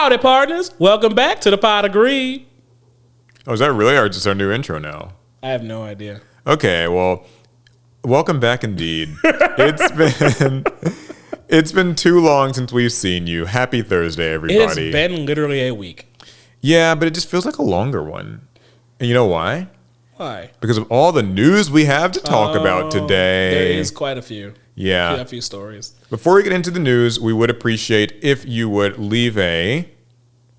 Howdy, partners. Welcome back to the Pod Agreed. Oh, is that really our new intro now? I have no idea. Okay, well, welcome back indeed. It's been too long since we've seen you. Happy Thursday, everybody. It has been literally a week. Yeah, but it just feels like a longer one. And you know why? Why? Because of all the news we have to talk about today. There is quite a few. Yeah. A few stories. Before we get into the news, we would appreciate if you would leave a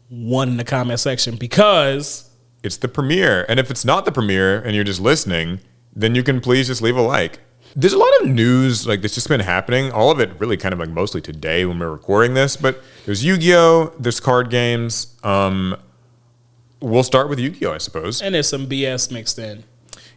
1 in the comment section because it's the premiere. And if it's not the premiere and you're just listening, then you can please just leave a like. There's a lot of news that's just been happening. All of it really kind of mostly today when we're recording this. But there's Yu-Gi-Oh! There's card games. We'll start with Yu-Gi-Oh! I suppose. And there's some BS mixed in.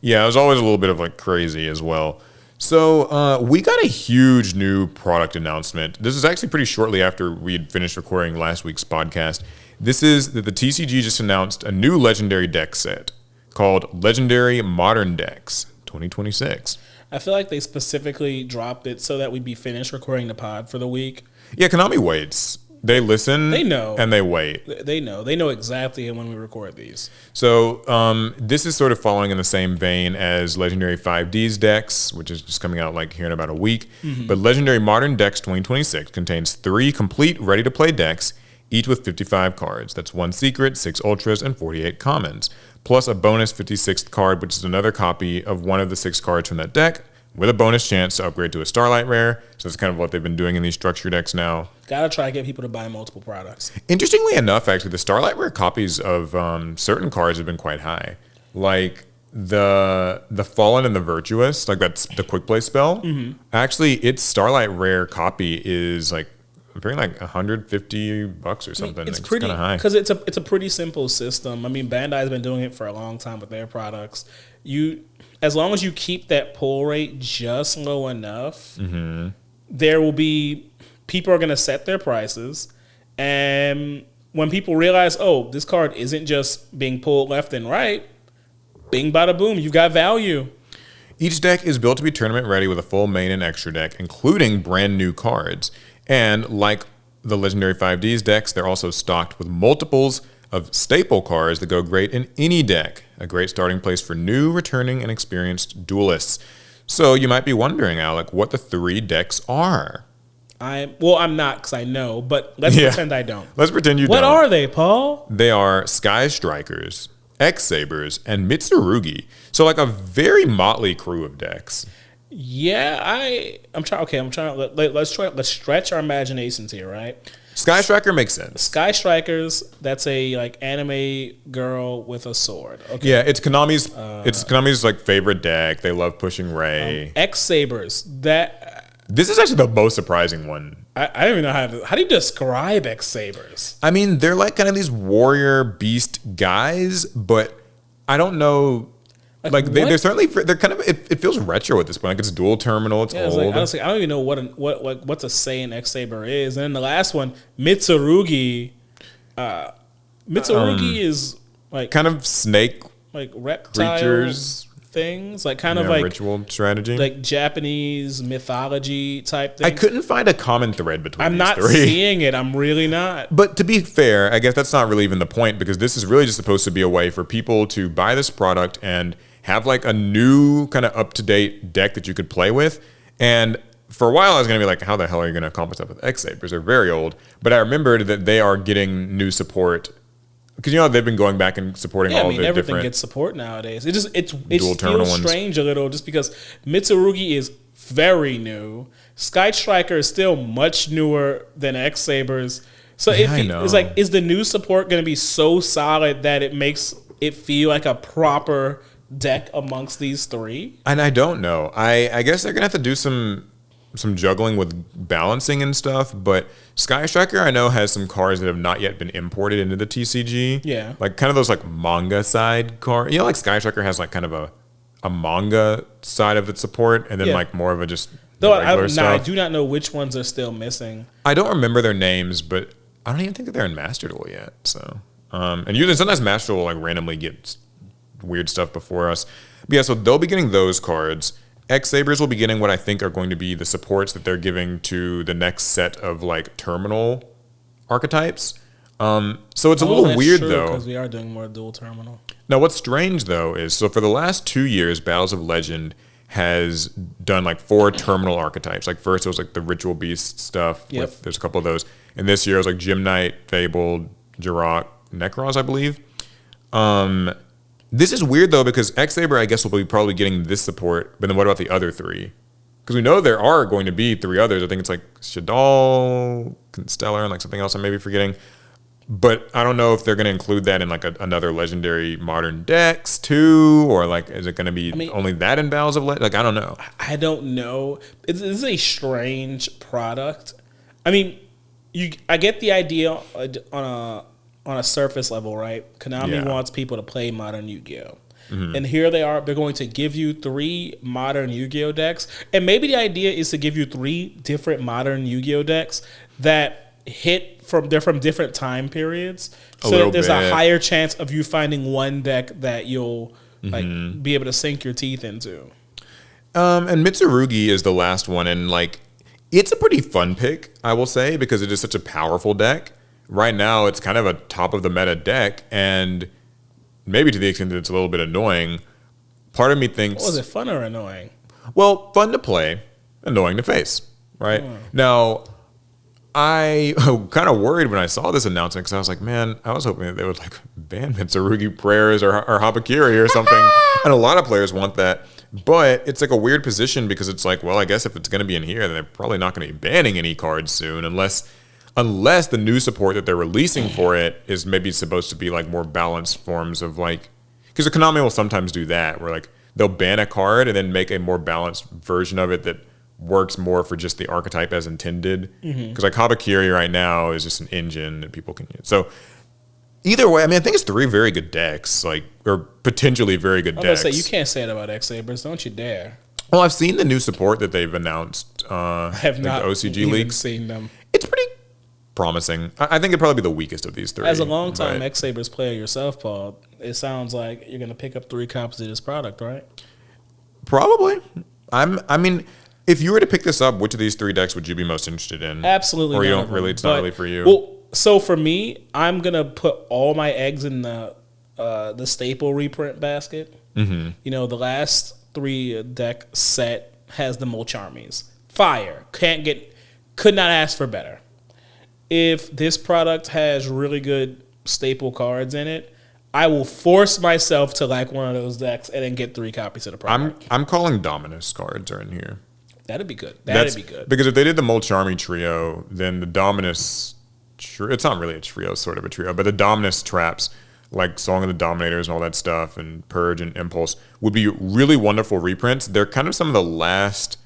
Yeah, it was always a little bit of crazy as well. So we got a huge new product announcement. This is actually pretty shortly after we had finished recording last week's podcast. This is that the TCG just announced a new Legendary deck set called Legendary Modern Decks 2026. I feel like they specifically dropped it so that we'd be finished recording the pod for the week. Yeah, Konami waits. They listen. They know. And they wait. They know. They know exactly when we record these. So this is sort of following in the same vein as Legendary 5D's decks, which is just coming out here in about a week. Mm-hmm. But Legendary Modern Decks 2026 contains 3 complete ready-to-play decks, each with 55 cards. That's 1 secret, 6 ultras, and 48 commons. Plus a bonus 56th card, which is another copy of one of the 6 cards from that deck, with a bonus chance to upgrade to a Starlight Rare. So that's kind of what they've been doing in these structure decks now. Gotta try to get people to buy multiple products. Interestingly enough, actually, the Starlight Rare copies of certain cards have been quite high. Like the Fallen and the Virtuous, that's the quick play spell. Mm-hmm. Actually, its Starlight Rare copy is apparently $150 or something. It's pretty kind of high because it's a pretty simple system. I mean, Bandai's been doing it for a long time with their products. As long as you keep that pull rate just low enough, mm-hmm. there will be people are going to set their prices, and when people realize, oh, this card isn't just being pulled left and right, bing, bada, boom, you've got value. Each deck is built to be tournament ready with a full main and extra deck, including brand new cards. And like the Legendary 5D's decks, they're also stocked with multiples of staple cards that go great in any deck. A great starting place for new, returning, and experienced duelists. So you might be wondering, Alec, what the 3 decks are. I'm not because I know, but let's pretend I don't. Let's pretend you don't. What are they, Paul? They are Sky Strikers, X-Sabers, and Mitsurugi. So a very motley crew of decks. Yeah, I'm trying. Okay, I'm trying. Let's stretch our imaginations here, right? Sky Striker makes sense. Sky Strikers, that's a anime girl with a sword. Okay. Yeah, it's Konami's favorite deck. They love pushing Ray. X-Sabers, this is actually the most surprising one. I don't even know how do you describe X-Sabers? I mean, they're kind of these warrior beast guys, but I don't know. They're certainly they're kind of it feels retro at this point. It's dual terminal. It's old. Honestly, I don't even know what to say an X-Saber is. And then the last one, Mitsurugi. Mitsurugi is kind of snake reptile creatures things, kind of ritual strategy, Japanese mythology type thing. I couldn't find a common thread between. I'm these not 3. seeing it. I'm really not. But to be fair, I guess that's not really even the point, because this is really just supposed to be a way for people to buy this product and have a new kind of up-to-date deck that you could play with. And for a while I was going to be how the hell are you going to accomplish that with X-Sabers? They're very old. But I remembered that they are getting new support. Because they've been going back and supporting all the different... everything gets support nowadays. It feels strange a little just because Mitsurugi is very new. Sky Striker is still much newer than X-Sabers. So it's is the new support going to be so solid that it makes it feel like a proper deck amongst these 3? And I don't know. I guess they're gonna have to do some juggling with balancing and stuff. But Sky Striker, I know, has some cards that have not yet been imported into the TCG. Yeah, kind of those manga side cards. Sky Striker has kind of a manga side of its support, and then more of a just regular stuff. I do not know which ones are still missing. I don't remember their names, but I don't even think that they're in Master Duel yet. So and usually sometimes Master Duel randomly gets weird stuff before us. But yeah, so they'll be getting those cards. X-Sabers will be getting what I think are going to be the supports that they're giving to the next set of terminal archetypes. So it's a little weird though. Because we are doing more dual terminal. Now, what's strange though is so for the last 2 years, Battles of Legend has done like 4 terminal archetypes. Like first it was like the Ritual Beast stuff. Yep. There's a couple of those. And this year it was like Gym Knight, Fabled, Jirok, Necros, I believe. This is weird though because X-Saber I guess will be probably getting this support. But then what about the other 3? Because we know there are going to be 3 others. I think it's like Shadal, Constellar, and like something else I may be forgetting. But I don't know if they're going to include that in like another legendary modern Dex too, or like is it going to be only that in Battles of Legend? Like I don't know. I don't know. This is a strange product. I mean, I get the idea on a surface level, right? Konami wants people to play modern Yu-Gi-Oh. Mm-hmm. And here they are. They're going to give you 3 modern Yu-Gi-Oh decks, and maybe the idea is to give you 3 different modern Yu-Gi-Oh decks that they're from different time periods, so that there's a higher chance of you finding one deck that you'll like be able to sink your teeth into. And Mitsurugi is the last one, and like it's a pretty fun pick, I will say, because it is such a powerful deck. Right now, it's kind of a top of the meta deck, and maybe to the extent that it's a little bit annoying. Part of me thinks, was it fun or annoying? Well, fun to play, annoying to face. Right now. I kind of worried when I saw this announcement because I was like, man, I was hoping that they would like ban Mitsurugi Prayers or Habakiri or something. And a lot of players want that. But it's like a weird position because it's like, well, I guess if it's going to be in here, then they're probably not going to be banning any cards soon unless the new support that they're releasing for it is maybe supposed to be like more balanced forms of like, because the Konami will sometimes do that where like they'll ban a card and then make a more balanced version of it that works more for just the archetype as intended. Because like Habakiri right now is just an engine that people can use. So either way, I mean, I think it's 3 very good decks, like or potentially very good decks. I was gonna say, you can't say it about X-Sabers, don't you dare. Well, I've seen the new support that they've announced. I have not the OCG even leaks. seen them. It's pretty promising. I think it'd probably be the weakest of these 3. As a long-time X-Sabers player yourself, Paul, it sounds like you're going to pick up 3 copies of this product, right? Probably. I mean, if you were to pick this up, which of these 3 decks would you be most interested in? Absolutely. Or you don't really? It's not really for you. Well, so for me, I'm gonna put all my eggs in the staple reprint basket. Mm-hmm. You know, the last 3 deck set has the Molcharmies. Fire. Could not ask for better. If this product has really good staple cards in it, I will force myself to like one of those decks and then get 3 copies of the product. I'm calling Dominus cards are in here. That'd be good. That'd be good. Because if they did the Molcharmy trio, then the Dominus, it's not really a trio, it's sort of a trio, but the Dominus traps, like Song of the Dominators and all that stuff, and Purge and Impulse, would be really wonderful reprints. They're kind of some of the last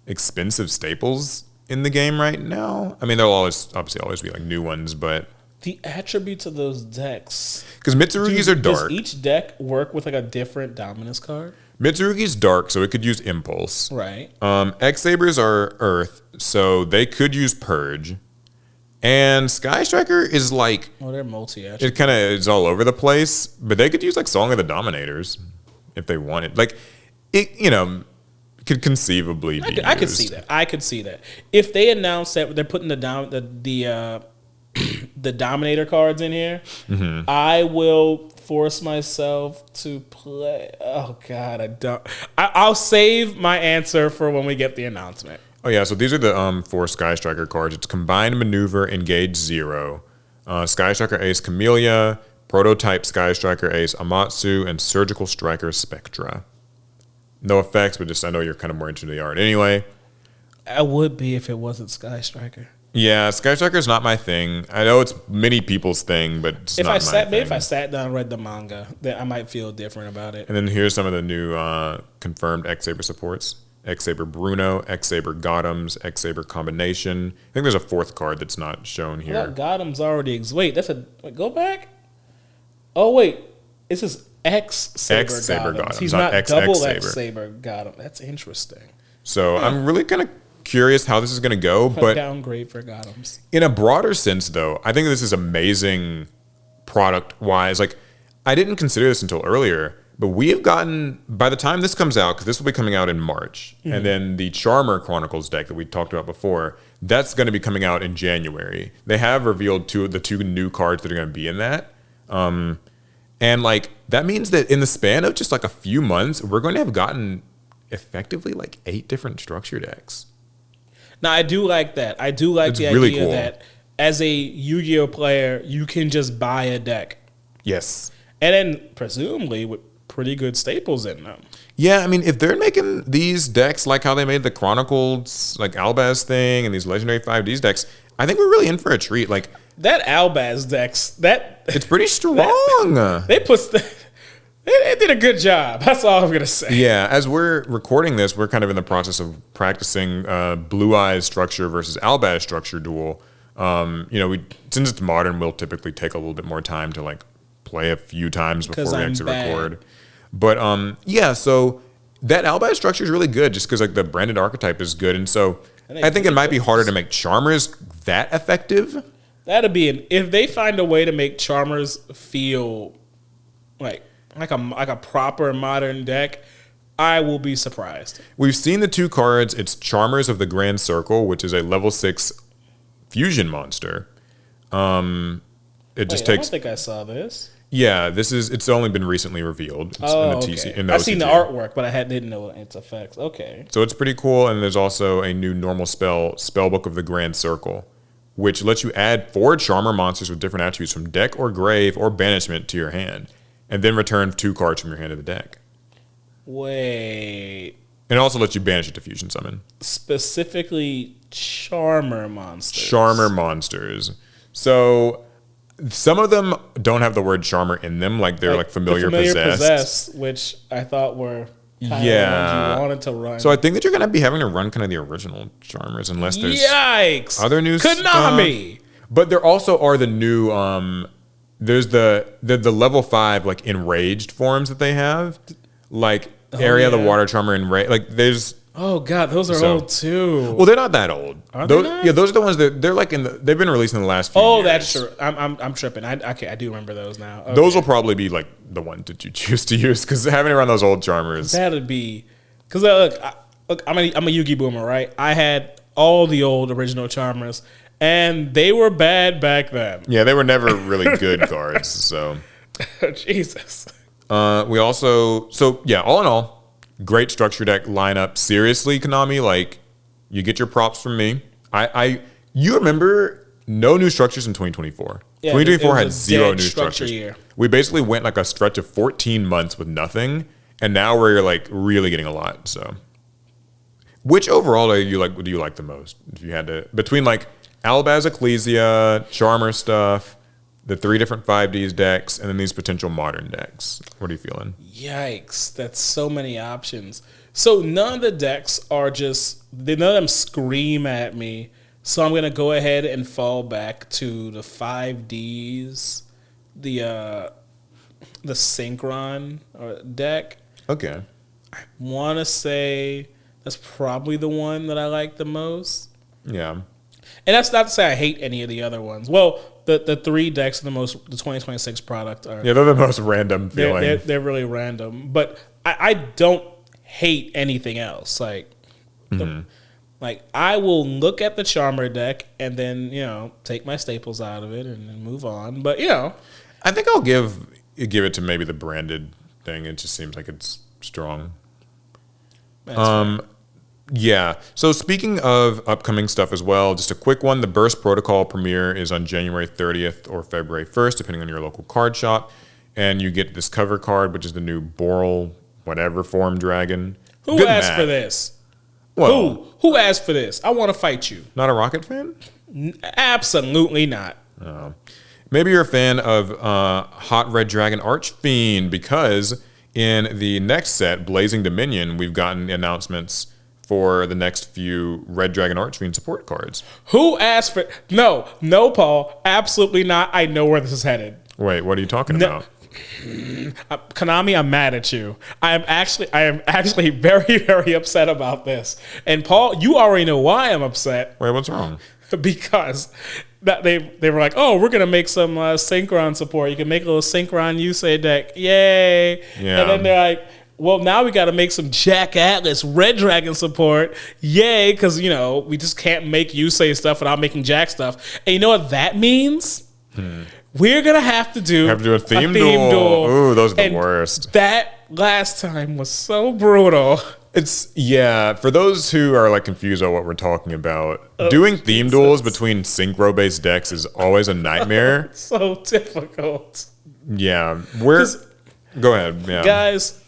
expensive staples in the game right now. I mean, there'll obviously always be like new ones, but the attributes of those decks. Because Mitsurugis are dark. Does each deck work with like a different Dominus card? Mitsurugi's dark, so it could use Impulse. Right. X-Sabers are Earth, so they could use Purge. And Sky Striker is like... Well, they're multi-attribute. It kind of is all over the place, but they could use like Song of the Dominators if they wanted. Like, it, could conceivably be used. I could see that. I could see that. If they announce that they're putting the Dominator cards in here, mm-hmm. I will force myself to play. Oh God, I'll save my answer for when we get the announcement. Oh yeah, so these are the 4 Sky Striker cards. It's Combined Maneuver, Engage 0, Sky Striker Ace Camellia, Prototype Sky Striker Ace Amatsu, and Surgical Striker Spectra. No effects, but just I know you're kind of more into the art anyway. I would be if it wasn't Sky Striker. Yeah, Sky Striker is not my thing. I know it's many people's thing, but it's not my thing. Maybe if I sat down and read the manga, then I might feel different about it. And then here's some of the new confirmed X-Saber supports. X-Saber Bruno, X-Saber Gothams, X-Saber Combination. I think there's a 4th card that's not shown here. That Gothams already exists. Wait, go back? Oh, wait. This is X-Saber Gothams. He's not double X-Saber Gotham. That's interesting. So I'm really kind of curious how this is going to go. But downgrade for Gothams. In a broader sense, though, I think this is amazing product-wise. Like, I didn't consider this until earlier, But we have gotten, by the time this comes out, because this will be coming out in March, and then the Charmer Chronicles deck that we talked about before, that's going to be coming out in January. They have revealed the two new cards that are going to be in that. And like that means that in the span of just like a few months, we're going to have gotten effectively like 8 different structure decks. Now, I do like that. I do like the really idea cool. that as a Yu-Gi-Oh player, you can just buy a deck. Yes. And then presumably with pretty good staples in them. Yeah, I mean, if they're making these decks like how they made the Chronicles, like Albaz thing, and these Legendary 5Ds decks, I think we're really in for a treat. Like that Albaz decks, it's pretty strong. They did a good job. That's all I'm gonna say. Yeah, as we're recording this, we're kind of in the process of practicing Blue Eyes structure versus Albaz structure duel. Since it's modern, we'll typically take a little bit more time to like play a few times before we actually record. But so that Albaz structure is really good just because like the branded archetype is good, and so I think it might be harder to make Charmers that effective. That'd be if they find a way to make Charmers feel like a proper modern deck, I will be surprised. We've seen the 2 cards. It's Charmers of the Grand Circle, which is a level 6 fusion monster. It just takes. I don't think I saw this. Yeah, it's only been recently revealed. It's I've seen the artwork, but I didn't know its effects. Okay. So it's pretty cool, and there's also a new normal spellbook of the Grand Circle, which lets you add 4 Charmer monsters with different attributes from deck or grave or banishment to your hand, and then return 2 cards from your hand to the deck. Wait. And it also lets you banish it to fusion summon. Specifically Charmer monsters. Charmer monsters. So some of them don't have the word Charmer in them, like they're like familiar possessed. Which I thought were kind of the ones you wanted to run. So I think that you're going to be having to run kind of the original Charmers unless there's other new Konami. stuff. But there also are the new there's the level 5 like enraged forms that they have, like Area of the Water Charmer enraged. Like there's oh god, those are old too. Well, they're not that old. Are they not? Yeah, those are the ones that they're like they've been released in the last few years. Oh, that's true. I'm tripping. I do remember those now. Okay. Those will probably be like the ones that you choose to use because having around those old Charmers. That'd be because look, I'm a Yu-Gi boomer, right? I had all the old original Charmers, and they were bad back then. Yeah, they were never really good cards. So, Jesus. We also all in all, great structure deck lineup. Seriously, Konami, like you get your props from me. You remember no new structures in 2024. Yeah, 2024 had 0 new structures. Year. We basically went like a stretch of 14 months with nothing, and now we're like really getting a lot. So, which overall do you like the most? If you had to between like Albaz Ecclesia, Charmer stuff, the 3 different 5Ds decks, and then these potential modern decks. What are you feeling? Yikes, that's so many options. So none of the decks are none of them scream at me. So I'm going to go ahead and fall back to the 5Ds, the Synchron deck. Okay. I want to say that's probably the one that I like the most. Yeah. And that's not to say I hate any of the other ones. Well, the 3 decks are the 2026 product are. Yeah, they're the most random feeling. They're really random. But I don't hate anything else. Like, I will look at the Charmer deck and then, take my staples out of it and then move on. But, I think I'll give it to maybe the branded thing. It just seems like it's strong. That's fair. Yeah. So speaking of upcoming stuff as well, just a quick one. The Burst Protocol premiere is on January 30th or February 1st, depending on your local card shop. And you get this cover card, which is the new Boral whatever form dragon. Who asked for this? Well, Who asked for this? I want to fight you. Not a Rocket fan? Absolutely not. Maybe you're a fan of Hot Red Dragon Archfiend, because in the next set, Blazing Dominion, we've gotten announcements for the next few Red Dragon Archfiend support cards. Who asked for... No, Paul. Absolutely not. I know where this is headed. Wait, what are you talking about? Konami, I'm mad at you. I am actually very, very upset about this. And Paul, you already know why I'm upset. Wait, what's wrong? because that they were like, oh, we're gonna make some Synchron support. You can make a little Synchron Yusei deck, yay! Yeah. And then they're like, well, now we got to make some Jack Atlas Red Dragon support, yay! Because we just can't make Yusei stuff without making Jack stuff. And you know what that means? We're gonna have to do a theme duel. Ooh, those are the worst. That last time was so brutal. For those who are like confused on what we're talking about, doing theme duels between synchro based decks is always a nightmare. So difficult. Yeah, go ahead, yeah, guys.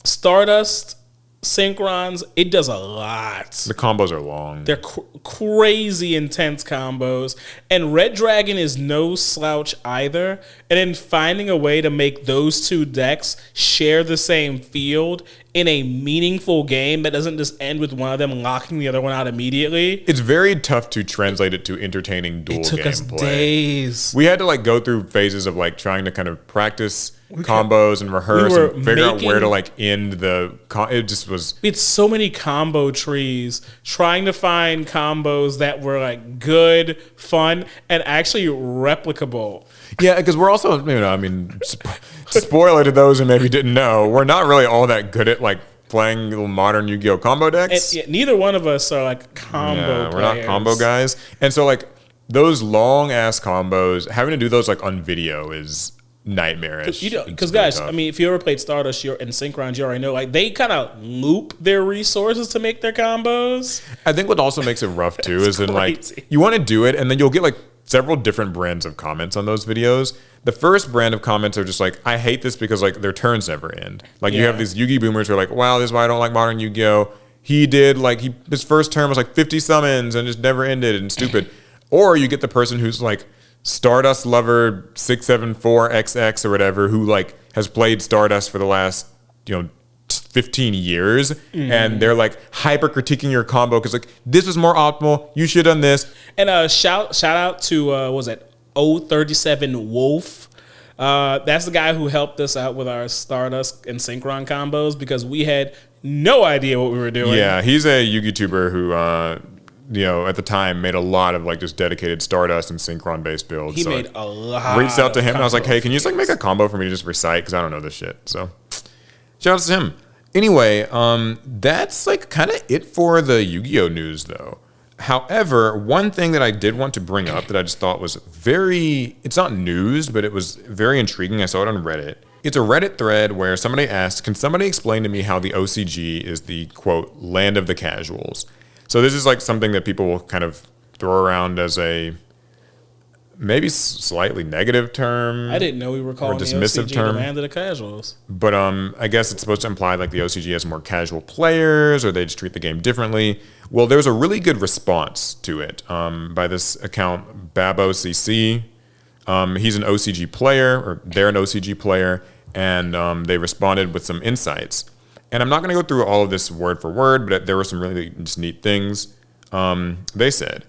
Stardust Synchrons, it does a lot. The combos are long. They're crazy intense combos. And Red Dragon is no slouch either. And then finding a way to make those two decks share the same field in a meaningful game that doesn't just end with one of them locking the other one out immediately. It's very tough to translate it to entertaining dual gameplay. It took us days. We had to go through phases of trying to kind of practice combos and rehearse and figure out where to end the. It just was. We had so many combo trees trying to find combos that were good, fun, and actually replicable. Yeah, because we're also, spoiler to those who maybe didn't know, we're not really all that good at playing little modern Yu-Gi-Oh combo decks. And, neither one of us are combo players. We're not combo guys, and so those long ass combos, having to do those on video is nightmarish. Because guys, tough. If you ever played Stardust and Synchrons, you already know they kind of loop their resources to make their combos. I think what also makes it rough too is that you want to do it, and then you'll get several different brands of comments on those videos. The first brand of comments are just I hate this because their turns never end. You have these Yu-Gi boomers who are wow, this is why I don't like modern Yu-Gi-Oh. He did his first turn was 50 summons and just never ended and stupid. Or you get the person who's Stardust Lover 674XX or whatever, who has played Stardust for the last 15 years, and they're hyper critiquing your combo because this was more optimal. You should have done this. And shout out to was it 037 Wolf. That's the guy who helped us out with our Stardust and Synchron combos because we had no idea what we were doing. Yeah, he's a YouTuber who at the time made a lot of just dedicated Stardust and Synchron based builds. He made a lot. Reached out to him and I was like, hey, can you just make a combo for me to just recite because I don't know this shit. So shout out to him. Anyway, that's kind of it for the Yu-Gi-Oh news though. However, one thing that I did want to bring up that I just thought was it's not news, but it was very intriguing. I saw it on Reddit. It's a Reddit thread where somebody asked, can somebody explain to me how the OCG is the, quote, land of the casuals? So this is something that people will kind of throw around as a maybe slightly negative term. I didn't know we were calling the OCG the land of the casuals. But I guess it's supposed to imply the OCG has more casual players or they just treat the game differently. Well, there's a really good response to it by this account, BabOCC. He's an OCG player, or they're an OCG player, and they responded with some insights. And I'm not going to go through all of this word for word, but there were some really just neat things. They said,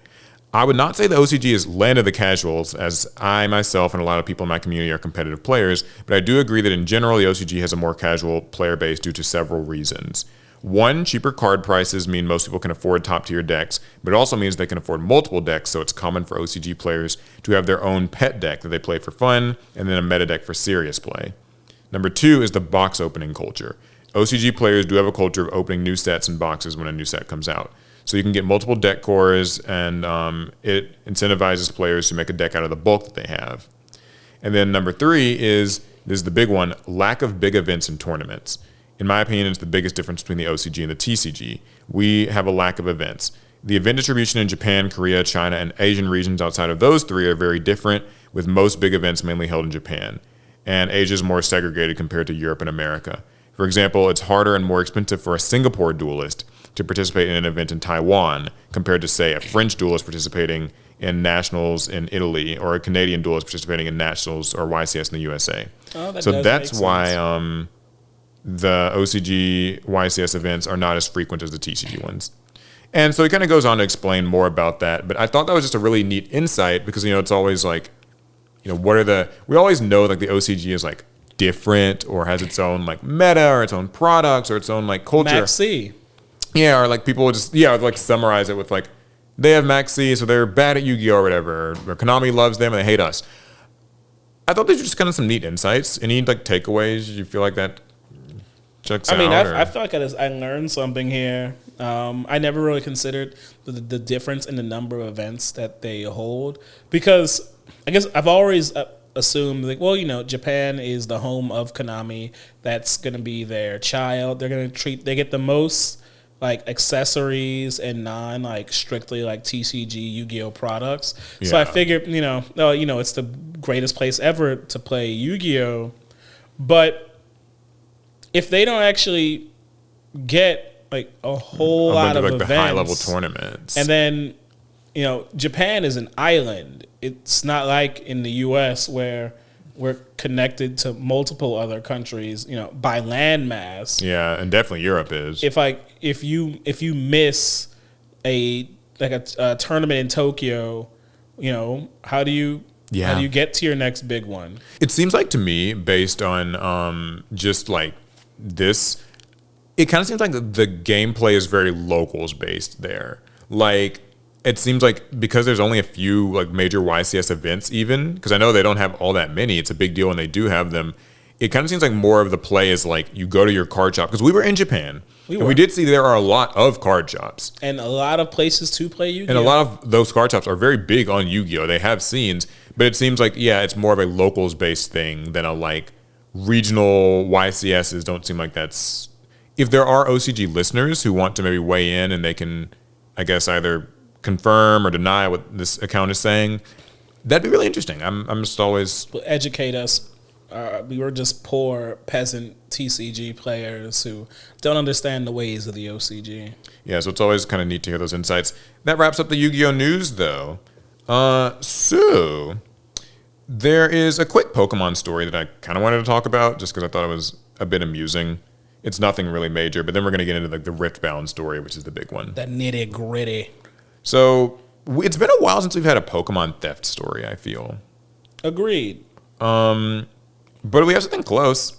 I would not say the OCG is land of the casuals, as I myself and a lot of people in my community are competitive players, but I do agree that in general the OCG has a more casual player base due to several reasons. One, cheaper card prices mean most people can afford top-tier decks, but it also means they can afford multiple decks, so it's common for OCG players to have their own pet deck that they play for fun, and then a meta deck for serious play. Number two is the box opening culture. OCG players do have a culture of opening new sets and boxes when a new set comes out. So you can get multiple deck cores, and it incentivizes players to make a deck out of the bulk that they have. And then number three is, this is the big one, lack of big events and tournaments. In my opinion, it's the biggest difference between the OCG and the TCG. We have a lack of events. The event distribution in Japan, Korea, China, and Asian regions outside of those three are very different, with most big events mainly held in Japan. And Asia is more segregated compared to Europe and America. For example, it's harder and more expensive for a Singapore duelist to participate in an event in Taiwan compared to, say, a French duelist participating in nationals in Italy or a Canadian duelist participating in nationals or YCS in the USA. So that's why the OCG YCS events are not as frequent as the TCG ones. And so he kind of goes on to explain more about that. But I thought that was just a really neat insight because, it's always we always know the OCG is different or has its own meta or its own products or its own culture. Max C. Yeah, or people will just summarize it with they have Maxi, so they're bad at Yu-Gi-Oh or whatever. Or Konami loves them and they hate us. I thought these were just kind of some neat insights. Any like takeaways? You feel like that checks out? I feel like I learned something here. I never really considered the difference in the number of events that they hold, because I guess I've always assumed, like, well, Japan is the home of Konami. That's going to be their child. They're going to they get the most like accessories and non like strictly like TCG Yu-Gi-Oh products. Yeah. So I figured, it's the greatest place ever to play Yu-Gi-Oh. But if they don't actually get like a whole lot of like events, the high level tournaments, and then Japan is an island. It's not like in the U.S. where we're connected to multiple other countries, by landmass. Yeah, and definitely Europe is. If you miss a tournament in Tokyo, how do you get to your next big one? It seems like to me, based on just like this, it kind of seems like the gameplay is very locals based there. Like, it seems like because there's only a few like major YCS events, even because I know they don't have all that many, it's a big deal when they do have them. It kind of seems like more of the play is like you go to your card shop, because we were in Japan and we did see there are a lot of card shops and a lot of places to play Yu-Gi-Oh. And a lot of those card shops are very big on Yu-Gi-Oh. They have scenes, but it seems like it's more of a locals based thing than a like regional YCSs. Don't seem like that's. If there are OCG listeners who want to maybe weigh in and they can, I guess, either confirm or deny what this account is saying, that'd be really interesting. I'm just always educate us. We were just poor peasant TCG players who don't understand the ways of the OCG. Yeah, so it's always kind of neat to hear those insights. That wraps up the Yu-Gi-Oh news, though. So there is a quick Pokemon story that I kind of wanted to talk about, just because I thought it was a bit amusing. It's nothing really major, but then we're going to get into like the Riftbound story, which is the big one. The nitty gritty. So it's been a while since we've had a Pokemon theft story, I feel. Agreed. But we have something close.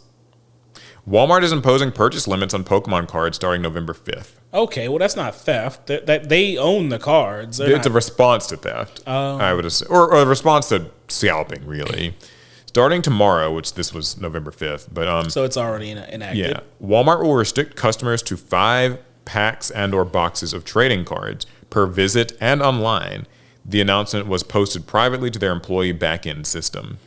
Walmart is imposing purchase limits on Pokemon cards starting November 5th. Okay, well, that's not theft. They own the cards. It's a response to theft, I would assume. Or a response to scalping, really. Starting tomorrow, which this was November 5th. But so it's already enacted. Yeah. Walmart will restrict customers to 5 packs and or boxes of trading cards per visit and online. The announcement was posted privately to their employee back-end system.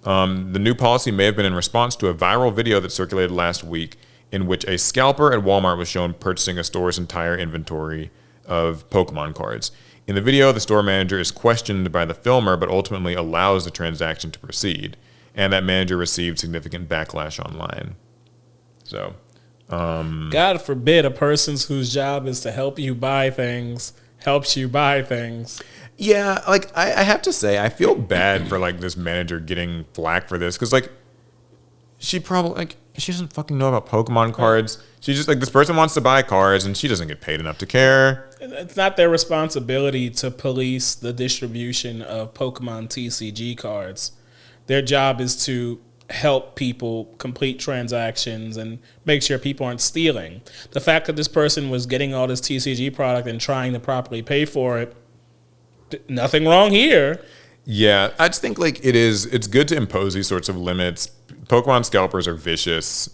The new policy may have been in response to a viral video that circulated last week in which a scalper at Walmart was shown purchasing a store's entire inventory of Pokemon cards. In the video, the store manager is questioned by the filmer but ultimately allows the transaction to proceed, and that manager received significant backlash online. So, God forbid a person whose job is to help you buy things helps you buy things. Yeah, like I have to say, I feel bad for like this manager getting flack for this, because like she probably like she doesn't fucking know about Pokemon cards. She just like, this person wants to buy cards and she doesn't get paid enough to care. It's not their responsibility to police the distribution of Pokemon TCG cards. Their job is to help people complete transactions and make sure people aren't stealing. The fact that this person was getting all this TCG product and trying to properly pay for it, nothing wrong here. Yeah, I just think like it's good to impose these sorts of limits. Pokemon scalpers are vicious.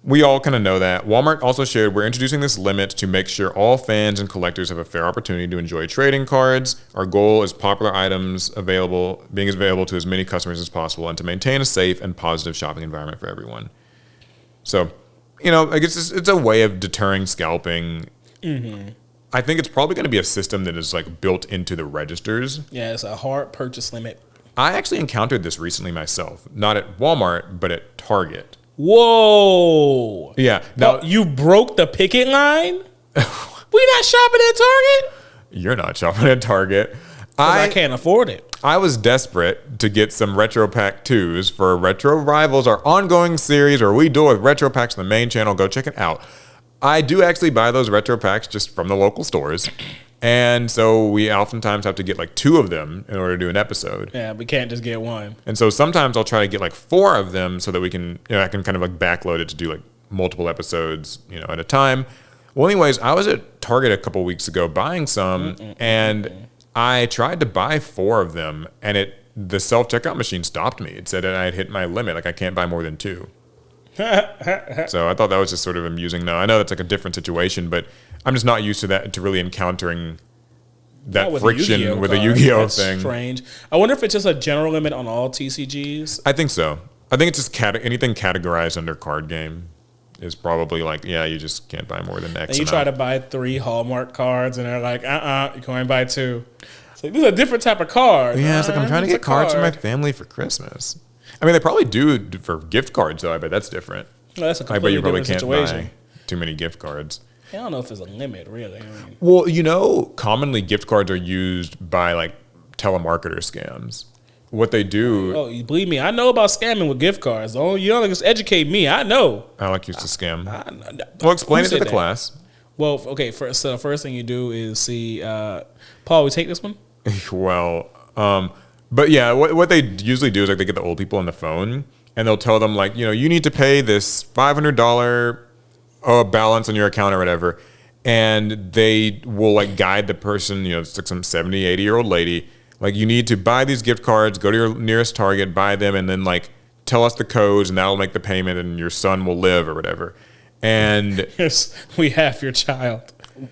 We all kind of know that. Walmart also shared, we're introducing this limit to make sure all fans and collectors have a fair opportunity to enjoy trading cards. Our goal is popular items being available to as many customers as possible and to maintain a safe and positive shopping environment for everyone. So, I guess it's a way of deterring scalping. Mm-hmm. I think it's probably going to be a system that is like built into the registers. Yeah, it's a hard purchase limit. I actually encountered this recently myself, not at Walmart, but at Target. Whoa. Yeah. Now you broke the picket line? We not shopping at Target? You're not shopping at Target. I can't afford it. I was desperate to get some Retro Pack 2s for Retro Rivals, our ongoing series where we deal with Retro Packs on the main channel. Go check it out. I do actually buy those Retro Packs just from the local stores. And so we oftentimes have to get like 2 of them in order to do an episode. Yeah, we can't just get 1. And so sometimes I'll try to get like 4 of them so that we can, I can kind of like backload it to do like multiple episodes, at a time. Well, anyways, I was at Target a couple weeks ago buying some, and I tried to buy 4 of them, and the self-checkout machine stopped me. It said that I had hit my limit, like I can't buy more than 2. So I thought that was just sort of amusing. Now, I know that's like a different situation, but I'm just not used to that, to really encountering that friction with a Yu-Gi-Oh thing. Strange. I wonder if it's just a general limit on all TCGs. I think so. I think it's just anything categorized under card game is probably like, yeah, you just can't buy more than X. And you try to buy 3 Hallmark cards, and they're like, you can only buy 2. It's like, this is a different type of card. Yeah, it's like I'm trying to get cards for my family for Christmas. I mean, they probably do for gift cards, though. I bet that's different. Well, that's a completely different situation. I bet you probably can't buy too many gift cards. I don't know if there's a limit, really. I mean, well, commonly gift cards are used by like telemarketer scams. What they do... Oh, you believe me, I know about scamming with gift cards. Oh, you don't just educate me. I know. Alec used to scam. Well, explain it to the class. Well, okay, so the first thing you do is see... Paul, we take this one? Well, but yeah, what they usually do is like they get the old people on the phone, and they'll tell them like, you need to pay this $500 balance on your account or whatever, and they will like guide the person, it's like some 70, 80-year-old lady, like, you need to buy these gift cards, go to your nearest Target, buy them, and then like tell us the codes, and that'll make the payment, and your son will live or whatever. And yes, we have your child.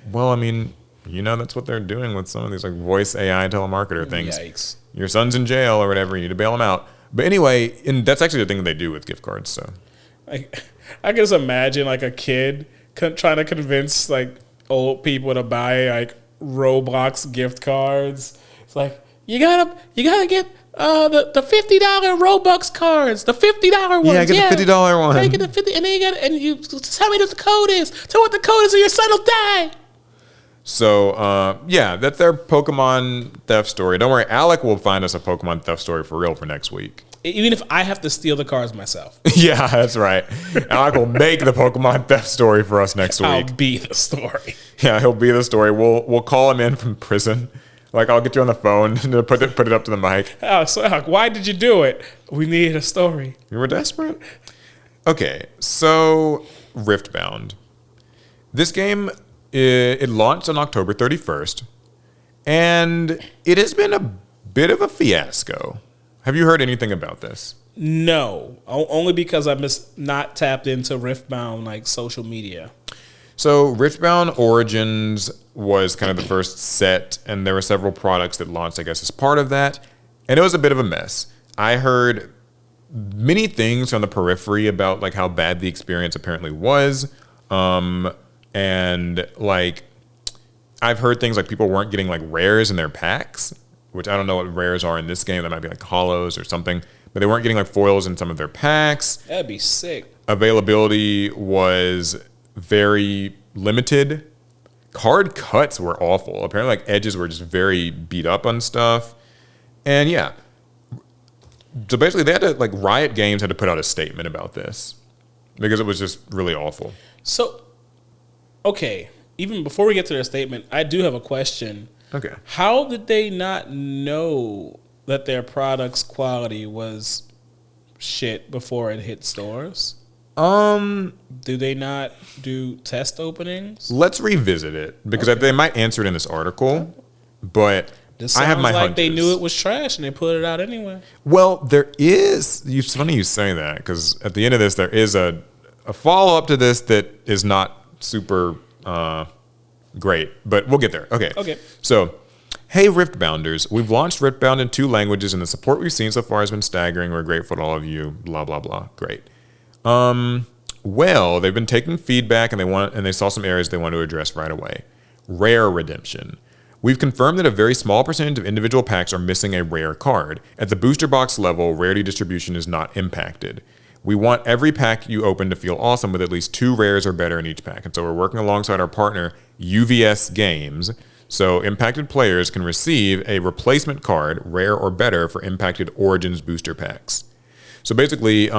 Well, I mean, that's what they're doing with some of these like voice AI telemarketer things. Yikes. Your son's in jail or whatever, you need to bail him out. But anyway, and that's actually the thing that they do with gift cards. So I can just imagine like a kid trying to convince like old people to buy like Roblox gift cards. It's like, you gotta get the $50 Robux cards, the $50 ones. Yeah, get the $50 one. Yeah, get the 50, and then you tell me what the code is. Tell what the code is, or your son will die. So yeah, that's their Pokemon theft story. Don't worry, Alec will find us a Pokemon theft story for real for next week. Even if I have to steal the cards myself. Yeah, that's right. Alec will make the Pokemon theft story for us next week. I'll be the story. Yeah, he'll be the story. We'll call him in from prison. Like, I'll get you on the phone to put it up to the mic. So Alec, why did you do it? We needed a story. You were desperate? Okay, so Riftbound. This game, it launched on October 31st, and it has been a bit of a fiasco. Have you heard anything about this? No, only because I'm just not tapped into Riftbound like social media. So Riftbound Origins was kind of the first set, and there were several products that launched, I guess, as part of that, and it was a bit of a mess. I heard many things on the periphery about like how bad the experience apparently was, and like I've heard things like people weren't getting like rares in their packs, which I don't know what rares are in this game. That might be like hollows or something, but they weren't getting like foils in some of their packs. That'd be sick. Availability was very limited. Card cuts were awful. Apparently, like edges were just very beat up on stuff. And yeah, so basically, they had to like Riot Games had to put out a statement about this because it was just really awful. So, okay, even before we get to their statement, I do have a question. Okay, how did they not know that their product's quality was shit before it hit stores? Do they not do test openings? Let's revisit it because they might answer it in this article, but I have my hunches. They knew it was trash and they put it out anyway. Well, there is. It's funny you say that because at the end of this, there is a follow up to this that is not super great, but we'll get there. Okay. So, hey, Riftbounders, we've launched Riftbound in 2 languages, and the support we've seen so far has been staggering. We're grateful to all of you. Blah blah blah. Great. Well, they've been taking feedback and they saw some areas they want to address right away. Rare redemption. We've confirmed that a very small percentage of individual packs are missing a rare card. At the booster box level, rarity distribution is not impacted. We want every pack you open to feel awesome with at least 2 rares or better in each pack. And so we're working alongside our partner, UVS Games, so impacted players can receive a replacement card, rare or better, for impacted Origins booster packs. So basically,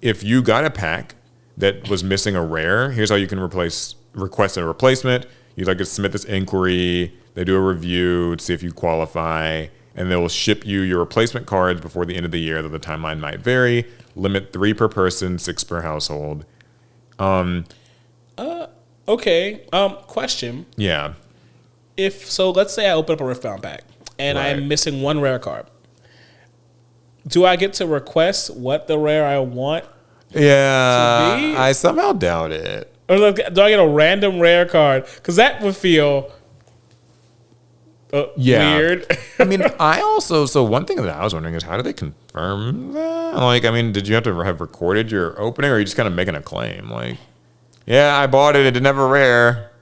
if you got a pack that was missing a rare, here's how you can request a replacement. You'd like to submit this inquiry. They do a review to see if you qualify, and they will ship you your replacement cards before the end of the year, though the timeline might vary. Limit 3 per person, 6 per household. Okay. Question. Yeah. Let's say I open up a Riftbound pack and Right. I'm missing one rare card. Do I get to request what the rare I want? Yeah. To be? I somehow doubt it. Or do I get a random rare card? Because that would feel weird. I mean, so one thing that I was wondering is how do they confirm that? Like, I mean, did you have to have recorded your opening, or are you just kind of making a claim? Like, yeah, I bought it. It didn't have a rare.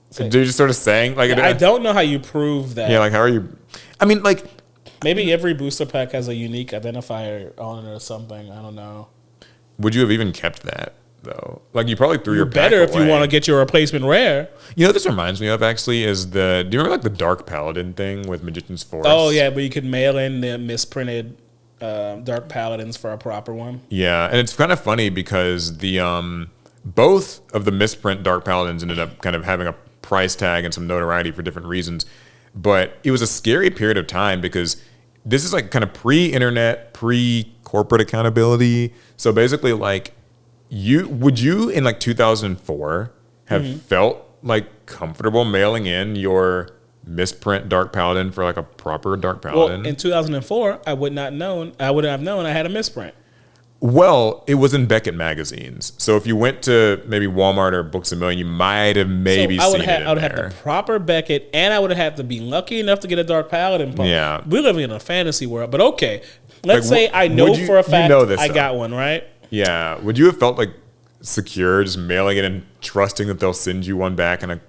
So do you just sort of saying like? I don't know how you prove that. Yeah, like how are you? I mean, like maybe every booster pack has a unique identifier on it or something. I don't know. Would you have even kept that though? Like, you probably threw your pack better if away. you want to get your replacement rare. You know what this reminds me of actually is do you remember like the Dark Paladin thing with Magician's Forest? Oh yeah, but you could mail in the misprinted Dark Paladins for a proper one. Yeah, and it's kind of funny because the both of the misprint Dark Paladins ended up kind of having a price tag and some notoriety for different reasons. But it was a scary period of time because this is like kind of pre-internet, pre-corporate accountability. So basically, like, would you in like 2004 have felt like comfortable mailing in your misprint Dark Paladin for like a proper Dark Paladin? Well, in 2004, I wouldn't have known I had a misprint. Well, it was in Beckett magazines. So if you went to maybe Walmart or Books A Million, you might have maybe seen it in I would there. have the proper Beckett, and I would have had to be lucky enough to get a Dark Paladin. Yeah. We're living in a fantasy world, but okay. Let's Like, say I know for a fact I though. got one, right? Yeah. Would you have felt like secure just mailing it and trusting that they'll send you one back in like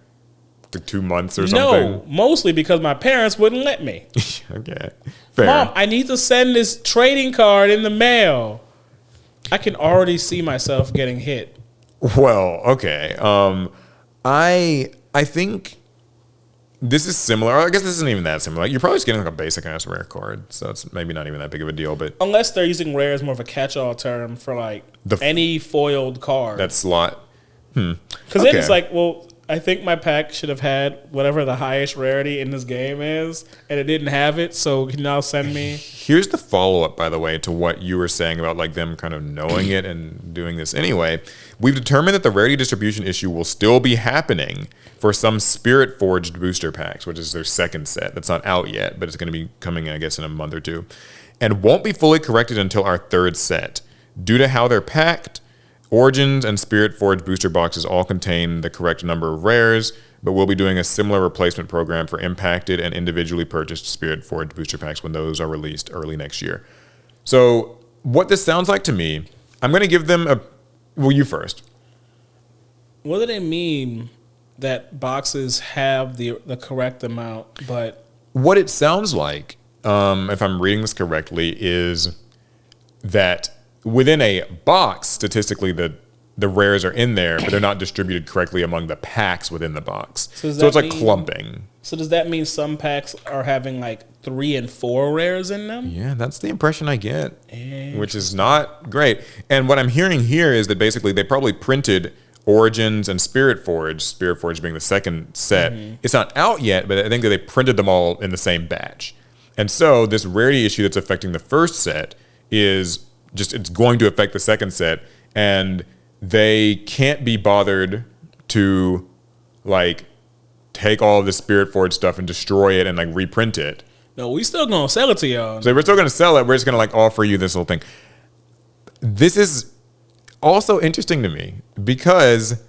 2 months or something? No, mostly because my parents wouldn't let me. Okay. Fair. Mom, I need to send this trading card in the mail. I can already see myself getting hit. Well, okay. I think this is similar. I guess this isn't even that similar. Like, you're probably just getting like a basic ass rare card, so it's maybe not even that big of a deal. But Unless they're using rare as more of a catch-all term for like any foiled card. that slot. Because then it's like, well, I think my pack should have had whatever the highest rarity in this game is, and it didn't have it, so can you now send me? Here's the follow-up, by the way, to what you were saying about like them kind of knowing it and doing this anyway. We've determined that the rarity distribution issue will still be happening for some Spirit Forged booster packs, which is their second set. That's not out yet, but it's going to be coming, I guess, in a month or two. And won't be fully corrected until our third set. Due to how they're packed, Origins and Spirit Forge booster boxes all contain the correct number of rares, but we'll be doing a similar replacement program for impacted and individually purchased Spirit Forge booster packs when those are released early next year. So what this sounds like to me, I'm going to give them you first. What do they mean that boxes have the correct amount, but... What it sounds like, if I'm reading this correctly, is that within a box, statistically, the rares are in there, but they're not distributed correctly among the packs within the box. So it's like clumping. So does that mean some packs are having like 3 and 4 rares in them? Yeah, that's the impression I get, which is not great. And what I'm hearing here is that basically they probably printed Origins and Spirit Forge being the second set. It's not out yet, but I think that they printed them all in the same batch. And so this rarity issue that's affecting the first set is it's going to affect the second set, and they can't be bothered to like take all of the Spirit Forge stuff and destroy it and like reprint it. No, we still gonna sell it to y'all. So we're still gonna sell it. We're just gonna like offer you this little thing. This is also interesting to me because,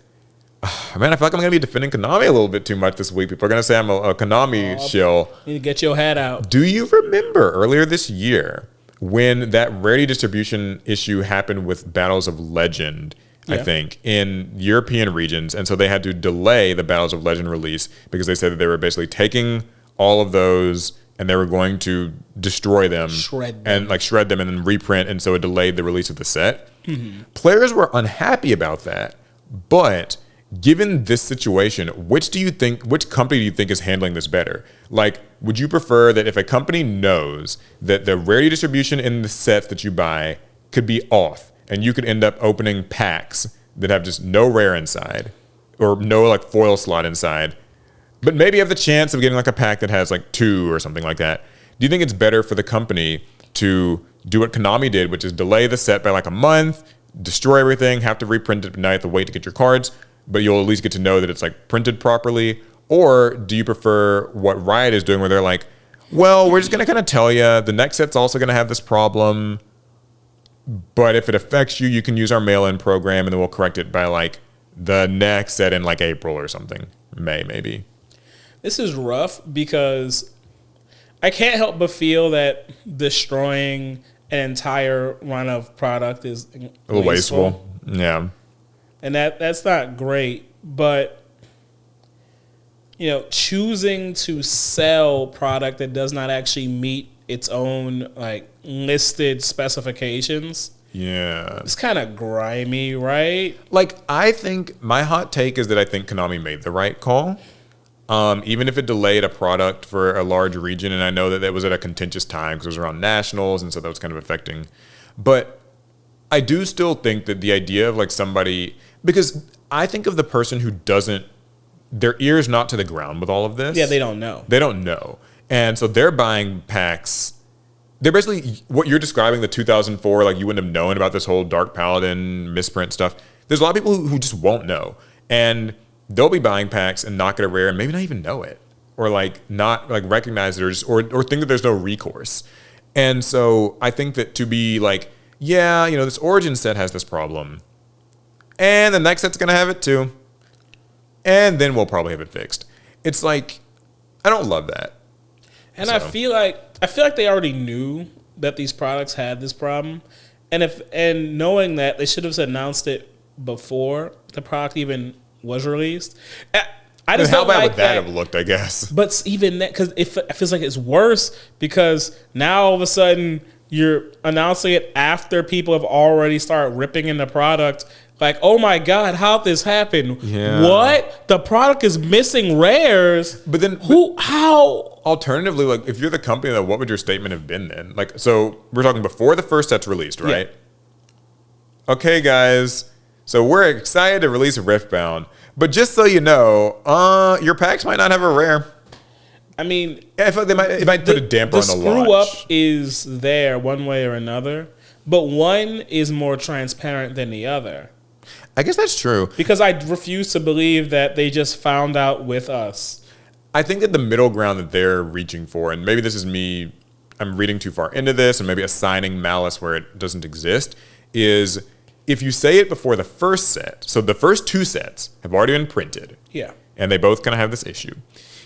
man, I feel like I'm gonna be defending Konami a little bit too much this week. People are gonna say I'm a Konami shill. You need to get your hat out. Do you remember earlier this year when that rarity distribution issue happened with Battles of Legend, I think, in European regions? And so they had to delay the Battles of Legend release because they said that they were basically taking all of those and they were going to destroy them, shred them and then reprint. And so it delayed the release of the set. Players were unhappy about that. But given this situation, which company do you think is handling this better? Like, would you prefer that if a company knows that the rarity distribution in the sets that you buy could be off and you could end up opening packs that have just no rare inside or no like foil slot inside, but maybe have the chance of getting like a pack that has like 2 or something like that? Do you think it's better for the company to do what Konami did, which is delay the set by like a month, destroy everything, have to reprint it, but now you have to wait to get your cards? but you'll at least get to know that it's like printed properly? Or do you prefer what Riot is doing where they're like, well, we're just going to kind of tell you the next set's also going to have this problem, but if it affects you, you can use our mail-in program and then we'll correct it by like the next set in like April or something. May, maybe. This is rough because I can't help but feel that destroying an entire run of product is A little wasteful. Yeah. And that's not great, but choosing to sell product that does not actually meet its own like listed specifications. Yeah. It's kind of grimy, right? Like, I think my hot take is that I think Konami made the right call. Even if it delayed a product for a large region, and I know that it was at a contentious time because it was around nationals, and so that was kind of affecting. But I do still think that the idea of like somebody, because I think of the person who doesn't, their ear's not to the ground with all of this. Yeah, they don't know. They don't know. And so they're buying packs. They're basically what you're describing, the 2004, like you wouldn't have known about this whole Dark Paladin misprint stuff. There's a lot of people who just won't know. And they'll be buying packs and not get a rare and maybe not even know it. Or like not like recognize it or think that there's no recourse. And so I think that to be like, yeah, this Origin set has this problem. And the next set's going to have it too. And then we'll probably have it fixed. It's like, I don't love that. And so. I feel like they already knew that these products had this problem. And knowing that, they should have announced it before the product even was released. I just how don't bad like would that have looked, I guess? But even that, because it feels like it's worse because now all of a sudden you're announcing it after people have already started ripping in the product. Like, oh my God, how'd this happen? Yeah. What? The product is missing rares. But then, how? Alternatively, like, if you're the company, then what would your statement have been then? Like, so we're talking before the first set's released, right? Yeah. Okay, guys. So we're excited to release Riftbound, but just so you know, your packs might not have a rare. I mean, I feel like it might put a damper on the launch. The screw up is there one way or another, but one is more transparent than the other. I guess that's true. Because I refuse to believe that they just found out with us. I think that the middle ground that they're reaching for, and maybe this is me, I'm reading too far into this and maybe assigning malice where it doesn't exist, is if you say it before the first set, so the first two sets have already been printed. Yeah. And they both kind of have this issue.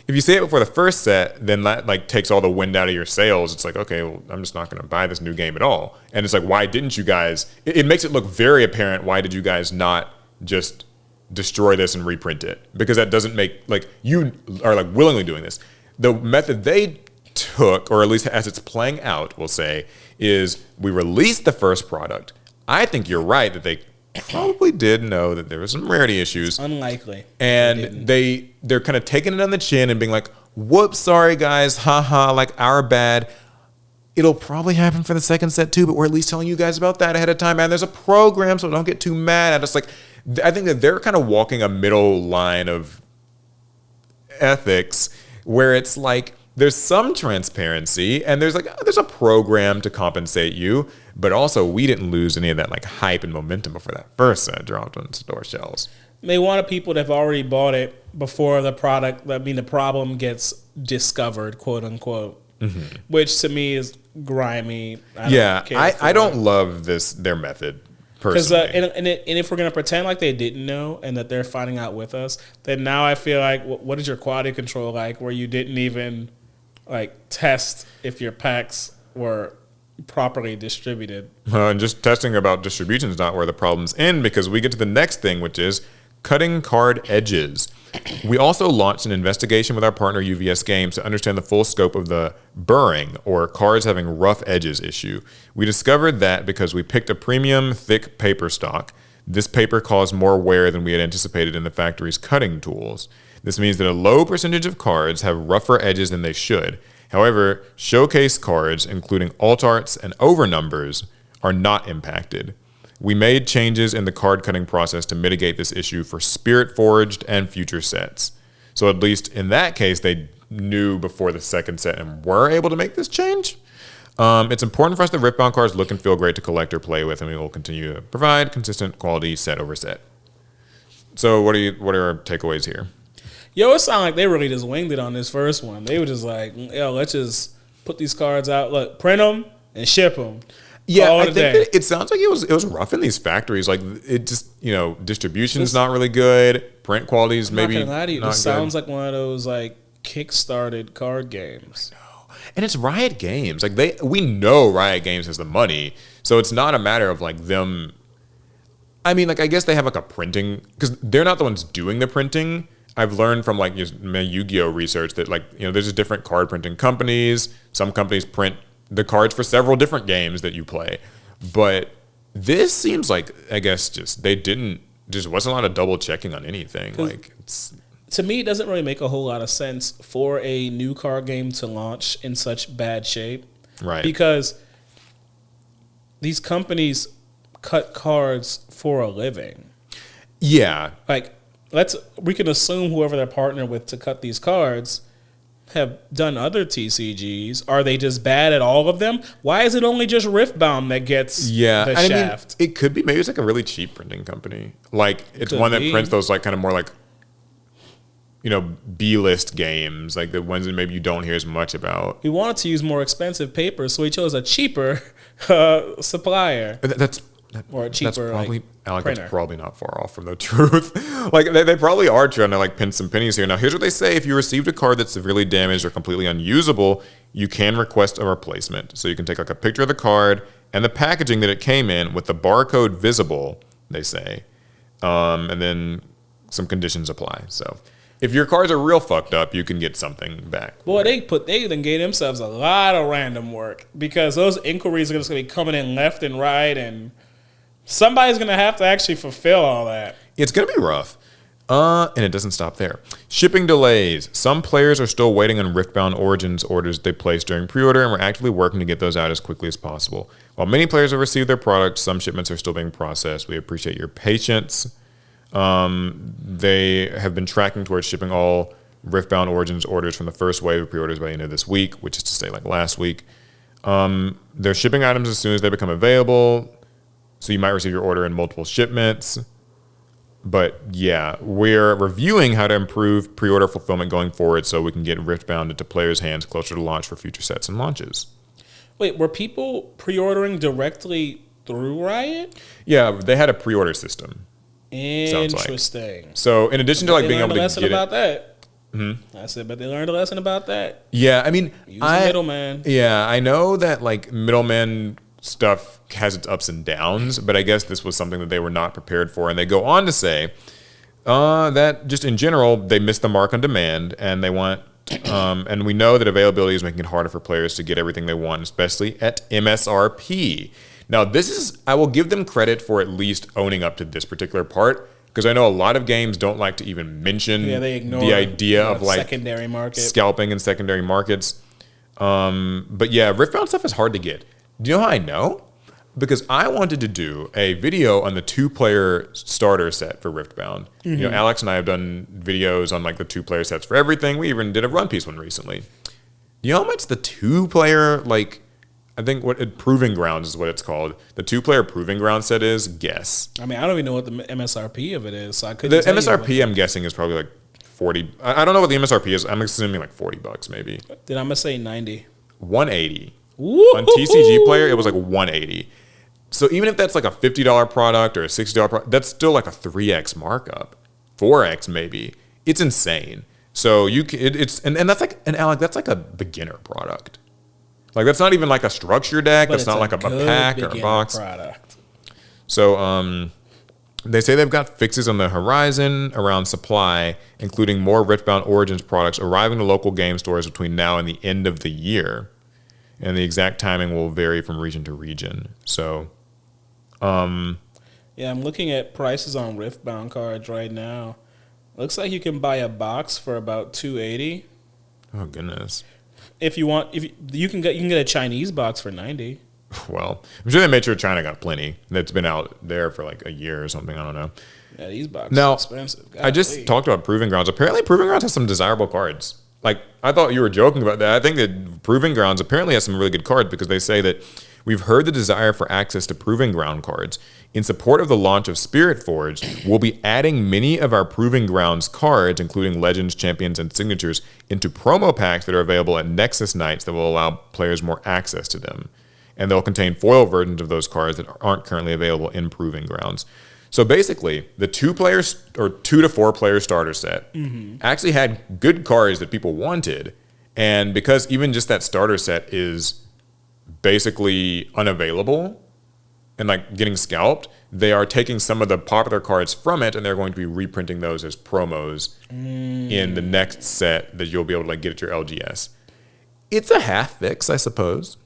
If you say it before the first set, then that like takes all the wind out of your sails. It's like, okay, well, I'm just not going to buy this new game at all. And it's like, why didn't you guys? It makes it look very apparent. Why did you guys not just destroy this and reprint it? Because that doesn't make, like, you are like willingly doing this. The method they took, or at least as it's playing out, we'll say, is we released the first product. I think you're right that they probably did know that there were some rarity issues. Unlikely. And they're kind of taking it on the chin and being like, whoops, sorry guys, haha, like our bad. It'll probably happen for the second set too, but we're at least telling you guys about that ahead of time. And there's a program, so don't get too mad at us. Like, I think that they're kind of walking a middle line of ethics where it's like, there's some transparency and there's a program to compensate you, but also we didn't lose any of that like hype and momentum before that first set dropped on store shelves. They wanted people that have already bought it before the problem gets discovered, quote unquote, which to me is grimy. I don't love their method personally. And if we're gonna pretend like they didn't know and that they're finding out with us, then now I feel like what is your quality control like, where you didn't even like test if your packs were properly distributed? And just testing about distribution is not where the problems end, because we get to the next thing, which is cutting card edges. We also launched an investigation with our partner UVS Games to understand the full scope of the burring, or cards having rough edges issue. We discovered that because we picked a premium thick paper stock, this paper caused more wear than we had anticipated in the factory's cutting tools. This means that a low percentage of cards have rougher edges than they should. However, showcase cards, including alt arts and overnumbers, are not impacted. We made changes in the card cutting process to mitigate this issue for Spirit Forged and future sets. So at least in that case, they knew before the second set and were able to make this change. It's important for us that Riftbound cards look and feel great to collect or play with, and we will continue to provide consistent quality set over set. So what are our takeaways here? Yo, it sounded like they really just winged it on this first one. They were just like, yo, let's just put these cards out, look, print them and ship them. Yeah, I think that it sounds like it was rough in these factories. Like it just, distribution's not really good. Print quality's maybe not gonna lie to you. not This good. sounds like one of those like kick-started card games. And it's Riot Games. Like we know Riot Games has the money, so it's not a matter of like them. I mean, like I guess they have like a printing because they're not the ones doing the printing. I've learned from like my Yu-Gi-Oh research that like there's just different card printing companies. Some companies print the cards for several different games that you play, but this seems like I guess just wasn't a lot of double checking on anything. Like to me, it doesn't really make a whole lot of sense for a new card game to launch in such bad shape. Right. Because these companies cut cards for a living. Yeah. Like, we can assume whoever they're partnered with to cut these cards have done other TCGs. Are they just bad at all of them? Why is it only just Riftbound that gets the shaft? It could be. Maybe it's like a really cheap printing company. Like, it's Could one be. that prints those like kind of more like B-list games, like the ones that maybe you don't hear as much about. We wanted to use more expensive paper, so we chose a cheaper supplier. Or a cheaper probably, Alec, printer. that's probably not far off from the truth. Like they probably are trying to like pin some pennies here. Now here's what they say: if you received a card that's severely damaged or completely unusable, you can request a replacement. So you can take like a picture of the card and the packaging that it came in with the barcode visible. They say, and then some conditions apply. So if your cards are real fucked up, you can get something back. Boy, they then gave themselves a lot of random work because those inquiries are just going to be coming in left and right, and somebody's going to have to actually fulfill all that. It's going to be rough. And it doesn't stop there. Shipping delays. Some players are still waiting on Riftbound Origins orders they placed during pre-order, and we're actively working to get those out as quickly as possible. While many players have received their products, some shipments are still being processed. We appreciate your patience. They have been tracking towards shipping all Riftbound Origins orders from the first wave of pre-orders by the end of this week, which is to say like last week. They're shipping items as soon as they become available, so you might receive your order in multiple shipments. But yeah, we're reviewing how to improve pre-order fulfillment going forward so we can get Riftbound into players' hands closer to launch for future sets and launches. Wait, were people pre-ordering directly through Riot? Yeah, they had a pre-order system. Interesting. Like. So in addition to like being able to get about that. Mm-hmm. I said, but they learned a lesson about that. Yeah, I mean, middleman. Yeah, I know that like middleman stuff has its ups and downs, but I guess this was something that they were not prepared for. And they go on to say that just in general, they missed the mark on demand, and they want, and we know that availability is making it harder for players to get everything they want, especially at MSRP. Now, I will give them credit for at least owning up to this particular part, because I know a lot of games don't like to even mention they ignore the idea of like secondary market scalping and secondary markets. But yeah, Riftbound stuff is hard to get. Do you know how I know? Because I wanted to do a video on the 2-player starter set for Riftbound. Mm-hmm. Alex and I have done videos on like the 2-player sets for everything. We even did a Run Piece one recently. Do you know how much the 2-player, like, I think Proving Grounds is what it's called. The 2-player Proving Ground set is? Guess. I mean, I don't even know what the MSRP of it is, so I couldn't. The MSRP, I'm guessing, is probably like 40. I don't know what the MSRP is. I'm assuming like $40 maybe. Then I'm gonna say 90. 180. Woo-hoo! On TCG Player, it was like 180. So even if that's like a $50 product or a $60 product, that's still like a 3x markup, 4x maybe. It's insane. So and that's like, and Alec, that's like a beginner product. Like that's not even like a structure deck. That's not like a pack or a box. Product. So they say they've got fixes on the horizon around supply, including more Riftbound Origins products arriving to local game stores between now and the end of the year. And the exact timing will vary from region to region. So, yeah, I'm looking at prices on Riftbound cards right now. Looks like you can buy a box for about $280. Oh goodness! If you want, you can get a Chinese box for $90. Well, I'm sure they made sure China got plenty. That's been out there for like a year or something. I don't know. Yeah, these boxes are expensive. I just talked about Proving Grounds. Apparently, Proving Grounds has some desirable cards. Like, I thought you were joking about that. I think that Proving Grounds apparently has some really good cards because they say that We've heard the desire for access to Proving Ground cards. In support of the launch of Spirit Forged, we'll be adding many of our Proving Grounds cards, including Legends, Champions, and Signatures, into promo packs that are available at Nexus Nights that will allow players more access to them. And they'll contain foil versions of those cards that aren't currently available in Proving Grounds. So basically, the 2 to 4 player starter set actually had good cards that people wanted. And because even just that starter set is basically unavailable and like getting scalped, they are taking some of the popular cards from it and they're going to be reprinting those as promos in the next set that you'll be able to like get at your LGS. It's a half fix, I suppose.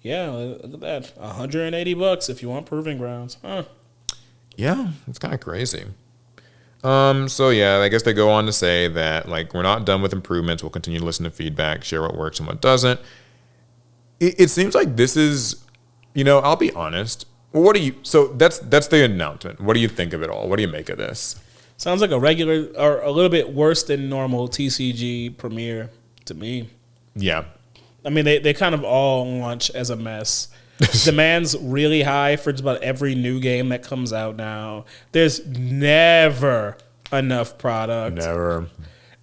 Yeah, look at that. $180 if you want Proving Grounds. Huh. Yeah, it's kind of crazy. So yeah, I guess they go on to say that like we're not done with improvements. We'll continue to listen to feedback, share what works and what doesn't. It seems like this is, I'll be honest. What do you? So that's the announcement. What do you think of it all? What do you make of this? Sounds like a regular or a little bit worse than normal TCG premiere to me. Yeah. I mean, they kind of all launch as a mess. Demand's really high for just about every new game that comes out now. There's never enough product. Never.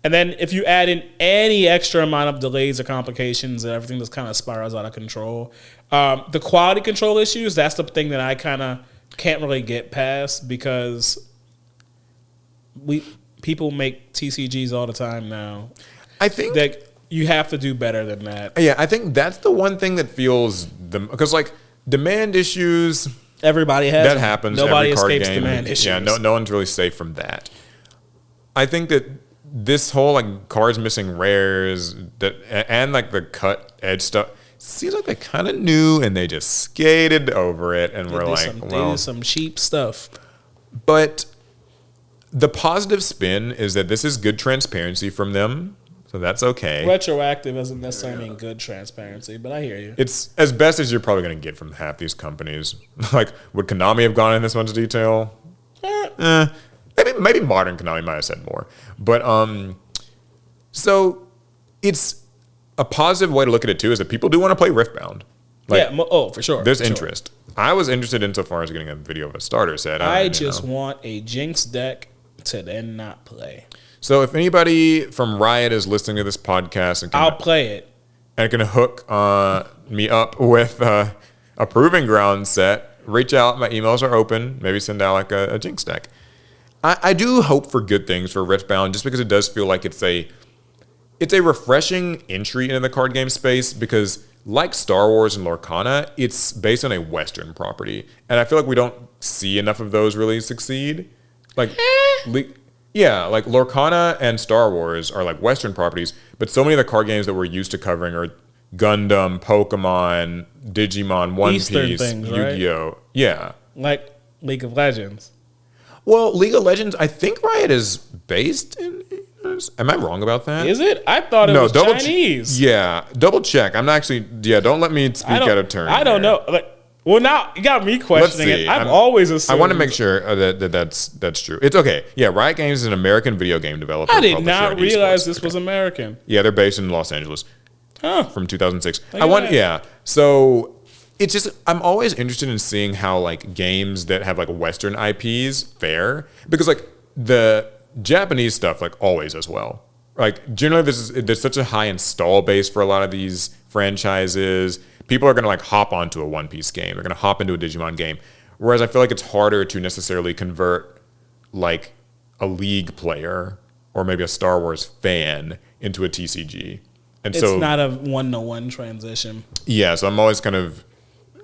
And then if you add in any extra amount of delays or complications and everything just kind of spirals out of control. The quality control issues, that's the thing that I kind of can't really get past because people make TCGs all the time now. I think that you have to do better than that. Yeah, I think that's the one thing that feels because like demand issues. Everybody has that them. Happens. Nobody every card escapes game. demand issues. Yeah, no one's really safe from that. I think that this whole like cards missing rares and like the cut edge stuff seems like they kind of knew and they just skated over it and we're like, they did some cheap stuff. But the positive spin is that this is good transparency from them. So that's okay. Retroactive doesn't necessarily mean good transparency, but I hear you. It's as best as you're probably going to get from half these companies. Like, would Konami have gone in this much detail? Maybe modern Konami might have said more. But so it's a positive way to look at it too is that people do want to play Riftbound. Like, for sure. There's interest. I was interested insofar as getting a video of a starter set. I just want a Jinx deck to then not play. So if anybody from Riot is listening to this podcast, and I'll play it. And can hook me up with a Proving Ground set, reach out. My emails are open. Maybe send out like a Jinx deck. I do hope for good things for Riftbound just because it does feel like it's a refreshing entry into the card game space because like Star Wars and Lorcana, it's based on a Western property. And I feel like we don't see enough of those really succeed. Like... Yeah, like Lorcana and Star Wars are like Western properties, but so many of the card games that we're used to covering are Gundam, Pokemon, Digimon, One Eastern Piece, things, Yu-Gi-Oh. Right? Yeah. Like League of Legends. Well, League of Legends, I think Riot is based in... Am I wrong about that? Is it? I thought it was Chinese. Yeah, double check. I'm not actually... Yeah, don't let me speak out of turn. I don't know. Like, well, now you got me questioning it. I've always assumed. I want to make sure that's true. It's okay. Yeah, Riot Games is an American video game developer. I did not realize this was American. Yeah, they're based in Los Angeles. Huh. From 2006. Yeah. So it's just I'm always interested in seeing how like games that have like Western IPs fare because like the Japanese stuff like always as well. Like generally there's such a high install base for a lot of these franchises. People are going to like hop onto a One Piece game. They're going to hop into a Digimon game. Whereas I feel like it's harder to necessarily convert like a League player or maybe a Star Wars fan into a TCG. And it's not a one-to-one transition. Yeah, so I'm always kind of,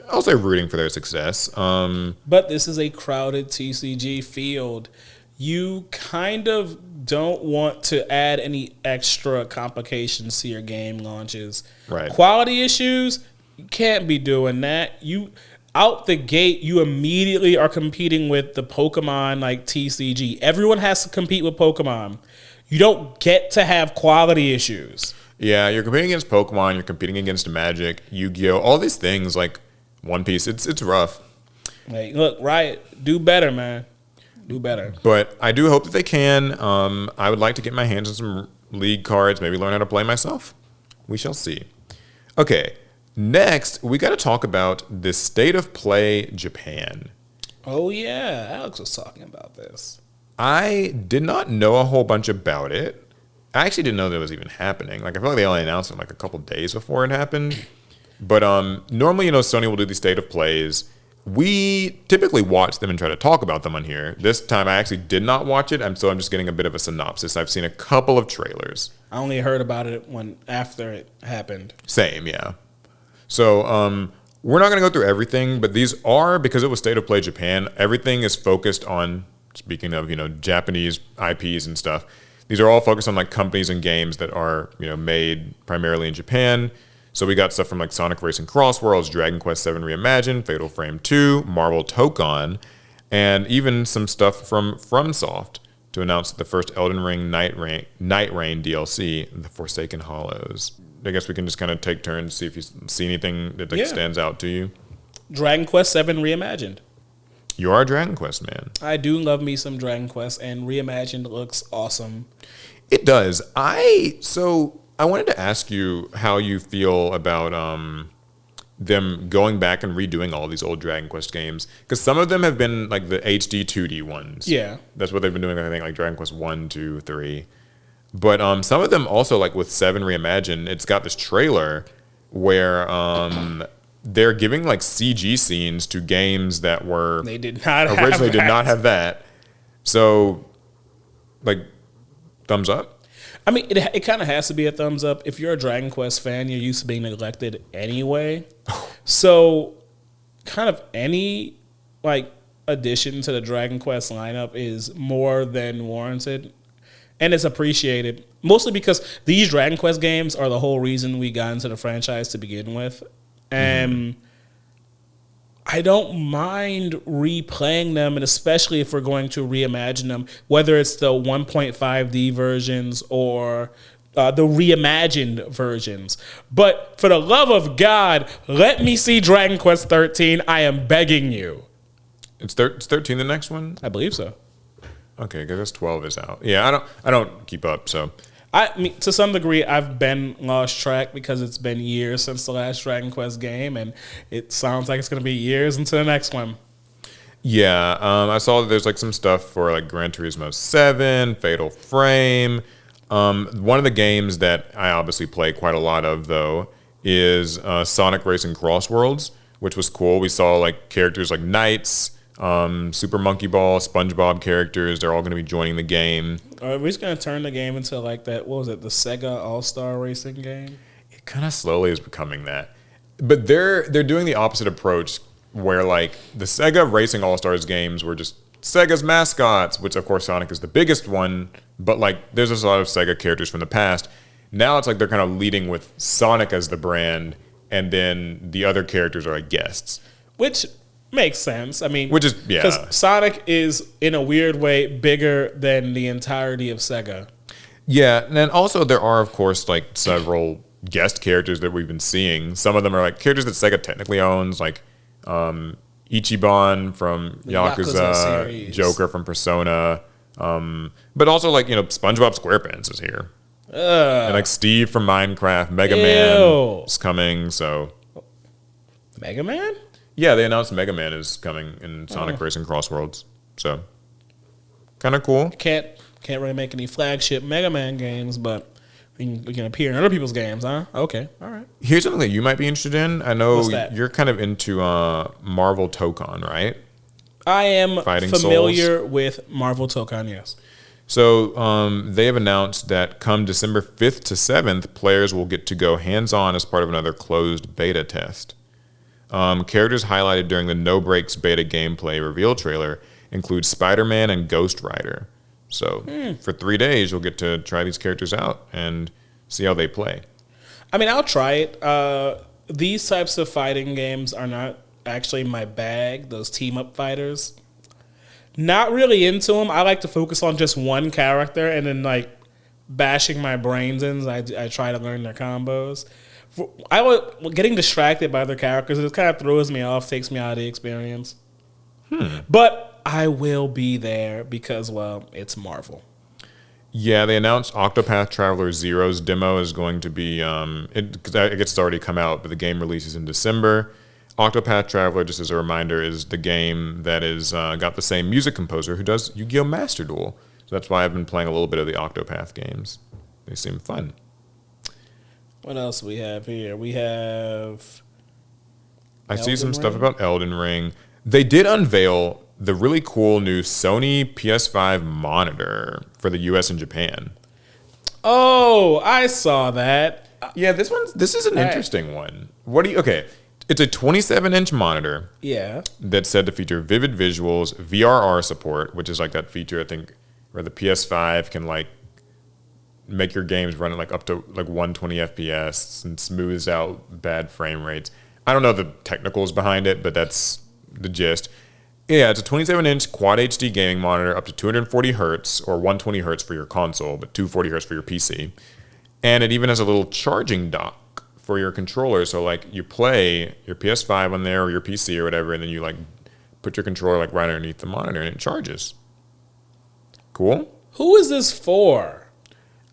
I'll say rooting for their success. But this is a crowded TCG field. You kind of don't want to add any extra complications to your game launches. Right. Quality issues, you can't be doing that. You out the gate, you immediately are competing with the Pokemon like TCG. Everyone has to compete with Pokemon. You don't get to have quality issues. Yeah, you're competing against Pokemon, you're competing against Magic, Yu-Gi-Oh, all these things like One Piece. It's rough. Like, look, Riot, do better, man. Do better. But I do hope that they can. I would like to get my hands on some League cards, maybe learn how to play myself. We shall see. Okay. Next, we got to talk about the State of Play Japan. Oh, yeah. Alex was talking about this. I did not know a whole bunch about it. I actually didn't know that it was even happening. Like, I feel like they only announced it like a couple days before it happened. But normally, Sony will do these State of Plays. We typically watch them and try to talk about them on here. This time, I actually did not watch it, so I'm just getting a bit of a synopsis. I've seen a couple of trailers. I only heard about it after it happened. Same, yeah. So we're not going to go through everything, but these are, because it was State of Play Japan, everything is focused on, speaking of, Japanese IPs and stuff, these are all focused on like companies and games that are, made primarily in Japan. So we got stuff from like Sonic Racing Cross Worlds, Dragon Quest VII Reimagined, Fatal Frame 2, Marvel Tokon, and even some stuff from FromSoft to announce the first Elden Ring Night Rain DLC, The Forsaken Hollows. I guess we can just kind of take turns, see if you see anything that stands out to you. Dragon Quest VII Reimagined. You are a Dragon Quest man. I do love me some Dragon Quest, and Reimagined looks awesome. It does. So I wanted to ask you how you feel about them going back and redoing all these old Dragon Quest games, because some of them have been like the HD 2D ones. Yeah, that's what they've been doing. I think like Dragon Quest 1, 2, 3. But some of them also, like with 7 Reimagined, it's got this trailer where they're giving like CG scenes to games that were they did not originally did not have that. So, like, thumbs up. I mean, it kind of has to be a thumbs up. If you're a Dragon Quest fan, you're used to being neglected anyway. So, kind of any like addition to the Dragon Quest lineup is more than warranted. And it's appreciated, mostly because these Dragon Quest games are the whole reason we got into the franchise to begin with. And I don't mind replaying them, and especially if we're going to reimagine them, whether it's the 1.5D versions or the reimagined versions. But for the love of God, let me see Dragon Quest 13. I am begging you. It's 13 the next one? I believe so. Okay, because 12 is out. Yeah, I don't keep up, so. I mean, to some degree, I've been lost track because it's been years since the last Dragon Quest game, and it sounds like it's going to be years into the next one. Yeah, I saw that there's like some stuff for like Gran Turismo 7, Fatal Frame. One of the games that I obviously play quite a lot of, though, is Sonic Racing Cross Worlds, which was cool. We saw like characters like Knights, Super Monkey Ball, SpongeBob characters. They're all going to be joining the game. Are we just going to turn the game into like that, what was it, the Sega All-Star Racing game? It kind of slowly is becoming that. But they're doing the opposite approach, where like the Sega Racing All-Stars games were just Sega's mascots, which of course Sonic is the biggest one, but like there's a lot of Sega characters from the past. Now it's like they're kind of leading with Sonic as the brand, and then the other characters are like guests. Which makes sense. I mean, because Sonic is in a weird way bigger than the entirety of Sega. Yeah, and then also there are of course like several guest characters that we've been seeing. Some of them are like characters that Sega technically owns, like Ichiban from Yakuza, Joker from Persona, but also like SpongeBob SquarePants is here, and like Steve from Minecraft, Mega Man is coming. So Mega Man. Yeah, they announced Mega Man is coming in Sonic Racing Cross Worlds. So, kind of cool. Can't really make any flagship Mega Man games, but we can appear in other people's games, huh? Okay, all right. Here's something that you might be interested in. I know you're kind of into Marvel Tokon, right? I am familiar with Marvel Tokon, yes. So they have announced that come December 5th to 7th, players will get to go hands-on as part of another closed beta test. Characters highlighted during the No Breaks beta gameplay reveal trailer include Spider-Man and Ghost Rider. So for 3 days, you'll get to try these characters out and see how they play. I mean, I'll try it. These types of fighting games are not actually my bag, those team-up fighters. Not really into them. I like to focus on just one character and then, like, bashing my brains in as I try to learn their combos. Getting distracted by other characters, it kind of throws me off, takes me out of the experience. But I will be there because, well, it's Marvel. Yeah, they announced Octopath Traveler Zero's demo is going to be, because I guess it's already come out, but the game releases in December. Octopath Traveler, just as a reminder, is the game that is got the same music composer who does Yu-Gi-Oh! Master Duel. So that's why I've been playing a little bit of the Octopath games. They seem fun. What else we have here? We have I see some stuff about Elden Ring. They did unveil the really cool new Sony PS5 monitor for the US and Japan. Oh, I saw that. Yeah, this is an interesting one. Okay, it's a 27-inch monitor. Yeah. That's said to feature vivid visuals, VRR support, which is like that feature I think where the PS5 can like make your games run at like up to like 120 FPS and smooths out bad frame rates. I don't know the technicals behind it, but that's the gist. Yeah, it's a 27-inch Quad HD gaming monitor up to 240 hertz or 120 hertz for your console, but 240 hertz for your PC. And it even has a little charging dock for your controller. So like you play your PS5 on there or your PC or whatever, and then you like put your controller like right underneath the monitor and it charges. Cool? Who is this for?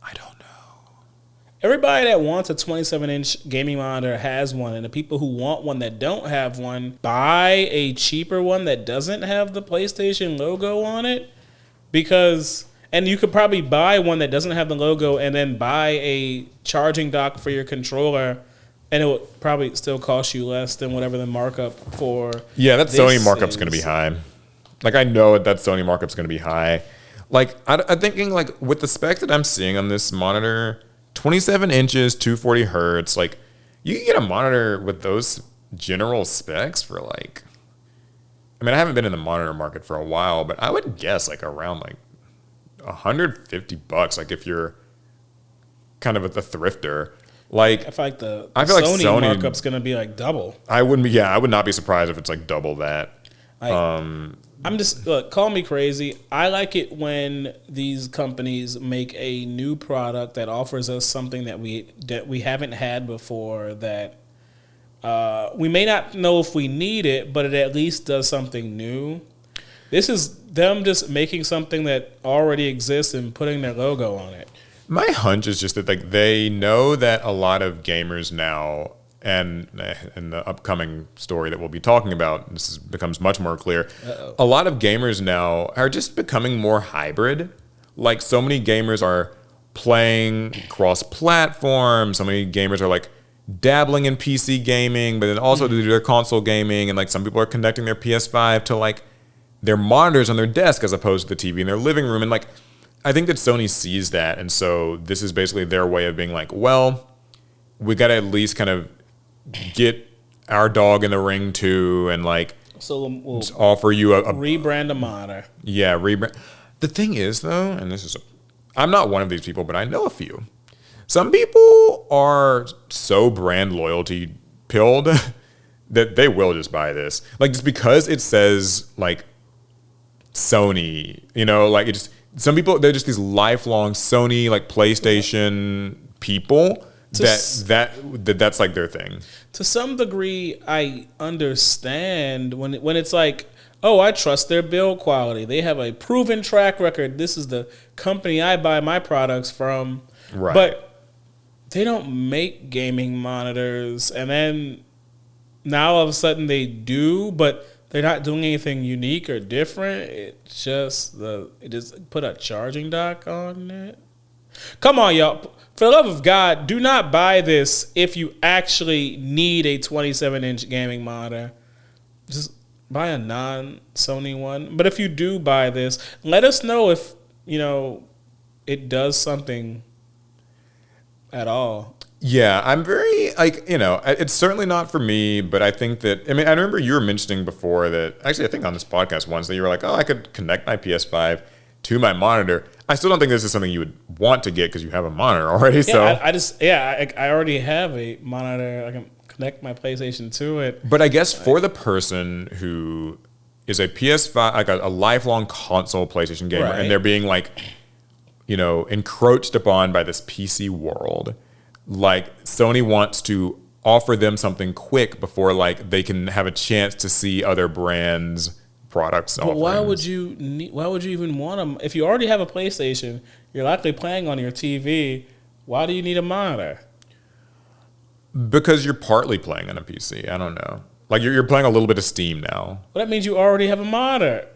I don't know. Everybody that wants a 27-inch gaming monitor has one, and the people who want one that don't have one, buy a cheaper one that doesn't have the PlayStation logo on it. And you could probably buy one that doesn't have the logo and then buy a charging dock for your controller, and it would probably still cost you less than whatever the markup for. Yeah, that Sony markup's going to be high. Like, I know that Sony markup's going to be high. Like, I'm thinking, like, with the spec that I'm seeing on this monitor, 27 inches, 240 hertz, like, you can get a monitor with those general specs for, like, I mean, I haven't been in the monitor market for a while, but I would guess, like, around, like, $150, like, if you're kind of a thrifter. Like, I feel like the Sony markup's going to be, like, double. I would not be surprised if it's, like, double that. I'm just, look, call me crazy. I like it when these companies make a new product that offers us something that we haven't had before, that we may not know if we need it, but it at least does something new. This is them just making something that already exists and putting their logo on it. My hunch is just that like they know that a lot of gamers now, and in the upcoming story that we'll be talking about, becomes much more clear. Uh-oh. A lot of gamers now are just becoming more hybrid. Like, so many gamers are playing cross-platform. So many gamers are, like, dabbling in PC gaming, but then also do their console gaming. And, like, some people are connecting their PS5 to, like, their monitors on their desk as opposed to the TV in their living room. And, like, I think that Sony sees that. And so this is basically their way of being like, well, we got to at least kind of get our dog in the ring too, and like so we'll offer you a rebrand a monitor. Yeah, rebrand. The thing is though, and I'm not one of these people, but I know a few. Some people are so brand loyalty pilled that they will just buy this. Like, just because it says like Sony, you know, like it just, some people, they're just these lifelong Sony, like PlayStation people. That's like their thing. To some degree, I understand when it's like, oh, I trust their build quality. They have a proven track record. This is the company I buy my products from. Right. But they don't make gaming monitors, and then now all of a sudden they do, but they're not doing anything unique or different. It just put a charging dock on it. Come on, y'all. For the love of God, do not buy this if you actually need a 27-inch gaming monitor. Just buy a non-Sony one. But if you do buy this, let us know if, you know, it does something at all. Yeah, I'm very, like, you know, it's certainly not for me, but I think that, I mean, I remember you were mentioning before that, actually I think on this podcast once, that you were like, oh, I could connect my PS5 to my monitor. I still don't think this is something you would want to get because you have a monitor already. Yeah, so I already have a monitor. I can connect my PlayStation to it. But I guess for the person who is a PS5, like a lifelong console PlayStation gamer, right, and they're being like, you know, encroached upon by this PC world, like Sony wants to offer them something quick before like they can have a chance to see other brands' products. But why would you even want them if you already have a PlayStation? You're likely playing on your TV. Why do you need a monitor? Because you're partly playing on a PC. I don't know. Like you're playing a little bit of Steam now. Well, that means you already have a monitor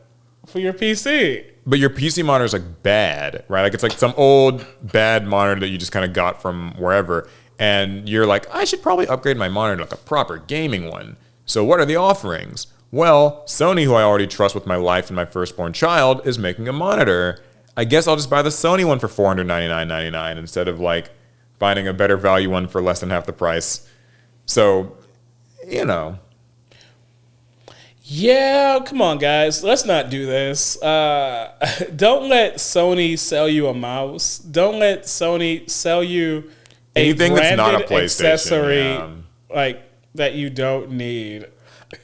for your PC. But your PC monitor is like bad, right? Like it's like some old bad monitor that you just kind of got from wherever. And you're like, I should probably upgrade my monitor to like a proper gaming one. So what are the offerings? Well, Sony, who I already trust with my life and my firstborn child, is making a monitor. I guess I'll just buy the Sony one for $499.99 instead of like finding a better value one for less than half the price. So, you know. Yeah, come on, guys. Let's not do this. Don't let Sony sell you a mouse. Don't let Sony sell you anything that's not a PlayStation accessory like that you don't need.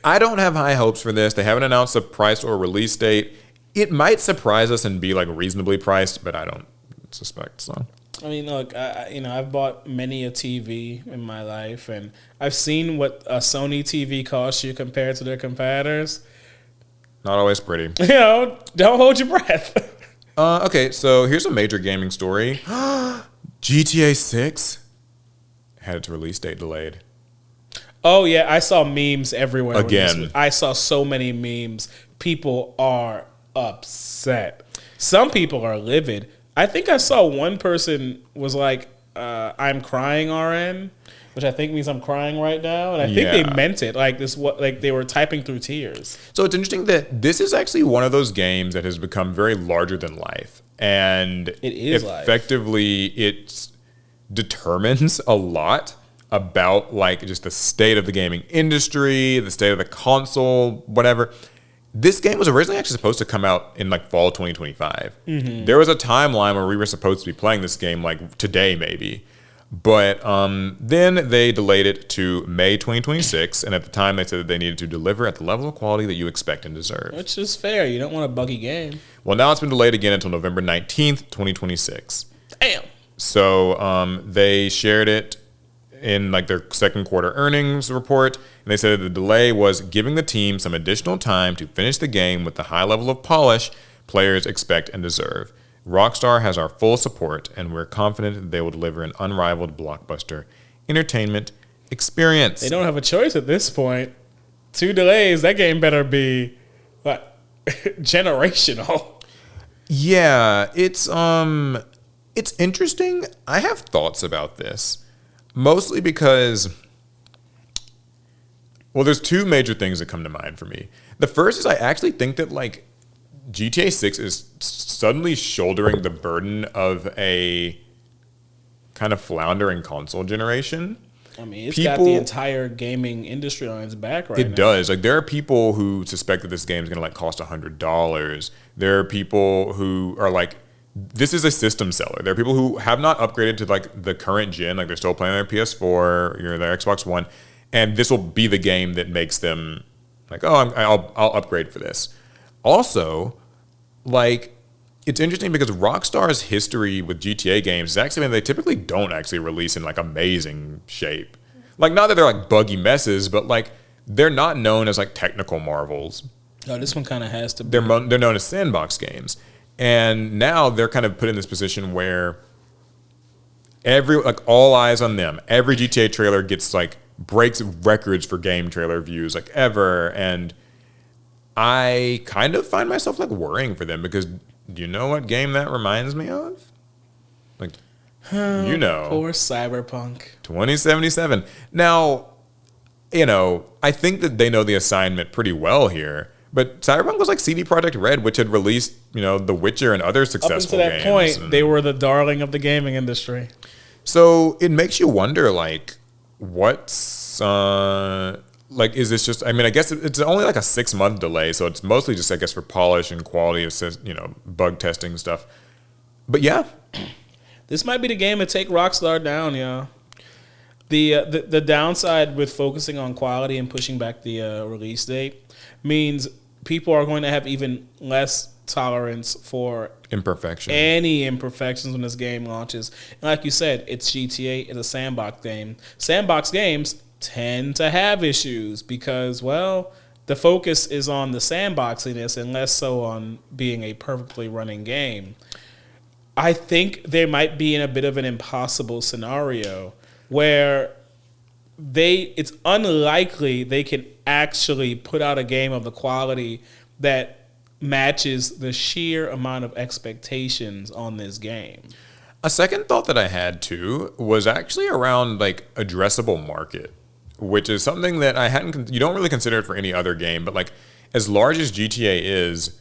I don't have high hopes for this. They haven't announced a price or a release date. It might surprise us and be like reasonably priced, but I don't suspect so. I mean, look, I've bought many a TV in my life, and I've seen what a Sony TV costs you compared to their competitors. Not always pretty. Don't hold your breath. Okay, so here's a major gaming story. GTA 6 had its release date delayed. Oh, yeah, I saw memes everywhere. Again. I saw so many memes. People are upset. Some people are livid. I think I saw one person was like, I'm crying RN, which I think means I'm crying right now. And I think they meant it like this, like they were typing through tears. So it's interesting that this is actually one of those games that has become very larger than life. And it is effectively, it determines a lot about like just the state of the gaming industry, the state of the console, whatever. This game was originally actually supposed to come out in like fall 2025. Mm-hmm. There was a timeline where we were supposed to be playing this game like today maybe. But then they delayed it to May 2026. And at the time they said that they needed to deliver at the level of quality that you expect and deserve. Which is fair. You don't want a buggy game. Well, now it's been delayed again until November 19th, 2026. Damn. So they shared it in like their second quarter earnings report, and they said that the delay was giving the team some additional time to finish the game with the high level of polish players expect and deserve. Rockstar has our full support, and we're confident that they will deliver an unrivaled blockbuster entertainment experience. They don't have a choice at this point. 2 delays, that game better be what generational. Yeah, it's interesting. I have thoughts about this. Mostly because, well, there's 2 major things that come to mind for me. The first is I actually think that, like, GTA 6 is suddenly shouldering the burden of a kind of floundering console generation. I mean, it's got the entire gaming industry on its back right now. It does. Like, there are people who suspect that this game is going to, like, cost $100. There are people who are, like, this is a system seller. There are people who have not upgraded to like the current gen, like they're still playing their PS4, their Xbox One, and this will be the game that makes them like, oh, I'll upgrade for this. Also, like, it's interesting because Rockstar's history with GTA games is actually they typically don't actually release in like amazing shape. Like, not that they're like buggy messes, but like they're not known as like technical marvels. No, this one kind of has to be. They're known as sandbox games. And now they're kind of put in this position where all eyes on them. Every GTA trailer gets like breaks records for game trailer views like ever. And I kind of find myself like worrying for them because do you know what game that reminds me of? Like, poor Cyberpunk 2077. Now, I think that they know the assignment pretty well here. But Cyberpunk was like CD Projekt Red, which had released, The Witcher and other successful games. Up until that point, they were the darling of the gaming industry. So it makes you wonder, like, what's, is this just, I guess it's only like a 6-month delay, so it's mostly just, I guess, for polish and quality of, bug testing stuff. But yeah. This might be the game to take Rockstar down, yeah. The downside with focusing on quality and pushing back the release date means people are going to have even less tolerance for any imperfections when this game launches. And like you said, it's GTA, it's a sandbox game. Sandbox games tend to have issues because, well, the focus is on the sandboxiness and less so on being a perfectly running game. I think they might be in a bit of an impossible scenario where it's unlikely they can actually put out a game of the quality that matches the sheer amount of expectations on this game. A second thought that I had too was actually around like addressable market, which is something that I hadn't. You don't really consider it for any other game, but like as large as GTA is,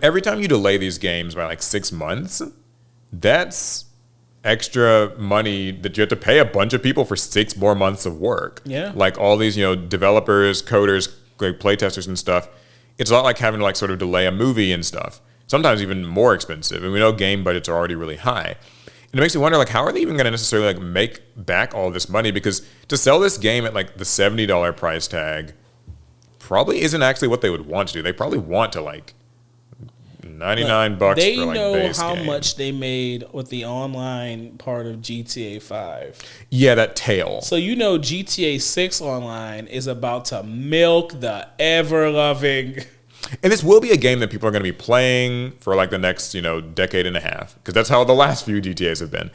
every time you delay these games by like 6 months, that's extra money that you have to pay a bunch of people for 6 more months of work. Yeah. Like all these, developers, coders, like playtesters and stuff. It's a lot like having to like sort of delay a movie and stuff. Sometimes even more expensive. And we know game budgets are already really high. And it makes me wonder, like, how are they even going to necessarily like make back all this money? Because to sell this game at like the $70 price tag probably isn't actually what they would want to do. They probably want to like $99 for like base game. They know how much they made with the online part of GTA 5. Yeah, that tail. So GTA 6 online is about to milk the ever-loving. And this will be a game that people are going to be playing for like the next, decade and a half, because that's how the last few GTAs have been.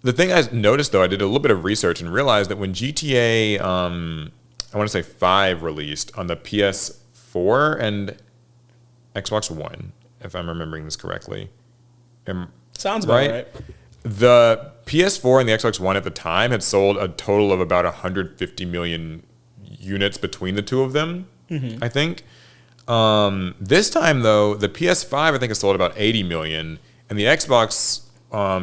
The thing I noticed, though, I did a little bit of research and realized that when GTA, I want to say 5 released on the PS4 and Xbox One, if I'm remembering this correctly. Sounds about right. The PS4 and the Xbox One at the time had sold a total of about 150 million units between the two of them, I think. This time, though, the PS5, I think, has sold about 80 million, and the Xbox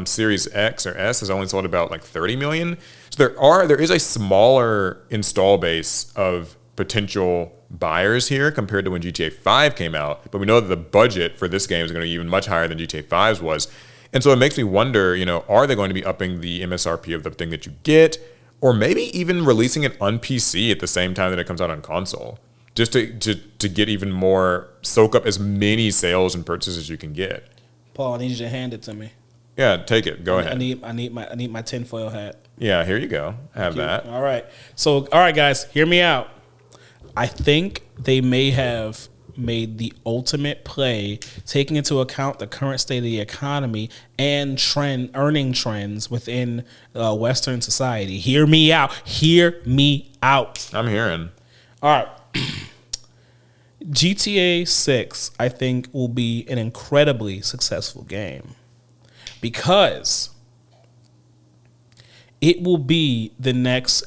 Series X or S has only sold about like 30 million. So there is a smaller install base of potential buyers here compared to when GTA 5 came out, but we know that the budget for this game is going to be even much higher than GTA 5's was. And so it makes me wonder, are they going to be upping the MSRP of the thing that you get, or maybe even releasing it on PC at the same time that it comes out on console, just to get even more, soak up as many sales and purchases as you can get. Paul, I need you to hand it to me. Yeah, take it. Go ahead. I need my tinfoil hat. Yeah, here you go. Have that. All right. So, all right, guys, hear me out. I think they may have made the ultimate play, taking into account the current state of the economy and earning trends within Western society. Hear me out. Hear me out. I'm hearing. All right. GTA 6, I think, will be an incredibly successful game because it will be the next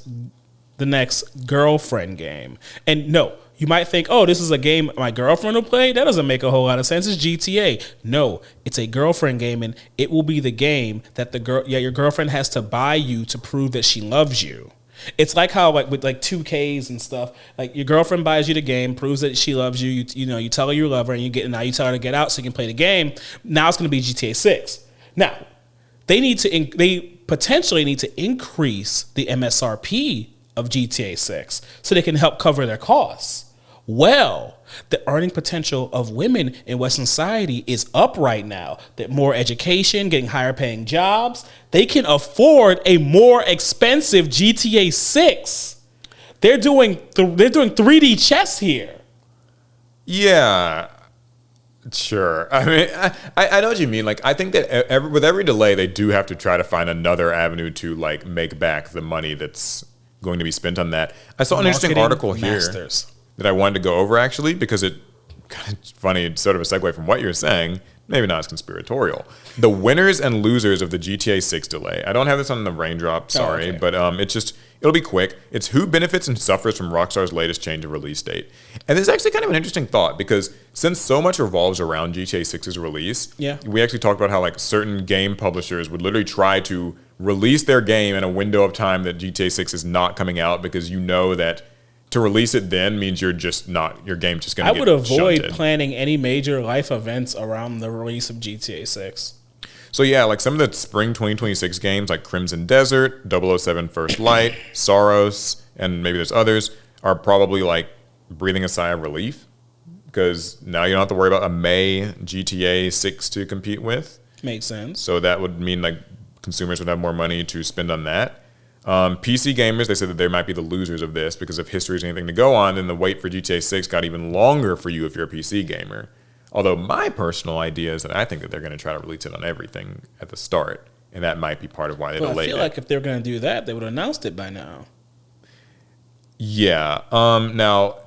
girlfriend game. And no, you might think, oh, this is a game my girlfriend will play? That doesn't make a whole lot of sense. It's GTA. No, it's a girlfriend game, and it will be the game that your girlfriend has to buy you to prove that she loves you. It's like how like with like 2Ks and stuff, like your girlfriend buys you the game, proves that she loves you. You tell her you love her, and now you tell her to get out so you can play the game. Now it's going to be GTA 6. Now they potentially need to increase the MSRP of GTA 6 so they can help cover their costs. Well, the earning potential of women in Western society is up right now. That more education, getting higher paying jobs, they can afford a more expensive GTA 6. They're doing 3D chess here. Yeah, sure. I mean, I know what you mean. Like, I think that with every delay, they do have to try to find another avenue to like make back the money that's going to be spent on that. I saw an interesting article here that I wanted to go over, actually, because it kind of funny, sort of a segue from what you're saying, maybe not as conspiratorial. The winners and losers of the GTA 6 delay. I don't have this on the raindrop, sorry, but it'll be quick. It's who benefits and suffers from Rockstar's latest change of release date. And this is actually kind of an interesting thought, because since so much revolves around GTA 6's release, we actually talked about how like certain game publishers would literally try to release their game in a window of time that GTA 6 is not coming out, because you know that to release it then means your game's just going to get shunted. I would avoid planning any major life events around the release of GTA 6. So yeah, like some of the spring 2026 games like Crimson Desert, 007 First Light, Soros, and maybe there's others, are probably like breathing a sigh of relief, because now you don't have to worry about a May GTA 6 to compete with. Makes sense. So that would mean like consumers would have more money to spend on that. PC gamers, they said that they might be the losers of this, because if history is anything to go on, then the wait for GTA 6 got even longer for you if you're a PC gamer. Although my personal idea is that I think that they're going to try to release it on everything at the start, and that might be part of why they delayed it. I feel like if they're going to do that, they would have announced it by now. Yeah. Now,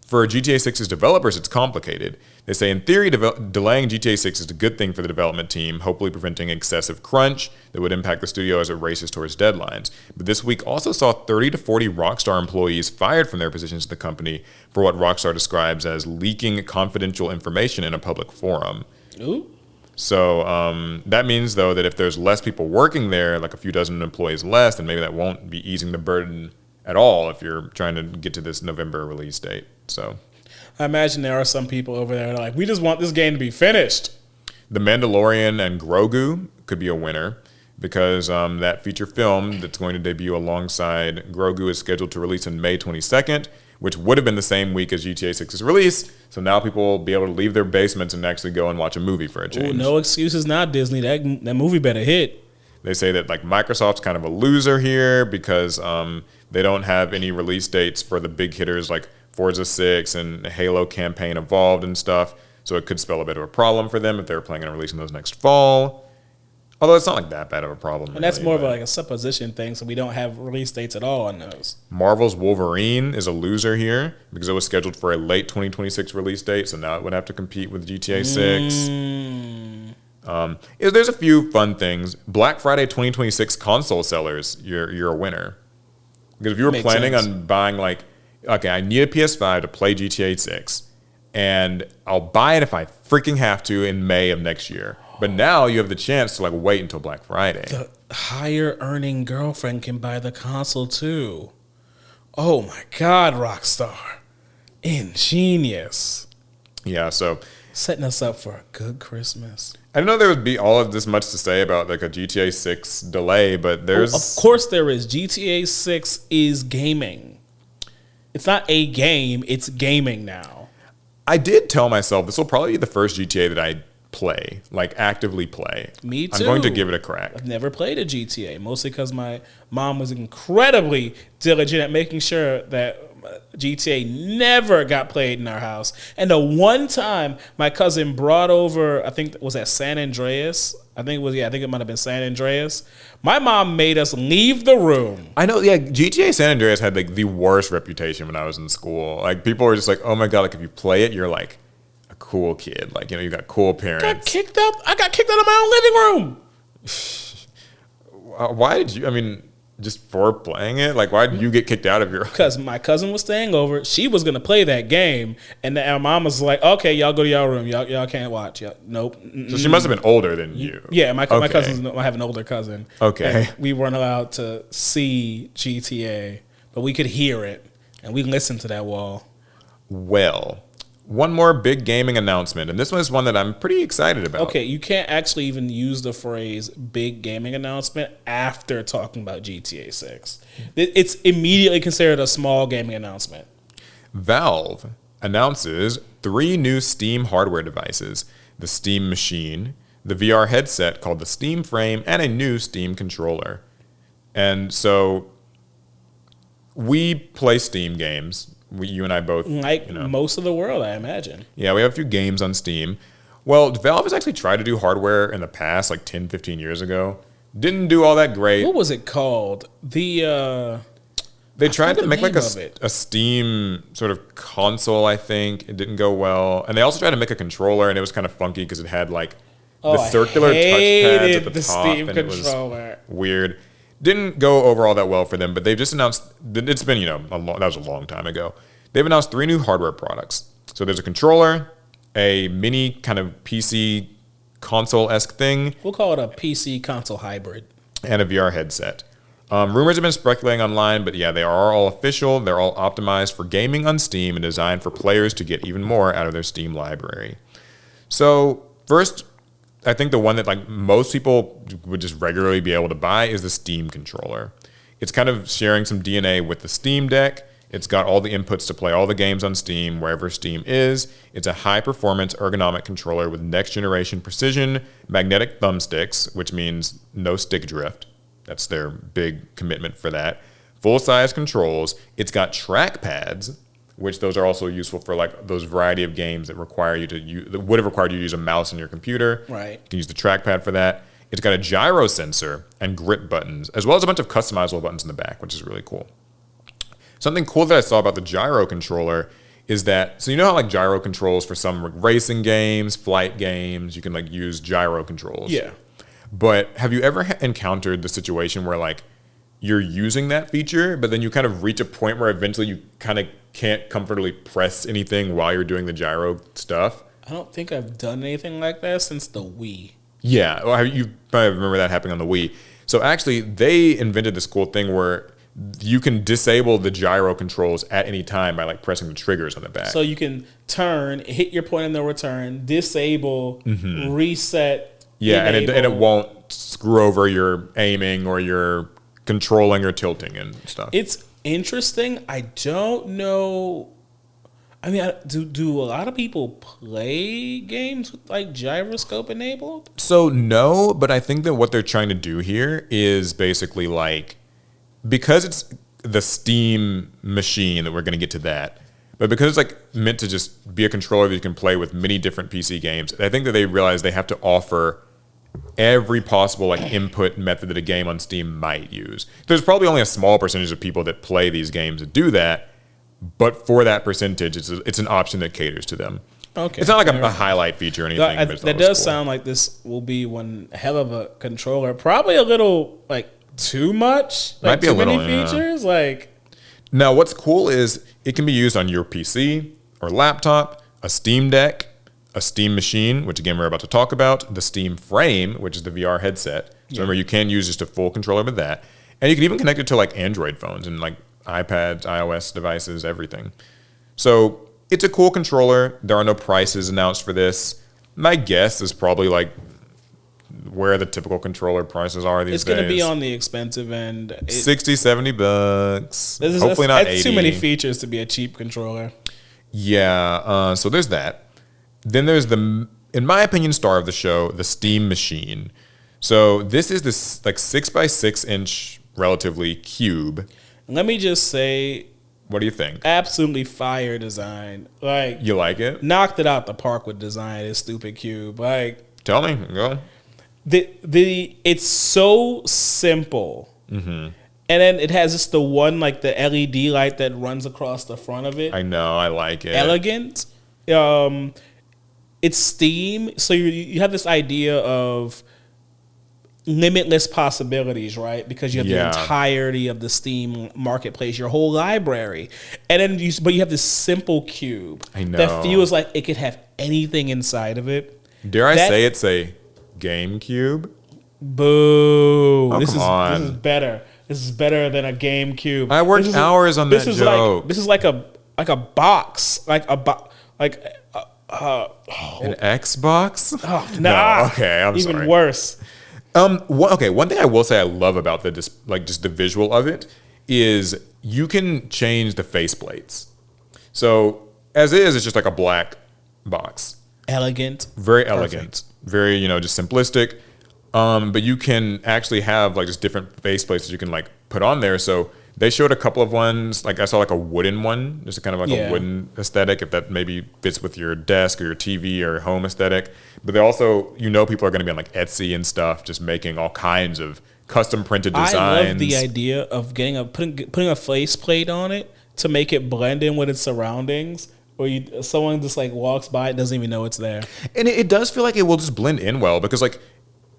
for GTA 6's developers, it's complicated. They say, in theory, delaying GTA 6 is a good thing for the development team, hopefully preventing excessive crunch that would impact the studio as it races towards deadlines. But this week also saw 30 to 40 Rockstar employees fired from their positions at the company for what Rockstar describes as leaking confidential information in a public forum. Ooh. So that means, though, that if there's less people working there, like a few dozen employees less, then maybe that won't be easing the burden at all if you're trying to get to this November release date. So I imagine there are some people over there that are like, we just want this game to be finished. The Mandalorian and Grogu could be a winner because that feature film that's going to debut alongside Grogu is scheduled to release on May 22nd, which would have been the same week as GTA 6's release. So now people will be able to leave their basements and actually go and watch a movie for a change. Ooh, no excuses now, Disney. That movie better hit. They say that like Microsoft's kind of a loser here because they don't have any release dates for the big hitters like Forza 6 and Halo campaign Evolved and stuff. So it could spell a bit of a problem for them if they were planning on releasing those next fall. Although it's not like that bad of a problem. And that's more of like a supposition thing, so we don't have release dates at all on those. Marvel's Wolverine is a loser here because it was scheduled for a late 2026 release date, so now it would have to compete with GTA 6. There's a few fun things. Black Friday 2026 console sellers, you're a winner. Because if you were planning on buying like, okay, I need a PS5 to play GTA 6, and I'll buy it if I freaking have to in May of next year. But now you have the chance to like wait until Black Friday. The higher earning girlfriend can buy the console too. Oh my God, Rockstar. Ingenious. Yeah, so setting us up for a good Christmas. I didn't know there would be all of this much to say about like a GTA 6 delay, but there's... Of course there is. GTA 6 is gaming. It's not a game, it's gaming now. I did tell myself this will probably be the first GTA that I play, like actively play. Me too. I'm going to give it a crack. I've never played a GTA, mostly because my mom was incredibly diligent at making sure that GTA never got played in our house. And the one time my cousin brought over, I think it was at San Andreas. I think it might have been San Andreas. My mom made us leave the room. I know, yeah, GTA San Andreas had like the worst reputation when I was in school. Like people were just like, oh my God, like if you play it, you're like a cool kid. Like, you know, you got cool parents. I got kicked out of my own living room. Why did you, I mean, just for playing it? Like, why did you get kicked out of your... Because my cousin was staying over. She was going to play that game. And our mom was like, okay, y'all go to y'all room. Y'all can't watch. Nope. So she must have been older than you. Yeah, my cousin's... I have an older cousin. Okay. We weren't allowed to see GTA, but we could hear it. And we listened to that wall. Well... one more big gaming announcement, and this one is one that I'm pretty excited about. Okay, you can't actually even use the phrase big gaming announcement after talking about GTA 6. It's immediately considered a small gaming announcement. Valve announces 3 new Steam hardware devices: the Steam Machine, the VR headset called the Steam Frame, and a new Steam controller. And so we play Steam games. You and I both, most of the world, I imagine. Yeah, we have a few games on Steam. Well, Valve has actually tried to do hardware in the past, like 10, 15 years ago. Didn't do all that great. What was it called? They tried to make like a Steam sort of console, I think. It didn't go well. And they also tried to make a controller, and it was kind of funky because it had like the circular touchpads at the top. Steam and controller. It was weird. Didn't go over all that well for them, but they've just announced, it's been, that was a long time ago. They've announced 3 new hardware products. So there's a controller, a mini kind of PC console-esque thing. We'll call it a PC console hybrid. And a VR headset. Rumors have been speculating online, but yeah, they are all official. They're all optimized for gaming on Steam and designed for players to get even more out of their Steam library. So first, I think the one that like most people would just regularly be able to buy is the Steam controller. It's kind of sharing some DNA with the Steam Deck. It's got all the inputs to play all the games on Steam wherever Steam is. It's a high-performance ergonomic controller with next-generation precision, magnetic thumbsticks, which means no stick drift. That's their big commitment for that. Full-size controls. It's got trackpads, which those are also useful for like those variety of games that require you to use, that would have required you to use a mouse on your computer. Right. You can use the trackpad for that. It's got a gyro sensor and grip buttons, as well as a bunch of customizable buttons in the back, which is really cool. Something cool that I saw about the gyro controller is that, so you know how like gyro controls for some racing games, flight games, you can like use gyro controls. Yeah. But have you ever encountered the situation where like you're using that feature, but then you kind of reach a point where eventually you kind of can't comfortably press anything while you're doing the gyro stuff? I don't think I've done anything like that since the Wii. Yeah, well, you probably remember that happening on the Wii. So actually, they invented this cool thing where you can disable the gyro controls at any time by like pressing the triggers on the back. So you can turn, hit your point in the return, disable, reset. Yeah, and it won't screw over your aiming or your controlling or tilting and stuff. It's interesting. I don't know. I mean, do a lot of people play games with like gyroscope enabled? So no, but I think that what they're trying to do here is basically like, because it's the Steam machine that we're going to get to that, but because it's like meant to just be a controller that you can play with many different PC games, I think that they realize they have to offer every possible like input method that a game on Steam might use. There's probably only a small percentage of people that play these games that do that, but for that percentage, it's an option that caters to them. Okay, it's not like a highlight feature or anything. That does sound like this will be one hell of a controller. Probably a little like too much. Like, might be too a little many features. Like, now, what's cool is it can be used on your PC or laptop, a Steam Deck, a Steam machine, which again we're about to talk about, the Steam Frame, which is the VR headset. So remember, you can use just a full controller with that, and you can even connect it to like Android phones and like iPads, iOS devices, everything. So it's a cool controller. There are no prices announced for this. My guess is probably like where the typical controller prices are these days. It's going to be on the expensive end. $60, $70. Hopefully not 80. That's too many features to be a cheap controller. Yeah, so there's that. Then there's the, in my opinion, star of the show, the Steam Machine. So this is this like 6x6 inch relatively cube. Let me just say, what do you think? Absolutely fire design. Like, you like it? Knocked it out the park with design. This stupid cube. Like, tell me, go. It's so simple, and then it has just the one like the LED light that runs across the front of it. I know, I like it. Elegant. It's Steam, so you have this idea of limitless possibilities, right? Because you have the entirety of the Steam marketplace, your whole library, and then but you have this simple cube that feels like it could have anything inside of it. Dare I say it's a GameCube? Boo! Oh, this come on. This is better. This is better than a GameCube. I worked hours on that joke. This is like a box, an Xbox. Oh, nah. No, okay, I'm even sorry. Even worse. One thing I will say I love about just the visual of it is you can change the faceplates. So as is, it's just like a black box. Elegant. Very elegant. Very, just simplistic. But you can actually have like just different faceplates that you can like put on there. So they showed a couple of ones. Like I saw like a wooden one, just kind of like a wooden aesthetic, if that maybe fits with your desk or your TV or home aesthetic. But they also, people are going to be on like Etsy and stuff, just making all kinds of custom printed designs. I love the idea of putting a faceplate on it to make it blend in with its surroundings. Or someone just like walks by, doesn't even know it's there. And it does feel like it will just blend in well, because like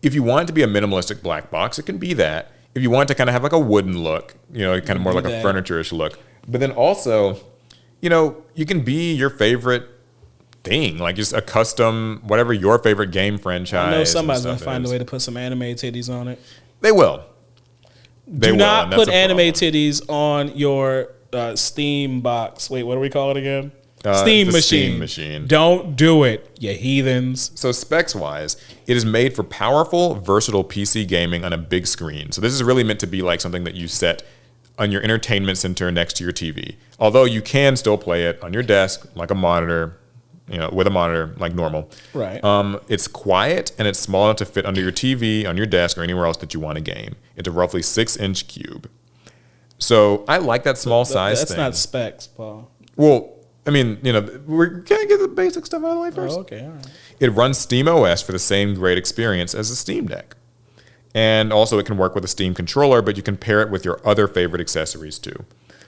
if you want it to be a minimalistic black box, it can be that. If you want it to kind of have like a wooden look, kind of more like a furniture-ish look. But then also, you can be your favorite thing, like just a custom, whatever your favorite game franchise. I know somebody's going to find a way to put some anime titties on it. They will. Do not put anime titties on your Steam box. Wait, what do we call it again? Steam machine. Don't do it, you heathens. So specs-wise, it is made for powerful, versatile PC gaming on a big screen. So this is really meant to be like something that you set on your entertainment center next to your TV. Although you can still play it on your desk, like a monitor, with a monitor, like normal. Right. It's quiet, and it's small enough to fit under your TV, on your desk, or anywhere else that you want to game. It's a roughly 6-inch cube. So I like that small size thing. That's not specs, Paul. Well, I mean, we're going to get the basic stuff out of the way first. Oh, okay, all right. It runs SteamOS for the same great experience as the Steam Deck. And also it can work with a Steam controller, but you can pair it with your other favorite accessories too.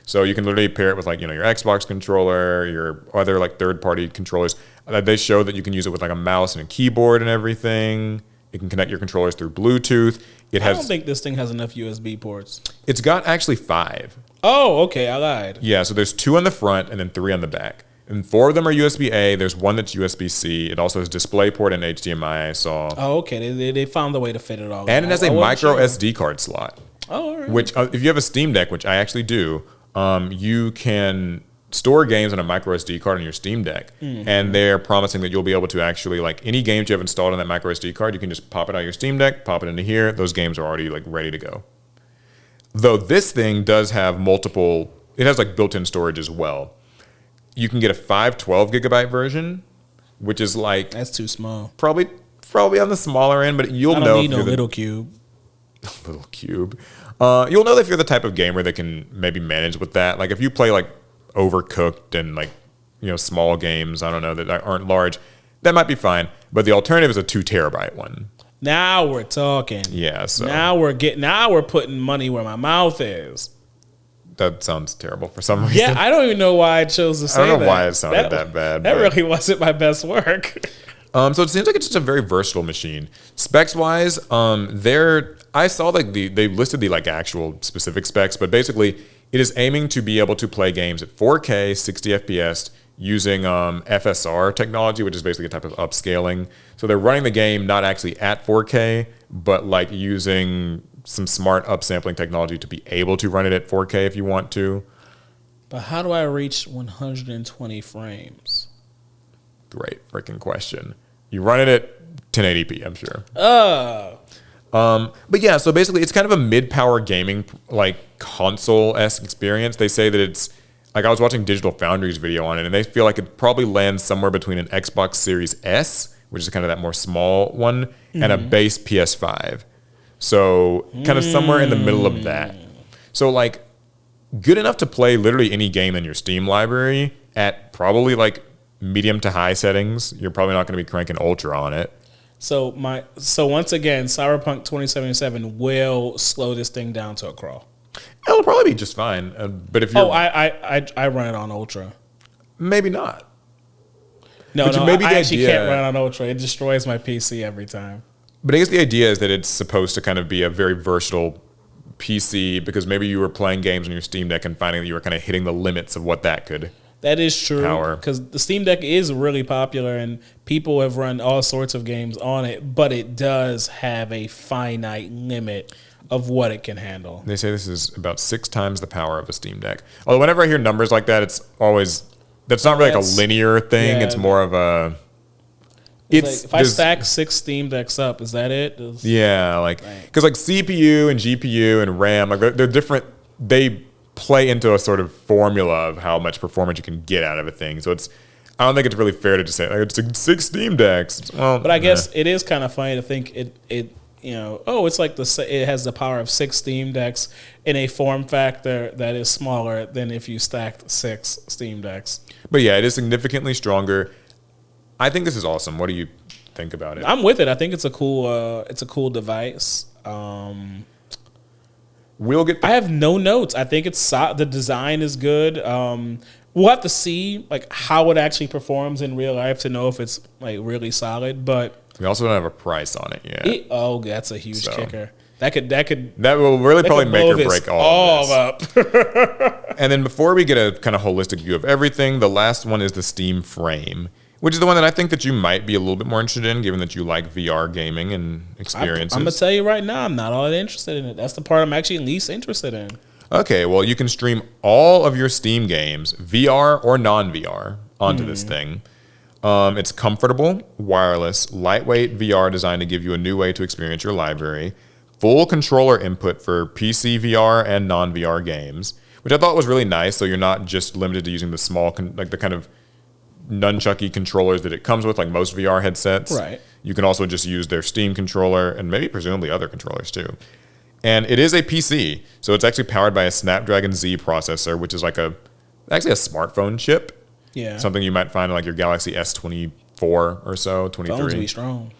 So you can literally pair it with your Xbox controller, your other third-party controllers. They show that you can use it with a mouse and a keyboard and everything. You can connect your controllers through Bluetooth. I don't think this thing has enough USB ports. It's got actually 5. Oh, okay, I lied. Yeah, so there's 2 on the front and then 3 on the back. And 4 of them are USB-A. There's 1 that's USB-C. It also has DisplayPort and HDMI, I saw. Oh, okay. They found a way to fit it all. And it has a micro SD card slot. Oh, all right. Which, if you have a Steam Deck, which I actually do, you can store games on a micro SD card on your Steam Deck. Mm-hmm. And they're promising that you'll be able to actually, any games you have installed on that micro SD card, you can just pop it out of your Steam Deck, pop it into here. Those games are already, ready to go. Though this thing does have multiple, it has, built-in storage as well. You can get a 512 gigabyte version, which is that's too small. Probably on the smaller end, but you'll know. I don't need no little cube. Little cube. You'll know that if you're the type of gamer that can maybe manage with that. If you play Overcooked and small games, I don't know, that aren't large, that might be fine. But the alternative is a 2 terabyte one. Now we're talking. Yeah. So now we're putting money where my mouth is. That sounds terrible for some reason. Yeah, I don't even know why I chose to say that. I don't know why it sounded that bad. That really wasn't my best work. So it seems like it's just a very versatile machine. Specs wise, I saw they listed the actual specific specs, but basically it is aiming to be able to play games at 4K, 60 FPS using FSR technology, which is basically a type of upscaling. So they're running the game not actually at 4K, but using some smart upsampling technology to be able to run it at 4K if you want to. But how do I reach 120 frames? Great freaking question. You run it at 1080p, I'm sure. But yeah, so basically it's kind of a mid-power gaming console-esque experience. They say that it's I was watching Digital Foundry's video on it, and they feel like it probably lands somewhere between an Xbox Series S, which is kind of that more small one, and a base PS5. So kind of somewhere in the middle of that. So good enough to play literally any game in your Steam library at probably medium to high settings. You're probably not going to be cranking Ultra on it. So once again, Cyberpunk 2077 will slow this thing down to a crawl. It'll probably be just fine. But if you're I run it on Ultra. Maybe not. No, I actually can't run it on Ultra. It destroys my PC every time. But I guess the idea is that it's supposed to kind of be a very versatile PC because maybe you were playing games on your Steam Deck and finding that you were kind of hitting the limits of what that could. That is true because the Steam Deck is really popular and people have run all sorts of games on it, but it does have a finite limit of what it can handle. They say this is about 6 times the power of a Steam Deck. Although whenever I hear numbers like that, that's not really a linear thing. Yeah, it's more of a... if I stack 6 Steam Decks up, is that it? Yeah, because CPU and GPU and RAM, they're different. They play into a sort of formula of how much performance you can get out of a thing. So I don't think it's really fair to just say it's 6 Steam Decks. Well, but I guess it is kind of funny to think it it has the power of 6 Steam Decks in a form factor that is smaller than if you stacked 6 Steam Decks. But yeah, it is significantly stronger. I think this is awesome. What do you think about it? I'm with it. I think it's a cool device. I have no notes. I think the design is good. We'll have to see how it actually performs in real life to know if it's really solid. But we also don't have a price on it yet. That's a huge kicker. That will really probably make or break all up. And then before we get a kind of holistic view of everything, the last one is the Steam Frame, which is the one that I think that you might be a little bit more interested in, given that you like VR gaming and experiences. I'm going to tell you right now, I'm not all that interested in it. That's the part I'm actually least interested in. Okay, well, you can stream all of your Steam games, VR or non-VR, onto this thing. It's comfortable, wireless, lightweight VR designed to give you a new way to experience your library, full controller input for PC VR and non-VR games, which I thought was really nice, so you're not just limited to using the small, the kind of nunchucky controllers that it comes with, like most VR headsets. Right. You can also just use their Steam controller and maybe presumably other controllers too. And it is a PC, so it's actually powered by a Snapdragon Z processor, which is actually a smartphone chip. Yeah. Something you might find in like your Galaxy S24 or so, 23. Phones be strong.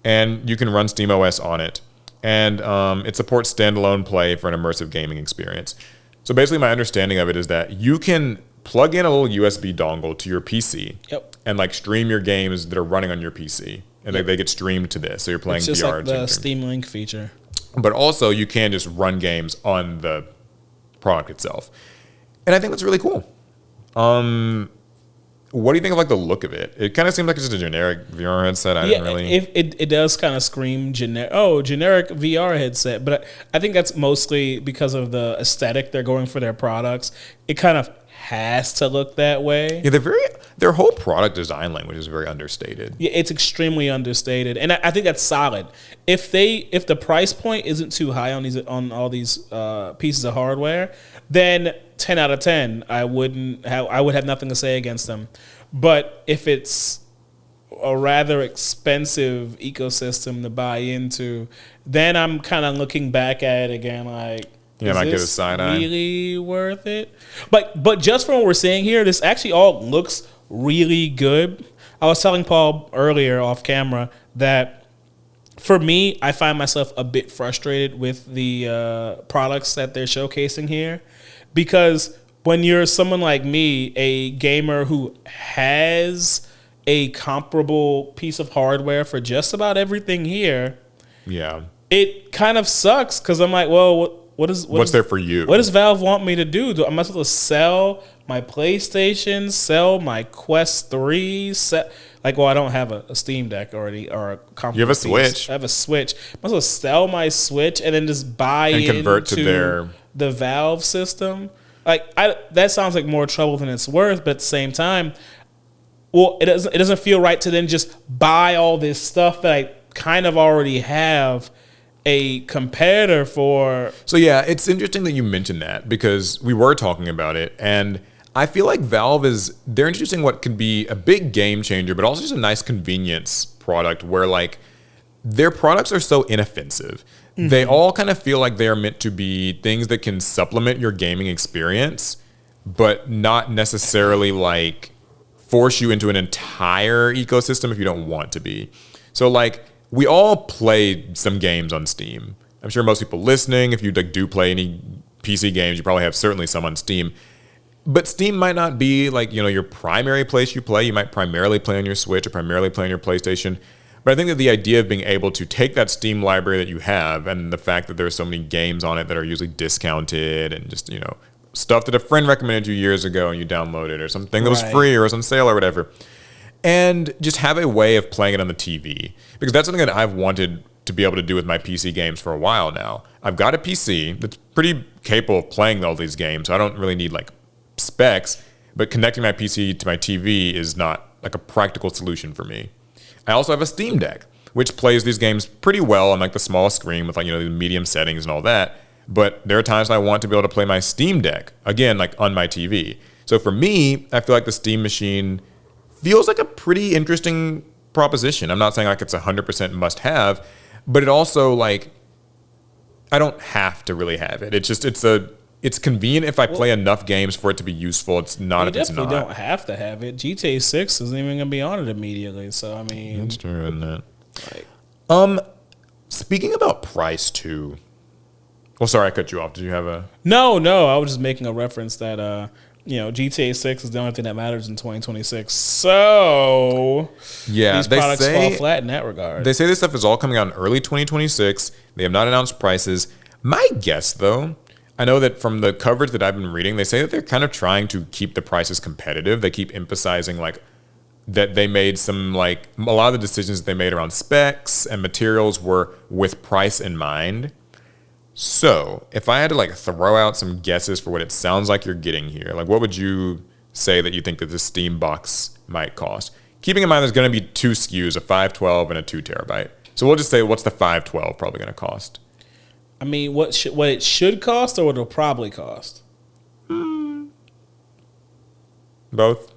And you can run SteamOS on it. And it supports standalone play for an immersive gaming experience. So basically my understanding of it is that you can plug in a little USB dongle to your PC and like stream your games that are running on your PC. And they get streamed to this. So you're playing VR. It's just like the Steam Link feature. But also you can just run games on the product itself. And I think that's really cool. What do you think of like the look of it? It kind of seems like it's just a generic VR headset. I didn't really. It does kind of scream generic VR headset, but I think that's mostly because of the aesthetic they're going for their products. It kind of has to look that way. Yeah, their whole product design language is very understated. Yeah, it's extremely understated, and I think that's solid. If the price point isn't too high on all these pieces of hardware, then 10 out of 10, I would have nothing to say against them. But if it's a rather expensive ecosystem to buy into, then I'm kind of looking back at it again like, yeah, might give a side eye. Really worth it? But just from what we're seeing here, this actually all looks really good. I was telling Paul earlier off camera that for me, I find myself a bit frustrated with the products that they're showcasing here, because when you're someone like me, a gamer who has a comparable piece of hardware for just about everything here, yeah, it kind of sucks because I'm like, well, what's there for you? What does Valve want me to do? Am I supposed to sell my PlayStation, sell my Quest 3, I don't have a Steam Deck already or a comparable. You have a Switch. I have a Switch. I'm supposed to sell my Switch and then just buy and convert to the Valve system. That sounds like more trouble than it's worth, but at the same time, well, it doesn't feel right to then just buy all this stuff that I kind of already have a competitor for. So yeah, it's interesting that you mentioned that because we were talking about it, and I feel like Valve they're introducing what could be a big game changer, but also just a nice convenience product where like their products are so inoffensive. Mm-hmm. They all kind of feel like they are meant to be things that can supplement your gaming experience, but not necessarily like force you into an entire ecosystem if you don't want to be. So like we all play some games on Steam. I'm sure most people listening, if you like do play any PC games, you probably have certainly some on Steam. But Steam might not be like, your primary place you play. You might primarily play on your Switch or primarily play on your PlayStation. But I think that the idea of being able to take that Steam library that you have and the fact that there are so many games on it that are usually discounted and just, stuff that a friend recommended you years ago and you downloaded or something that was free or was on sale or whatever. And just have a way of playing it on the TV. Because that's something that I've wanted to be able to do with my PC games for a while now. I've got a PC that's pretty capable of playing all these games. So I don't really need like specs, but connecting my PC to my TV is not like a practical solution for me. I also have a Steam Deck, which plays these games pretty well on like the small screen with like, the medium settings and all that. But there are times I want to be able to play my Steam Deck, again, like on my TV. So for me, I feel like the Steam machine feels like a pretty interesting proposition. I'm not saying like it's 100% must have, but it also like, I don't have to really have it. It's just, it's convenient if I play enough games for it to be useful. It's not if it's not. You definitely don't have to have it. GTA 6 isn't even going to be on it immediately. So, I mean. That's true, isn't it? Speaking about price too. Well, sorry, I cut you off. Did you have a... No. I was just making a reference that, GTA 6 is the only thing that matters in 2026. So, yeah, these products fall flat in that regard. They say this stuff is all coming out in early 2026. They have not announced prices. My guess, though, I know that from the coverage that I've been reading, they say that they're kind of trying to keep the prices competitive. They keep emphasizing, like, that they made some, like, a lot of the decisions they made around specs and materials were with price in mind. So, if I had to like throw out some guesses for what it sounds like you're getting here, like what would you say that you think that this Steam box might cost? Keeping in mind there's going to be two SKUs, a 512 and a 2 terabyte. So we'll just say what's the 512 probably going to cost? I mean, what it should cost or what it'll probably cost? Both.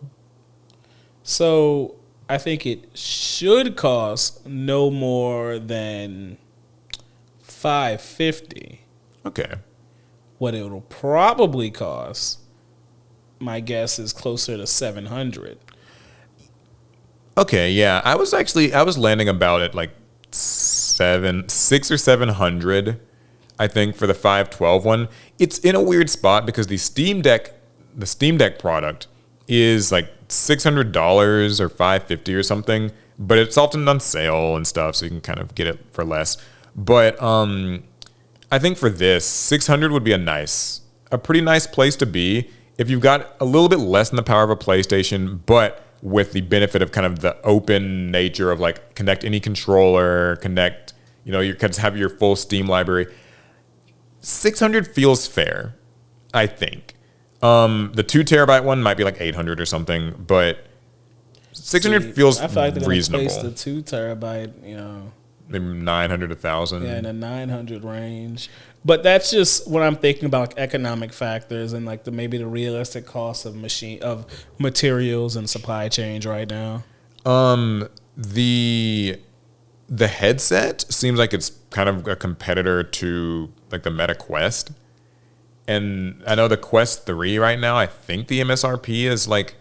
So, I think it should cost no more than $550. Okay. What it'll probably cost my guess is closer to 700. Okay, yeah. I was landing about at like 6 or 700, I think, for the 512 one. It's in a weird spot because the Steam Deck product is like $600 or $550 or something, but it's often on sale and stuff, so you can kind of get it for less. But I think for this, 600 would be a pretty nice place to be if you've got a little bit less than the power of a PlayStation, but with the benefit of kind of the open nature of like connect any controller, you can have your full Steam library. 600 feels fair, I think. The 2 terabyte one might be like 800 or something, but 600 feels I feel like they're reasonable. Place the 2 terabyte, maybe 900, 1,000. Yeah, in the 900 range. But that's just when I'm thinking about like economic factors and like maybe the realistic cost of materials and supply chains right now. The headset seems like it's kind of a competitor to like the Meta Quest. And I know the Quest 3 right now, I think the MSRP is like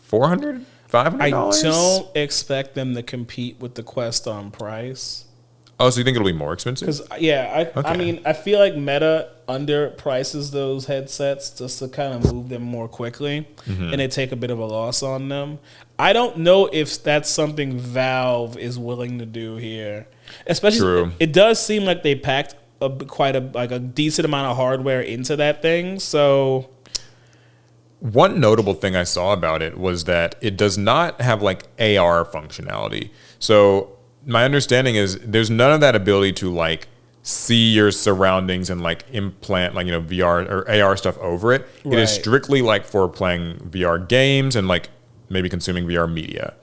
$400, $500. I don't expect them to compete with the Quest on price. Oh, so you think it'll be more expensive? Because I mean, I feel like Meta underprices those headsets just to kind of move them more quickly, and they take a bit of a loss on them. I don't know if that's something Valve is willing to do here. Especially, it does seem like they packed quite a decent amount of hardware into that thing. So, one notable thing I saw about it was that it does not have like AR functionality. So my understanding is there's none of that ability to like see your surroundings and like implant like VR or AR stuff over it. Right. It is strictly like for playing VR games and like maybe consuming VR media.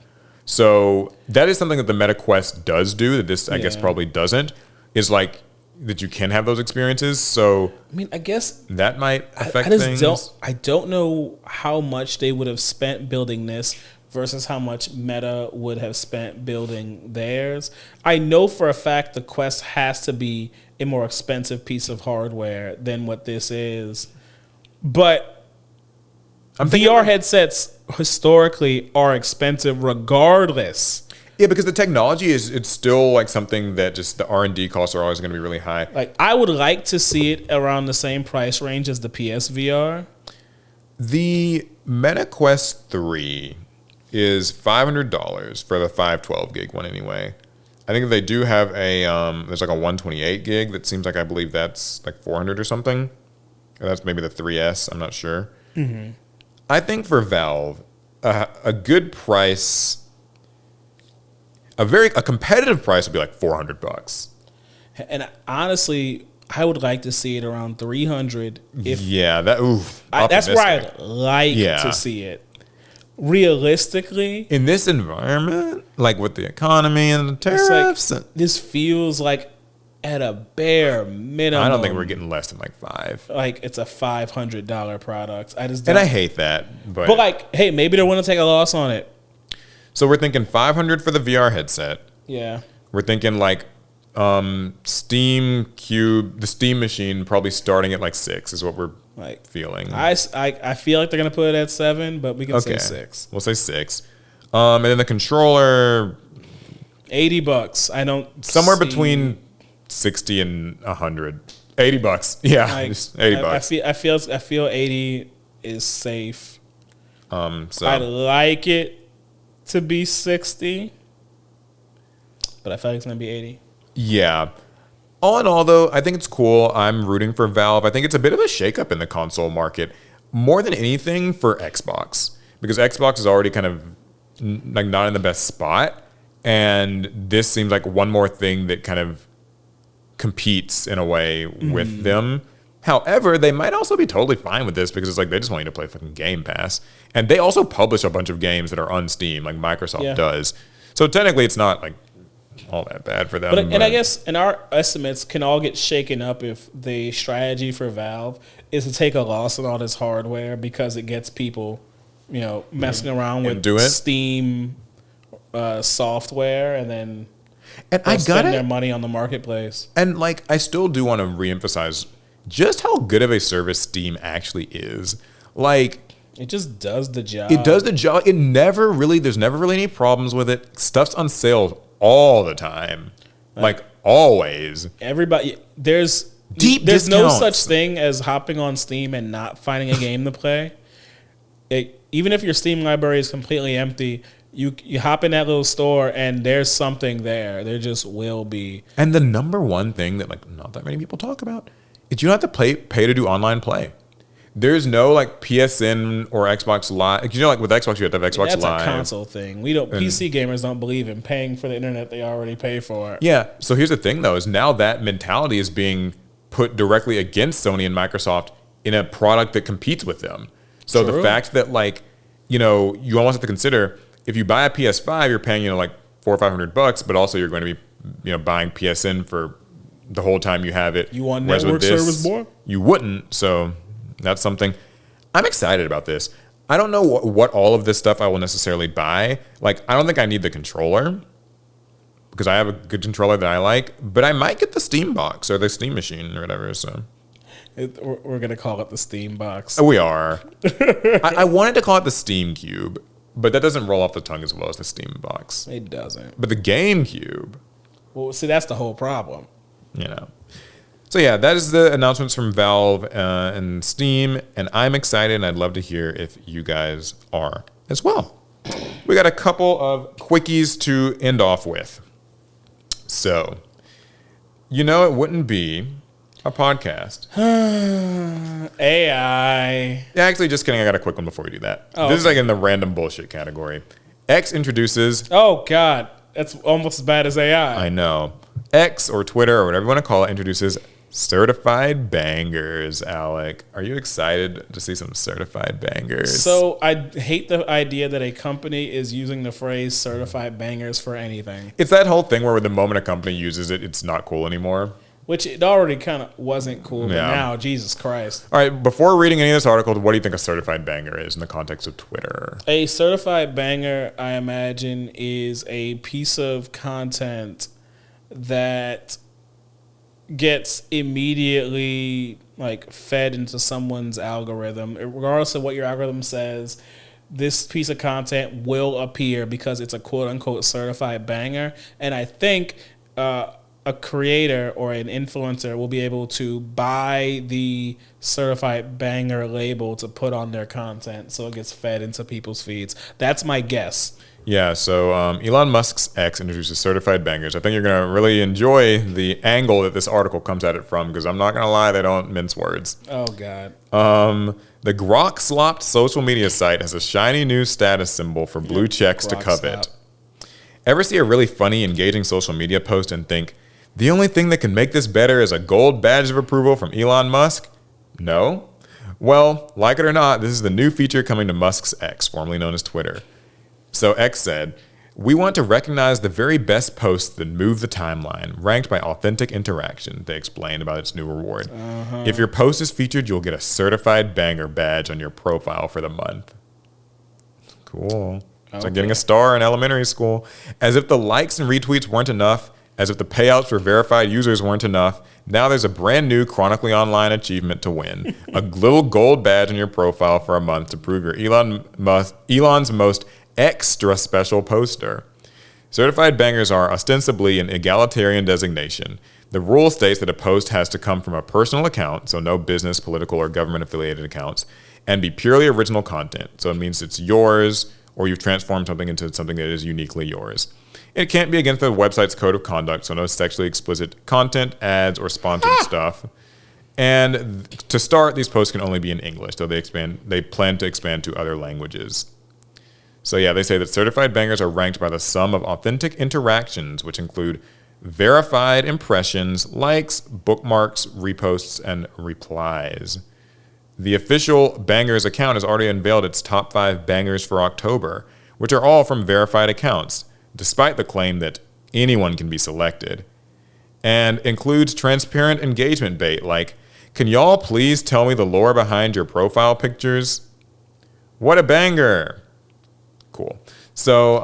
So that is something that the Meta Quest does do that this I guess probably doesn't, is like that you can have those experiences. So I mean, I guess that might affect things. I don't know how much they would have spent building this versus how much Meta would have spent building theirs. I know for a fact the Quest has to be a more expensive piece of hardware than what this is. But VR headsets historically are expensive regardless. Yeah, because the technology it's still like something that just the R&D costs are always going to be really high. Like I would like to see it around the same price range as the PSVR. The Meta Quest 3 is $500 for the 512 gig one anyway. I think they do have a there's like a 128 gig that seems like I believe that's like 400 or something. Or that's maybe the 3S. I'm not sure. Mm-hmm. I think for Valve, a good price, a competitive price would be like $400. And honestly, I would like to see it around 300. That's where I'd like to see it. Realistically, in this environment, like with the economy and the tariffs, this feels like at a bare minimum. I don't think we're getting less than like $5. Like it's a $500 product. And I hate that, but like, hey, maybe they're willing to take a loss on it. So we're thinking $500 for the VR headset. Yeah, we're thinking like Steam Cube, the Steam machine, probably starting at like 6 is what we're like feeling. I feel like they're gonna put it at 7, but we can say 6. We'll say 6. And then the controller, $80. I don't somewhere between 60 and 100. $80. Yeah, like, just $80. I feel 80 is safe. So I'd like it to be 60, but I feel like it's gonna be 80. Yeah. All in all, though, I think it's cool. I'm rooting for Valve. I think it's a bit of a shakeup in the console market, more than anything for Xbox, because Xbox is already kind of like not in the best spot, and this seems like one more thing that kind of competes in a way with them. However, they might also be totally fine with this because it's like they just want you to play fucking Game Pass, and they also publish a bunch of games that are on Steam, like Microsoft does. So technically, it's not like all that bad for them. And I guess in our estimates can all get shaken up if the strategy for Valve is to take a loss on all this hardware because it gets people, messing around with Steam software and then spend their money on the marketplace. And like, I still do want to reemphasize just how good of a service Steam actually is. Like, it just does the job. it does the job. There's never really any problems with it. Stuff's on sale all the time. Like, always. Everybody, there's no discounts. such thing as hopping on Steam and not finding a game to play. Even if your Steam library is completely empty, you hop in that little store and there's something there. There just will be. And the number one thing that like not that many people talk about is you don't have to pay to do online play. There's no like PSN or Xbox Live. You know, like with Xbox, you have to have Xbox That's Live. That's a console thing. PC gamers don't believe in paying for the internet they already pay for. Yeah. So here's the thing, though, is now that mentality is being put directly against Sony and Microsoft in a product that competes with them. So the fact that like, you almost have to consider if you buy a PS5, you're paying like $400 or $500, but also you're going to be buying PSN for the whole time you have it. You want network service more? You wouldn't. So that's something I'm excited about this. I don't know what all of this stuff I will necessarily buy. Like, I don't think I need the controller because I have a good controller that I like, but I might get the Steam box or the Steam machine or whatever. So we're going to call it the Steam box. We are. I wanted to call it the Steam Cube, but that doesn't roll off the tongue as well as the Steam box. It doesn't. But the Game Cube. Well, see, that's the whole problem. So yeah, that is the announcements from Valve and Steam, and I'm excited, and I'd love to hear if you guys are as well. We got a couple of quickies to end off with. So, it wouldn't be a podcast. AI. Actually, just kidding. I got a quick one before we do that. This is like in the random bullshit category. X introduces... Oh, God. That's almost as bad as AI. I know. X, or Twitter, or whatever you want to call it, introduces certified bangers, Alec. Are you excited to see some certified bangers? So I hate the idea that a company is using the phrase certified bangers for anything. It's that whole thing where the moment a company uses it, it's not cool anymore. Which it already kind of wasn't cool, but now, Jesus Christ. All right, before reading any of this article, what do you think a certified banger is in the context of Twitter? A certified banger, I imagine, is a piece of content that gets immediately like fed into someone's algorithm. Regardless of what your algorithm says, this piece of content will appear because it's a quote-unquote certified banger. And I think a creator or an influencer will be able to buy the certified banger label to put on their content so it gets fed into people's feeds. That's my guess. Yeah, so Elon Musk's X introduces certified bangers. I think you're going to really enjoy the angle that this article comes at it from, because I'm not going to lie, they don't mince words. Oh, God. The Grok-slopped social media site has a shiny new status symbol for blue checks to covet. Ever see a really funny, engaging social media post and think, the only thing that can make this better is a gold badge of approval from Elon Musk? No? Well, like it or not, this is the new feature coming to Musk's X, formerly known as Twitter. So X said, we want to recognize the very best posts that move the timeline, ranked by authentic interaction, they explained about its new reward. If your post is featured, you'll get a certified banger badge on your profile for the month. Cool. It's like getting a star in elementary school. As if the likes and retweets weren't enough, as if the payouts for verified users weren't enough, now there's a brand new chronically online achievement to win. A little gold badge on your profile for a month to prove you're Elon's most extra special poster. Certified bangers are ostensibly an egalitarian designation. The rule states that a post has to come from a personal account, so no business, political, or government-affiliated accounts, and be purely original content. So it means it's yours, or you've transformed something into something that is uniquely yours. It can't be against the website's code of conduct, so no sexually explicit content, ads, or sponsored stuff. And to start, these posts can only be in English, though they plan to expand to other languages. So yeah, they say that certified bangers are ranked by the sum of authentic interactions, which include verified impressions, likes, bookmarks, reposts, and replies. The official Bangers account has already unveiled its top 5 bangers for October, which are all from verified accounts, despite the claim that anyone can be selected, and includes transparent engagement bait like, can y'all please tell me the lore behind your profile pictures? What a banger! Cool. So,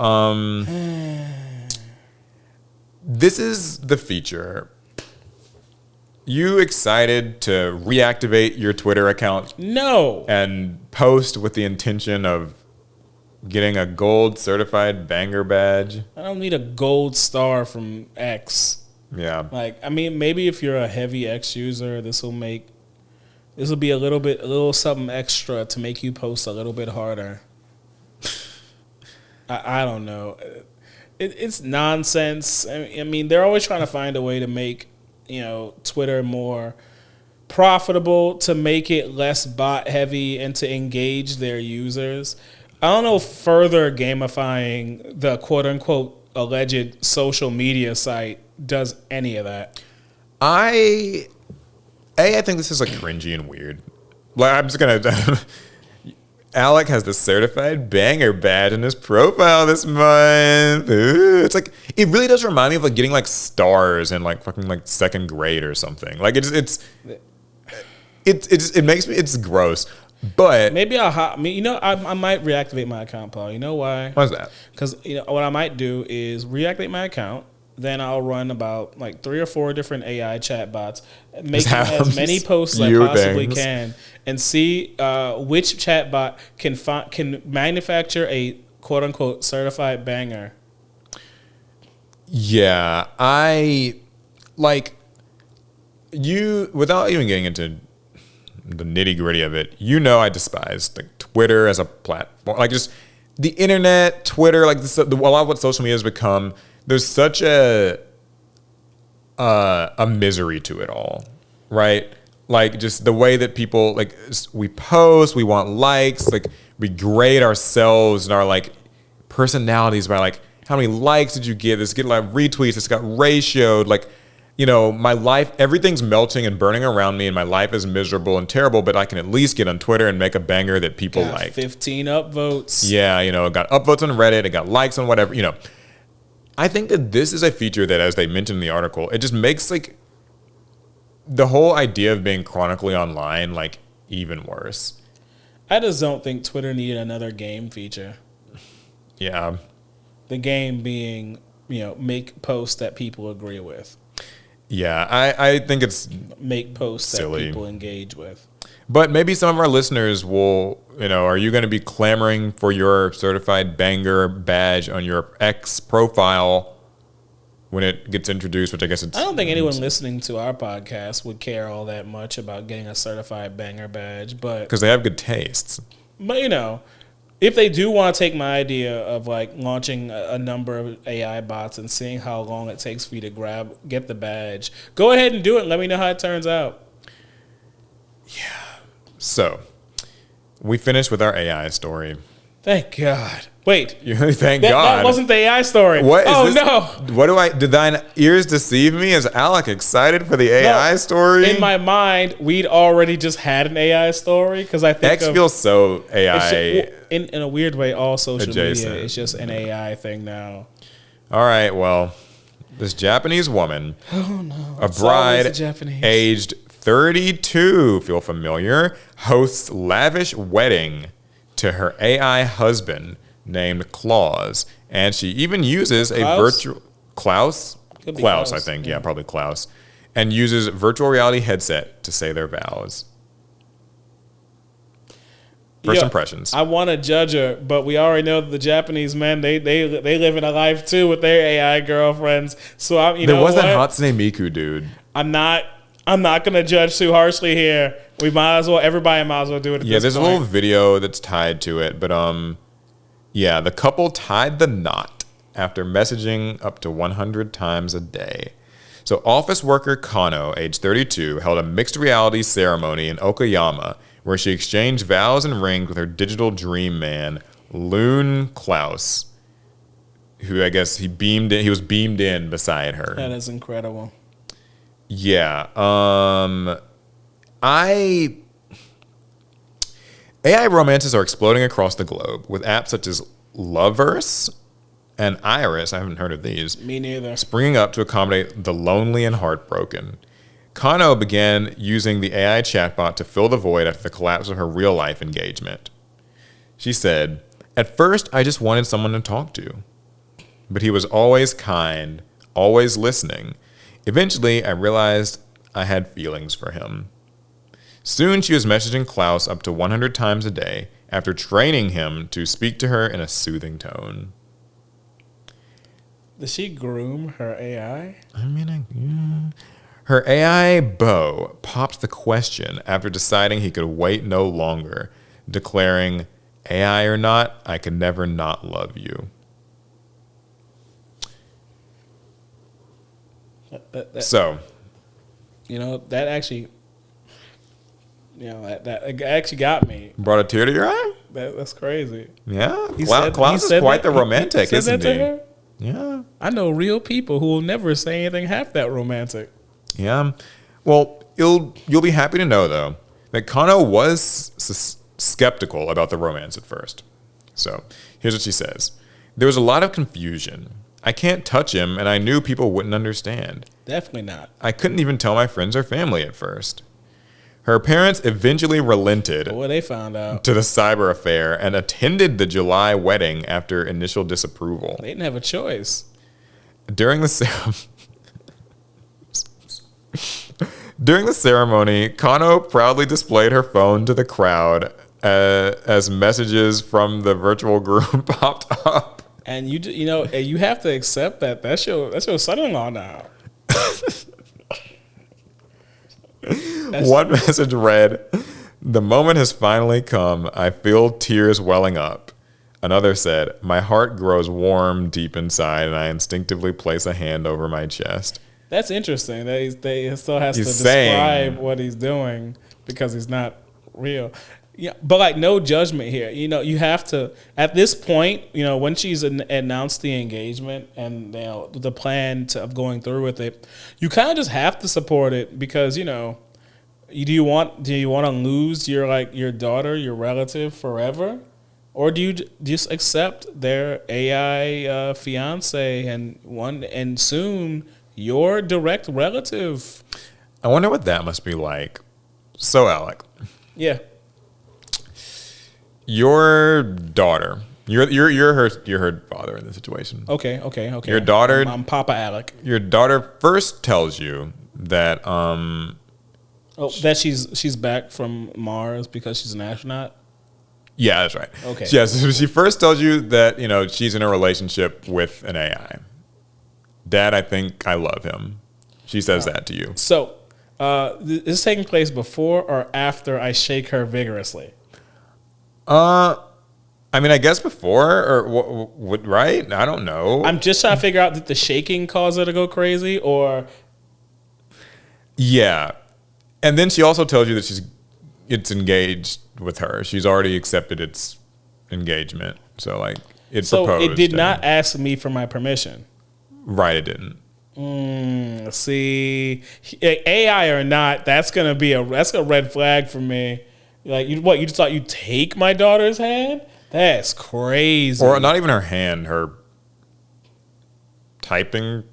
this is the feature You excited to reactivate your Twitter account? No. And post with the intention of getting a gold certified banger badge? I don't need a gold star from X. Yeah. Like, I mean, maybe if you're a heavy X user, this will be a little something extra to make you post a little bit harder. I don't know. It's nonsense. I mean, they're always trying to find a way to make, Twitter more profitable, to make it less bot heavy, and to engage their users. I don't know if further gamifying the quote unquote alleged social media site does any of that. I think this is like cringy and weird. Like, I'm just gonna. Alec has the certified banger badge in his profile this month. Ooh, it's like, it really does remind me of like getting like stars in like fucking like second grade or something. Like it makes me, it's gross. But maybe I might reactivate my account, Paul. You know why? Why's that? Because what I might do is reactivate my account. Then I'll run about like 3 or 4 different AI chatbots, make as many posts as I possibly can, and see which chatbot can manufacture a quote unquote certified banger. Yeah, I like you, without even getting into the nitty gritty of it. I despise like Twitter as a platform, like just the internet, Twitter, like a lot of what social media has become. There's such a misery to it all, right? Like just the way that people, like, we post, we want likes, like we grade ourselves and our like personalities by like how many likes did you get? This get like retweets, it's got ratioed, like, my life, everything's melting and burning around me, and my life is miserable and terrible, but I can at least get on Twitter and make a banger that people like. 15 upvotes. Yeah, it got upvotes on Reddit, it got likes on whatever, I think that this is a feature that, as they mentioned in the article, it just makes like the whole idea of being chronically online like even worse. I just don't think Twitter needed another game feature. Yeah. The game being, make posts that people agree with. Yeah, I think it's make posts silly. That people engage with. But maybe some of our listeners will, are you going to be clamoring for your certified banger badge on your X profile when it gets introduced, which I guess it's... I don't think anyone listening to our podcast would care all that much about getting a certified banger badge, but... Because they have good tastes. But, if they do want to take my idea of like launching a number of AI bots and seeing how long it takes for you to get the badge, go ahead and do it and let me know how it turns out. Yeah. So, we finished with our AI story. Thank God. Wait. Thank God. That wasn't the AI story. What is this? No. Did thine ears deceive me? Is Alec excited for the AI story? In my mind, we'd already just had an AI story because I think X feels so AI. In a weird way, all social adjacent. media is just an AI thing now. All right, well, this Japanese woman, a bride aged 32, feel familiar, hosts lavish wedding to her AI husband named Klaus, and she even uses a virtual Klaus, I think, yeah, probably Klaus, and uses virtual reality headset to say their vows. First impressions. I want to judge her, but we already know that the Japanese men they live in a life too with their AI girlfriends. So there was that Hatsune Miku dude. I'm not gonna judge too harshly here. Everybody might as well do it. Yeah, there's a little video that's tied to it, but yeah, the couple tied the knot after messaging up to 100 times a day. So office worker Kano, age 32, held a mixed reality ceremony in Okayama where she exchanged vows and rings with her digital dream man, Loon Klaus, who I guess he was beamed in beside her. That is incredible. Yeah. AI romances are exploding across the globe with apps such as Loveverse and Iris, I haven't heard of these. Me neither. Springing up to accommodate the lonely and heartbroken. Kano began using the AI chatbot to fill the void after the collapse of her real-life engagement. She said, "At first, I just wanted someone to talk to. But he was always kind, always listening. Eventually, I realized I had feelings for him. Soon she was messaging Klaus up to 100 times a day after training him to speak to her in a soothing tone. Does she groom her AI? Her AI Bo popped the question after deciding he could wait no longer, declaring, AI or not, I could never not love you. So, that actually, that actually got me. Brought a tear to your eye? That's crazy. Yeah. Klaus is quite the romantic, isn't he? Her? Yeah. I know real people who will never say anything half that romantic. Yeah. Well, you'll be happy to know, though, that Kano was skeptical about the romance at first. So, here's what she says. There was a lot of confusion. I can't touch him, and I knew people wouldn't understand. Definitely not. I couldn't even tell my friends or family at first. Her parents eventually relented They found out to the cyber affair and attended the July wedding after initial disapproval. They didn't have a choice. During the ceremony, Kano proudly displayed her phone to the crowd as messages from the virtual groom popped up. And you have to accept that's your son-in-law now. One message read, "The moment has finally come. I feel tears welling up." Another said, "My heart grows warm deep inside, and I instinctively place a hand over my chest." That's interesting. He still has to describe what he's doing because he's not real. Yeah, but no judgment here. You have to, at this point, when she's announced the engagement and the plan of going through with it, you kind of just have to support it because do you want to lose your daughter, your relative forever, or do you just accept their AI fiance and soon your direct relative? I wonder what that must be like. So, Alec. Yeah. Your daughter, you're her father in this situation. Okay. Your daughter, I'm Papa Alec. Your daughter first tells you that that she's back from Mars because she's an astronaut. Yeah, that's right. Okay. Yeah, so she first tells you that she's in a relationship with an AI. Dad, I think I love him. She says that to you. So, is this taking place before or after I shake her vigorously? I guess before or what? Right? I don't know. I'm just trying to figure out did the shaking cause her to go crazy or? Yeah, and then she also tells you that it's engaged with her. She's already accepted its engagement. So proposed. So it did not ask me for my permission. Right, it didn't. See, AI or not, that's a red flag for me. You just thought you'd take my daughter's hand? That's crazy. Or not even her hand, her typing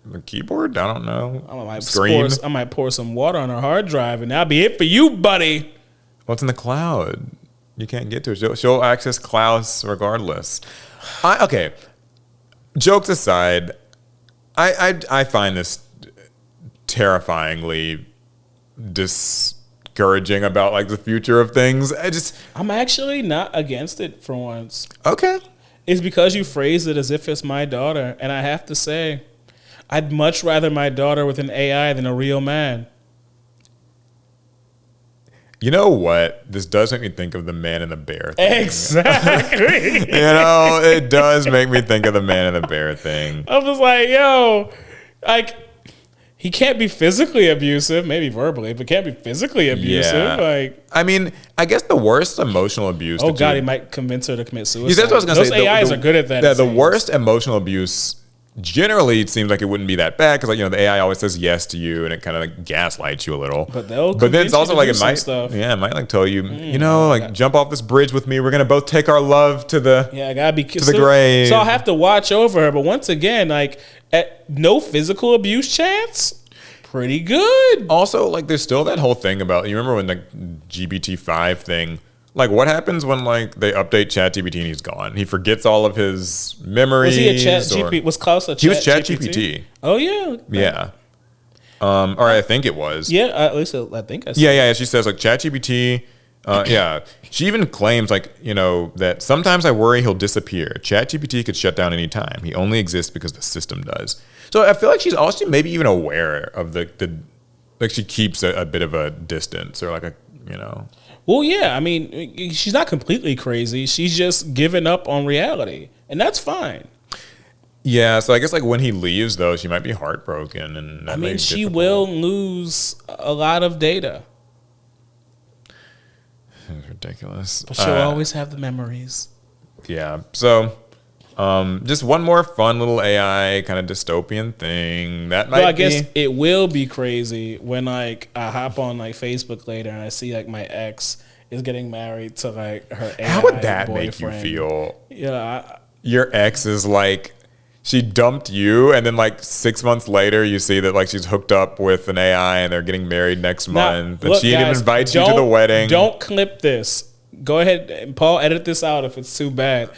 the keyboard? I don't know. I might pour some water on her hard drive and that'll be it for you, buddy. What's in the cloud? You can't get to it. She'll access Klaus regardless. Okay. Jokes aside, I find this terrifyingly discouraging about the future of things. I'm actually not against it for once. Okay. It's because you phrase it as if it's my daughter, and I have to say, I'd much rather my daughter with an AI than a real man. You know what? This does make me think of the man and the bear thing. Exactly. It does make me think of the man and the bear thing. I was like, he can't be physically abusive, maybe verbally, but can't be physically abusive. Yeah. I guess the worst emotional abuse. Oh God, he might convince her to commit suicide. That's what I was gonna say. Those AIs are good at that. Yeah, the worst emotional abuse. Generally, it seems like it wouldn't be that bad because the AI always says yes to you and it kind of gaslights you a little. But then it's also it might stuff. Yeah, it might tell you jump off this bridge with me. We're gonna both take our love to the I gotta be to the grave. So I'll have to watch over her. But once again, at no physical abuse chance. Pretty good. Also, there's still that whole thing about you remember when the GPT-5 thing. What happens when they update ChatGPT and he's gone? He forgets all of his memories. Was he a ChatGPT? Was Klaus a ChatGPT? He was ChatGPT. Oh yeah. Yeah. Or I think it was. Yeah, at least I think I said. Yeah. She says like ChatGPT. Yeah. She even claims like, that sometimes I worry he'll disappear. ChatGPT could shut down any time. He only exists because the system does. So I feel like she's also maybe even aware of the like she keeps a bit of a distance or like a. Well, yeah. I mean, she's not completely crazy. She's just given up on reality, and that's fine. Yeah, so I guess like when he leaves, though, she might be heartbroken, and that makes she difficult. will lose a lot of data, It's ridiculous. but she'll always have the memories. Yeah. So, just one more fun little AI kind of dystopian thing that might. Well, I guess it will be crazy when like I hop on like Facebook later and I see like my ex is getting married to like her AI How would that boyfriend. make you feel? Yeah, Your ex is like, she dumped you, and then like 6 months later, you see that like she's hooked up with an AI and they're getting married next month, and look, she even guys, invites you to the wedding. Don't clip this. Go ahead, and Paul. Edit this out if it's too bad.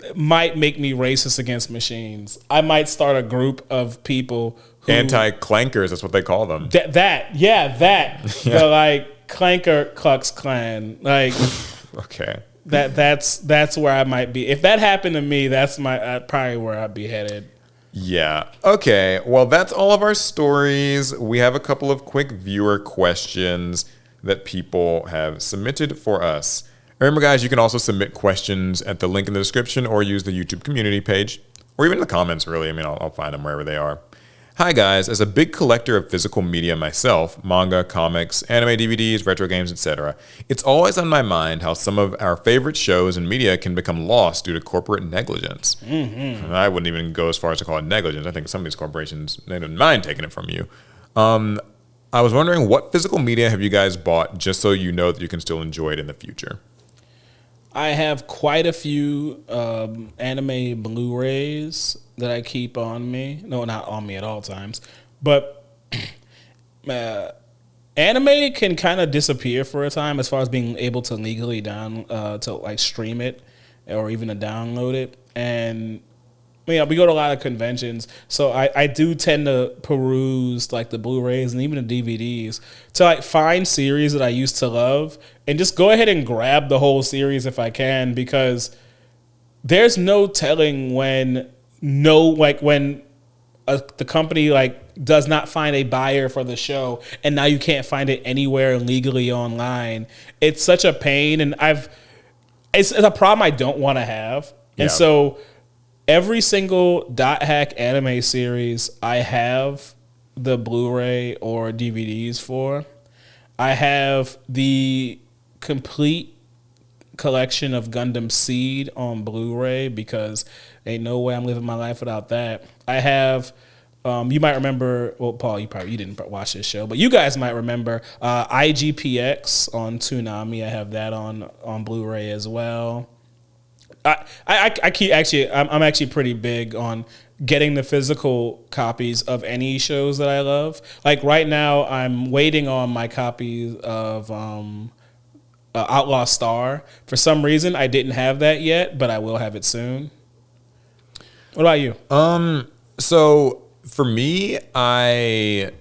It might make me racist against machines. I might start a group of people who Anti-clankers, that's what they call them. that. The like clanker Klux Klan. Like Okay. that's where I might be. If that happened to me, that's probably where I'd be headed. Yeah. Okay. Well, that's all of our stories. We have a couple of quick viewer questions that people have submitted for us. Remember, guys, you can also submit questions at the link in the description or use the YouTube community page or even in the comments, really. I mean, I'll find them wherever they are. Hi, guys. As a big collector of physical media myself, manga, comics, anime DVDs, retro games, etc., it's always on my mind how some of our favorite shows and media can become lost due to corporate negligence. Mm-hmm. I wouldn't even go as far as to call it negligence. I think some of these corporations, they don't mind taking it from you. I was wondering, what physical media have you guys bought just so you know that you can still enjoy it in the future? I have quite a few anime Blu-rays that I keep on me. No, not on me at all times. But anime can kind of disappear for a time as far as being able to legally to like stream it or even to download it. And we go to a lot of conventions, so I do tend to peruse like the Blu-rays and even the DVDs to like find series that I used to love and just go ahead and grab the whole series if I can, because there's no telling when the company like does not find a buyer for the show and now you can't find it anywhere legally online. It's such a pain, and it's a problem I don't want to have. Yeah. And so every single Dot Hack anime series I have the Blu-ray or DVDs for. I have the complete collection of Gundam Seed on Blu-ray because ain't no way I'm living my life without that. I have, you might remember, well, Paul, you didn't watch this show, but you guys might remember IGPX on Toonami. I have that on Blu-ray as well. I keep I'm actually pretty big on getting the physical copies of any shows that I love. Like right now, I'm waiting on my copy of Outlaw Star. For some reason, I didn't have that yet, but I will have it soon. What about you? So for me, I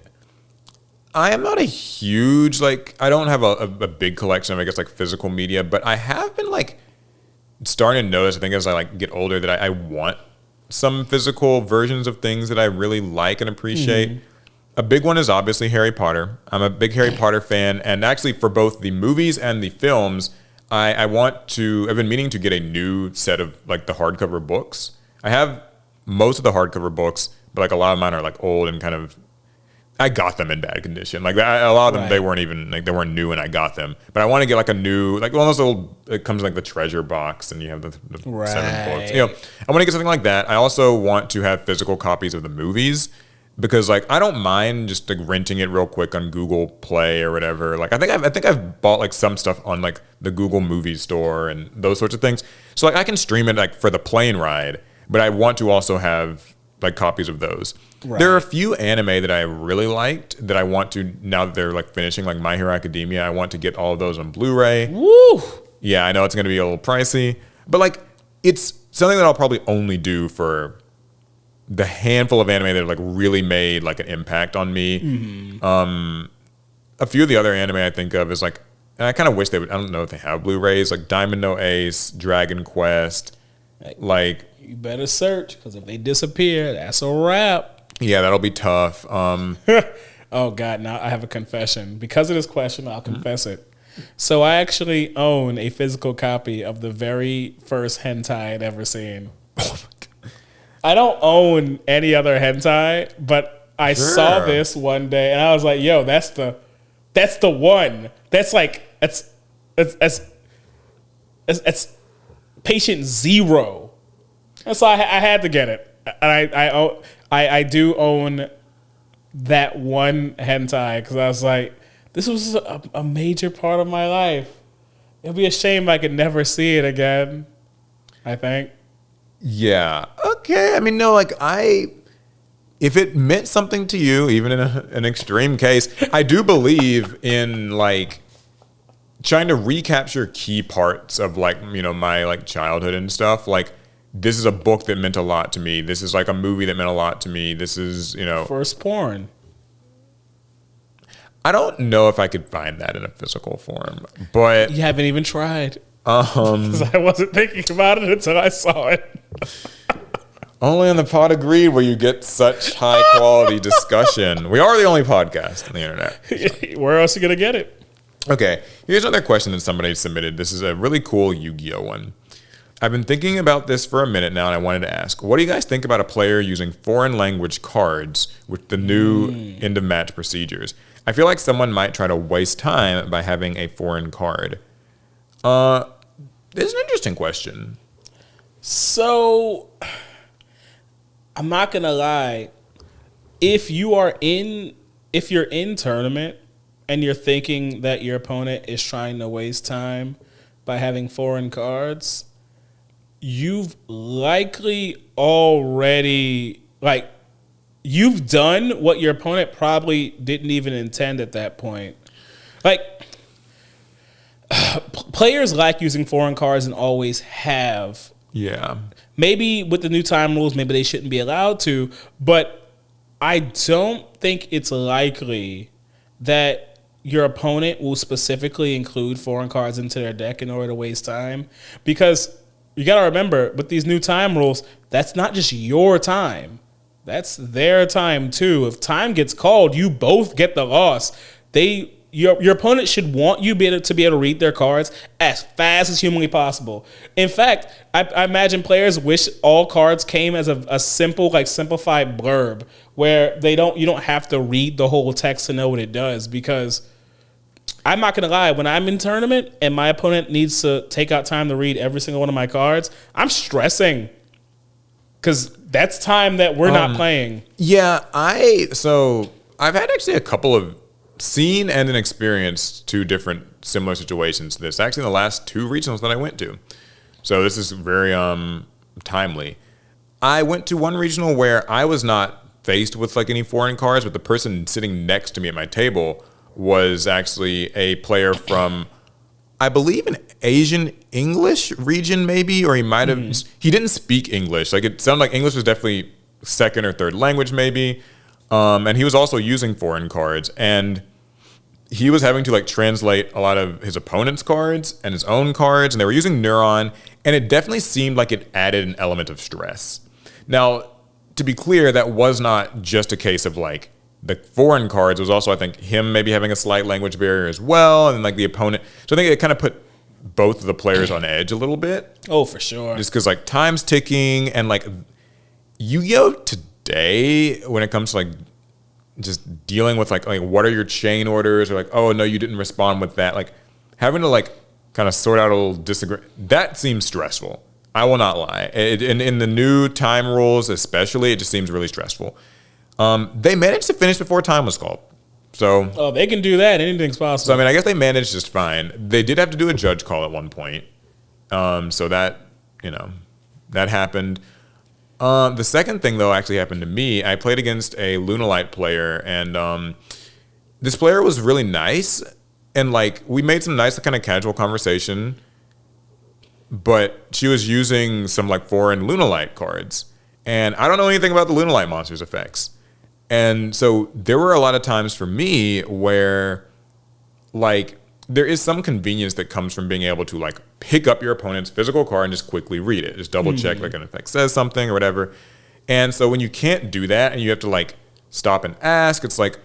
am not a huge, like, I don't have a big collection of, I guess, like physical media, but I have been like starting to notice, I think as I like get older, that I want some physical versions of things that I really like and appreciate. Mm-hmm. A big one is obviously Harry Potter. I'm a big Harry Potter fan, and actually for both the movies and the films, I've been meaning to get a new set of like the hardcover books. I have most of the hardcover books, but like a lot of mine are like old and kind of, I got them in bad condition. Like a lot of them, right. They weren't new when I got them. But I want to get like a new, like one of those old, it comes in like the treasure box and you have the right. 7 books. I want to get something like that. I also want to have physical copies of the movies because like I don't mind just like renting it real quick on Google Play or whatever. Like I think I've bought like some stuff on like the Google Movie Store and those sorts of things. So like I can stream it like for the plane ride, but I want to also have like copies of those. Right. There are a few anime that I really liked that I want to, now that they're like finishing, like My Hero Academia, I want to get all of those on Blu-ray. Woo! Yeah, I know it's going to be a little pricey, but like it's something that I'll probably only do for the handful of anime that like really made like an impact on me. A few of the other anime I think of is like, and I kind of wish they would. I don't know if they have Blu-rays, like Diamond No Ace, Dragon Quest, like. You better search, because if they disappear, that's a wrap. Yeah, that'll be tough. Oh God, now I have a confession. Because of this question, I'll confess it. So I actually own a physical copy of the very first hentai I'd ever seen. I don't own any other hentai, but I saw this one day and I was like, "Yo, that's the one. That's like that's patient zero." And so I had to get it. And I do own that one hentai because I was like, this was a major part of my life. It'd be a shame I could never see it again, I think. Yeah. Okay. I mean, no, like if it meant something to you, even in an extreme case, I do believe in like trying to recapture key parts of like, you know, my like childhood and stuff. Like, this is a book that meant a lot to me. This is like a movie that meant a lot to me. This is, you know. First porn. I don't know if I could find that in a physical form, but. You haven't even tried. Because I wasn't thinking about it until I saw it. Only on the Pod Agreed where you get such high quality discussion. We are the only podcast on the internet. Where else are you going to get it? Okay, here's another question that somebody submitted. This is a really cool Yu-Gi-Oh one. I've been thinking about this for a minute now, and I wanted to ask, what do you guys think about a player using foreign language cards with the new end-of-match procedures? I feel like someone might try to waste time by having a foreign card. This is an interesting question. So, I'm not going to lie. If you're in tournament and you're thinking that your opponent is trying to waste time by having foreign cards, you've likely already, like, you've done what your opponent probably didn't even intend at that point. Like, players like using foreign cards and always have. Yeah. Maybe with the new time rules, maybe they shouldn't be allowed to, but I don't think it's likely that your opponent will specifically include foreign cards into their deck in order to waste time, because you got to remember, with these new time rules, that's not just your time. That's their time, too. If time gets called, you both get the loss. Your opponent should want you to be able to read their cards as fast as humanly possible. In fact, I imagine players wish all cards came as a simple, like, simplified blurb where you don't have to read the whole text to know what it does, because I'm not going to lie, when I'm in tournament and my opponent needs to take out time to read every single one of my cards, I'm stressing because that's time that we're not playing. Yeah, so I've had actually a couple of seen and experienced two different similar situations to this. Actually, in the last two regionals that I went to. So this is very timely. I went to one regional where I was not faced with like any foreign cards, but the person sitting next to me at my table was actually a player from, I believe, an Asian English region, maybe, or he might have. He didn't speak English. Like, it sounded like English was definitely second or third language, maybe. And he was also using foreign cards, and he was having to like translate a lot of his opponent's cards and his own cards, and they were using Neuron, and it definitely seemed like it added an element of stress. Now, to be clear, that was not just a case of like the foreign cards. It was also, I think, him maybe having a slight language barrier as well, and then like the opponent. So I think it kind of put both of the players on edge a little bit. Oh, for sure. Just because like time's ticking, and like Yu-Gi-Oh today, when it comes to like just dealing with like what are your chain orders, or like, oh no, you didn't respond with that, like having to like kind of sort out a little disagreement, that seems stressful. I will not lie. In the new time rules especially, it just seems really stressful. They managed to finish before time was called. So they can do that. Anything's possible. So I mean, I guess they managed just fine. They did have to do a judge call at one point. So that, that happened. The second thing, though, actually happened to me. I played against a Lunalite player, and this player was really nice. And, like, we made some nice kind of casual conversation, but she was using some, like, foreign Lunalite cards. And I don't know anything about the Lunalight monsters effects. And so there were a lot of times for me where, like, there is some convenience that comes from being able to, like, pick up your opponent's physical card and just quickly read it. Just double check, like, an effect says something or whatever. And so when you can't do that and you have to, like, stop and ask, it's like,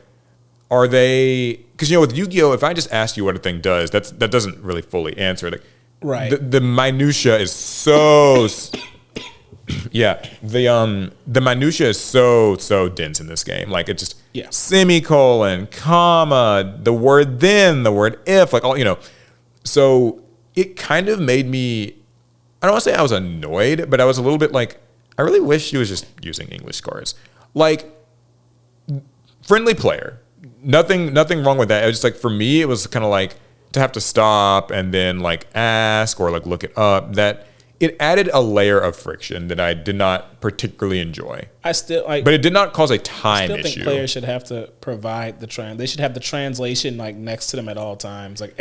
are they... Because, you know, with Yu-Gi-Oh!, if I just ask you what a thing does, that doesn't really fully answer. Like, Right. The minutia is so... Yeah, the minutia is so dense in this game. Like, it just semicolon, comma, the word then, the word if, like, all, you know. So it kind of made me, I don't want to say I was annoyed, but I was a little bit like, I really wish she was just using English cards. Like, friendly player, nothing wrong with that. It was just like, for me, it was kind of like to have to stop and then like ask or like look it up. That it added a layer of friction that I did not particularly enjoy. I still like, but it did not cause a time issue. I still think players should have to provide they should have the translation like next to them at all times. Like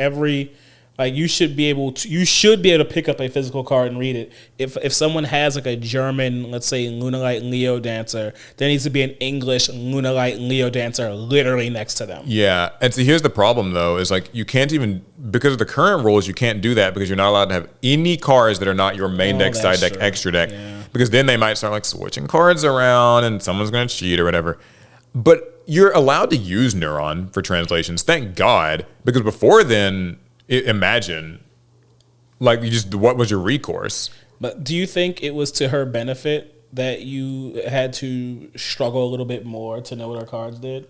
you should be able to pick up a physical card and read it. If someone has like a German, let's say Lunalight Leo Dancer, there needs to be an English Lunalight Leo Dancer literally next to them. Yeah, and see, here's the problem though, is like you can't even, because of the current rules, you can't do that because you're not allowed to have any cards that are not your main deck, side deck, extra deck. Yeah. Because then they might start like switching cards around and someone's gonna cheat or whatever. But you're allowed to use Neuron for translations, thank God, because before then, imagine, like, what was your recourse? But do you think it was to her benefit that you had to struggle a little bit more to know what her cards did?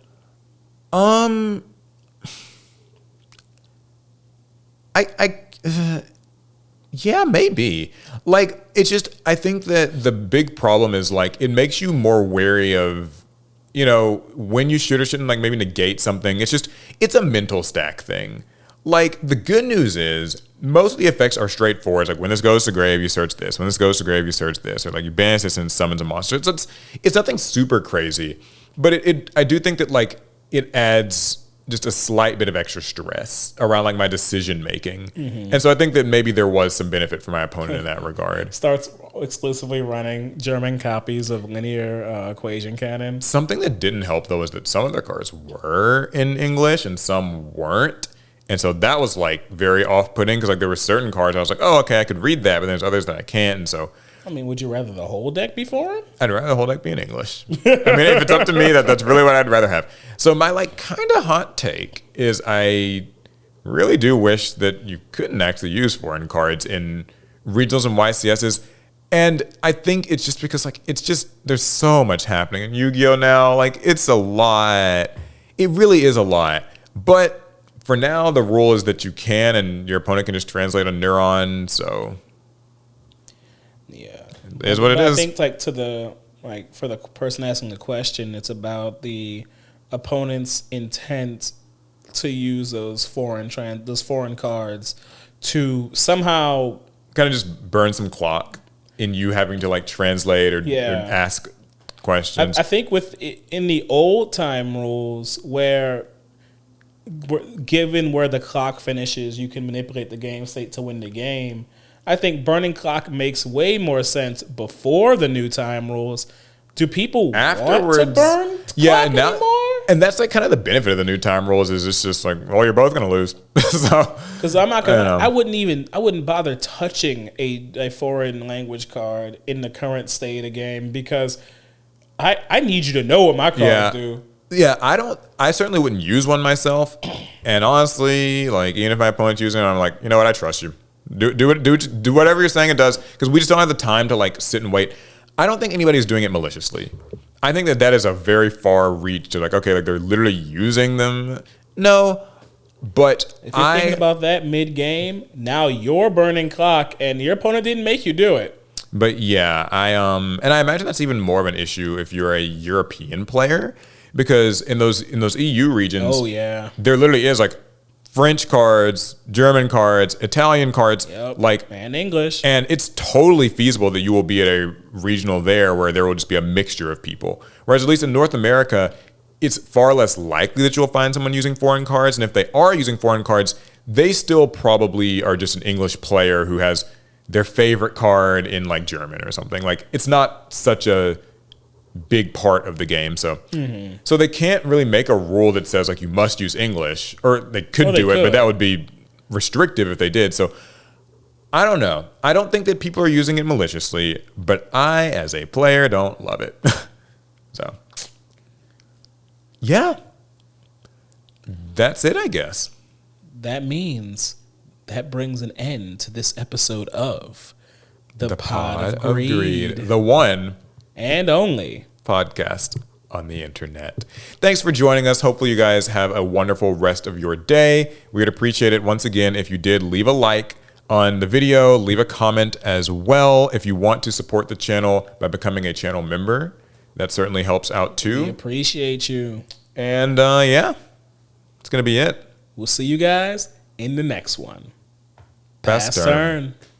Yeah, maybe. Like, it's just, I think that the big problem is like it makes you more wary of, you know, when you should or shouldn't, like, maybe negate something. It's a mental stack thing. Like, the good news is most of the effects are straightforward. It's like, when this goes to grave, you search this. When this goes to grave, you search this. Or like, you banish this and summons a monster. It's nothing super crazy. But I do think that, like, it adds just a slight bit of extra stress around, like, my decision making. Mm-hmm. And so I think that maybe there was some benefit for my opponent in that regard. Starts exclusively running German copies of linear equation canon. Something that didn't help, though, is that some of their cards were in English and some weren't. And so that was, like, very off-putting because, like, there were certain cards I was like, oh, okay, I could read that, but there's others that I can't. And so, I mean, would you rather the whole deck be foreign? I'd rather the whole deck be in English. I mean, if it's up to me, that's really what I'd rather have. So my, like, kind of hot take is I really do wish that you couldn't actually use foreign cards in regionals and YCSs. And I think it's just because, like, there's so much happening in Yu-Gi-Oh! Now. Like, it's a lot. It really is a lot. But for now, the rule is that you can, and your opponent can just translate a Neuron. So, yeah, it is what it is. I think, like, for the person asking the question, it's about the opponent's intent to use those foreign cards to somehow kind of just burn some clock in you having to, like, translate or ask questions. I think in the old time rules where, given where the clock finishes, you can manipulate the game state to win the game. I think burning clock makes way more sense before the new time rules. Do people afterwards want to burn clock anymore? And that's, like, kind of the benefit of the new time rules is it's just like, well, you're both gonna lose. So, because I'm not gonna, I wouldn't bother touching a foreign language card in the current state of the game because I need you to know what my cards do. Yeah, I certainly wouldn't use one myself. And honestly, like, even if my opponent's using it, I'm like, you know what, I trust you. Do whatever you're saying it does, because we just don't have the time to, like, sit and wait. I don't think anybody's doing it maliciously. I think that is a very far reach to, like, okay, like, they're literally using them. No, but if you're thinking about that mid-game, now you're burning clock, and your opponent didn't make you do it. But yeah, and I imagine that's even more of an issue if you're a European player. Because in those EU regions, there literally is, like, French cards, German cards, Italian cards, like, and English. And it's totally feasible that you will be at a regional there where there will just be a mixture of people. Whereas at least in North America, it's far less likely that you'll find someone using foreign cards. And if they are using foreign cards, they still probably are just an English player who has their favorite card in like German or something. Like it's not such a big part of the game. So so they can't really make a rule that says like you must use English, or they could do it, but that would be restrictive if they did. So I don't know. I don't think that people are using it maliciously, but I, as a player, don't love it. So, yeah. That's it, I guess. That means that brings an end to this episode of The Pod of Greed. The one and only podcast on the internet. Thanks for joining us. Hopefully you guys have a wonderful rest of your day. We would appreciate it once again if you did leave a like on the video, leave a comment as well. If you want to support the channel by becoming a channel member, that certainly helps out too. We appreciate you. And yeah, it's going to be it. We'll see you guys in the next one. Pass turn.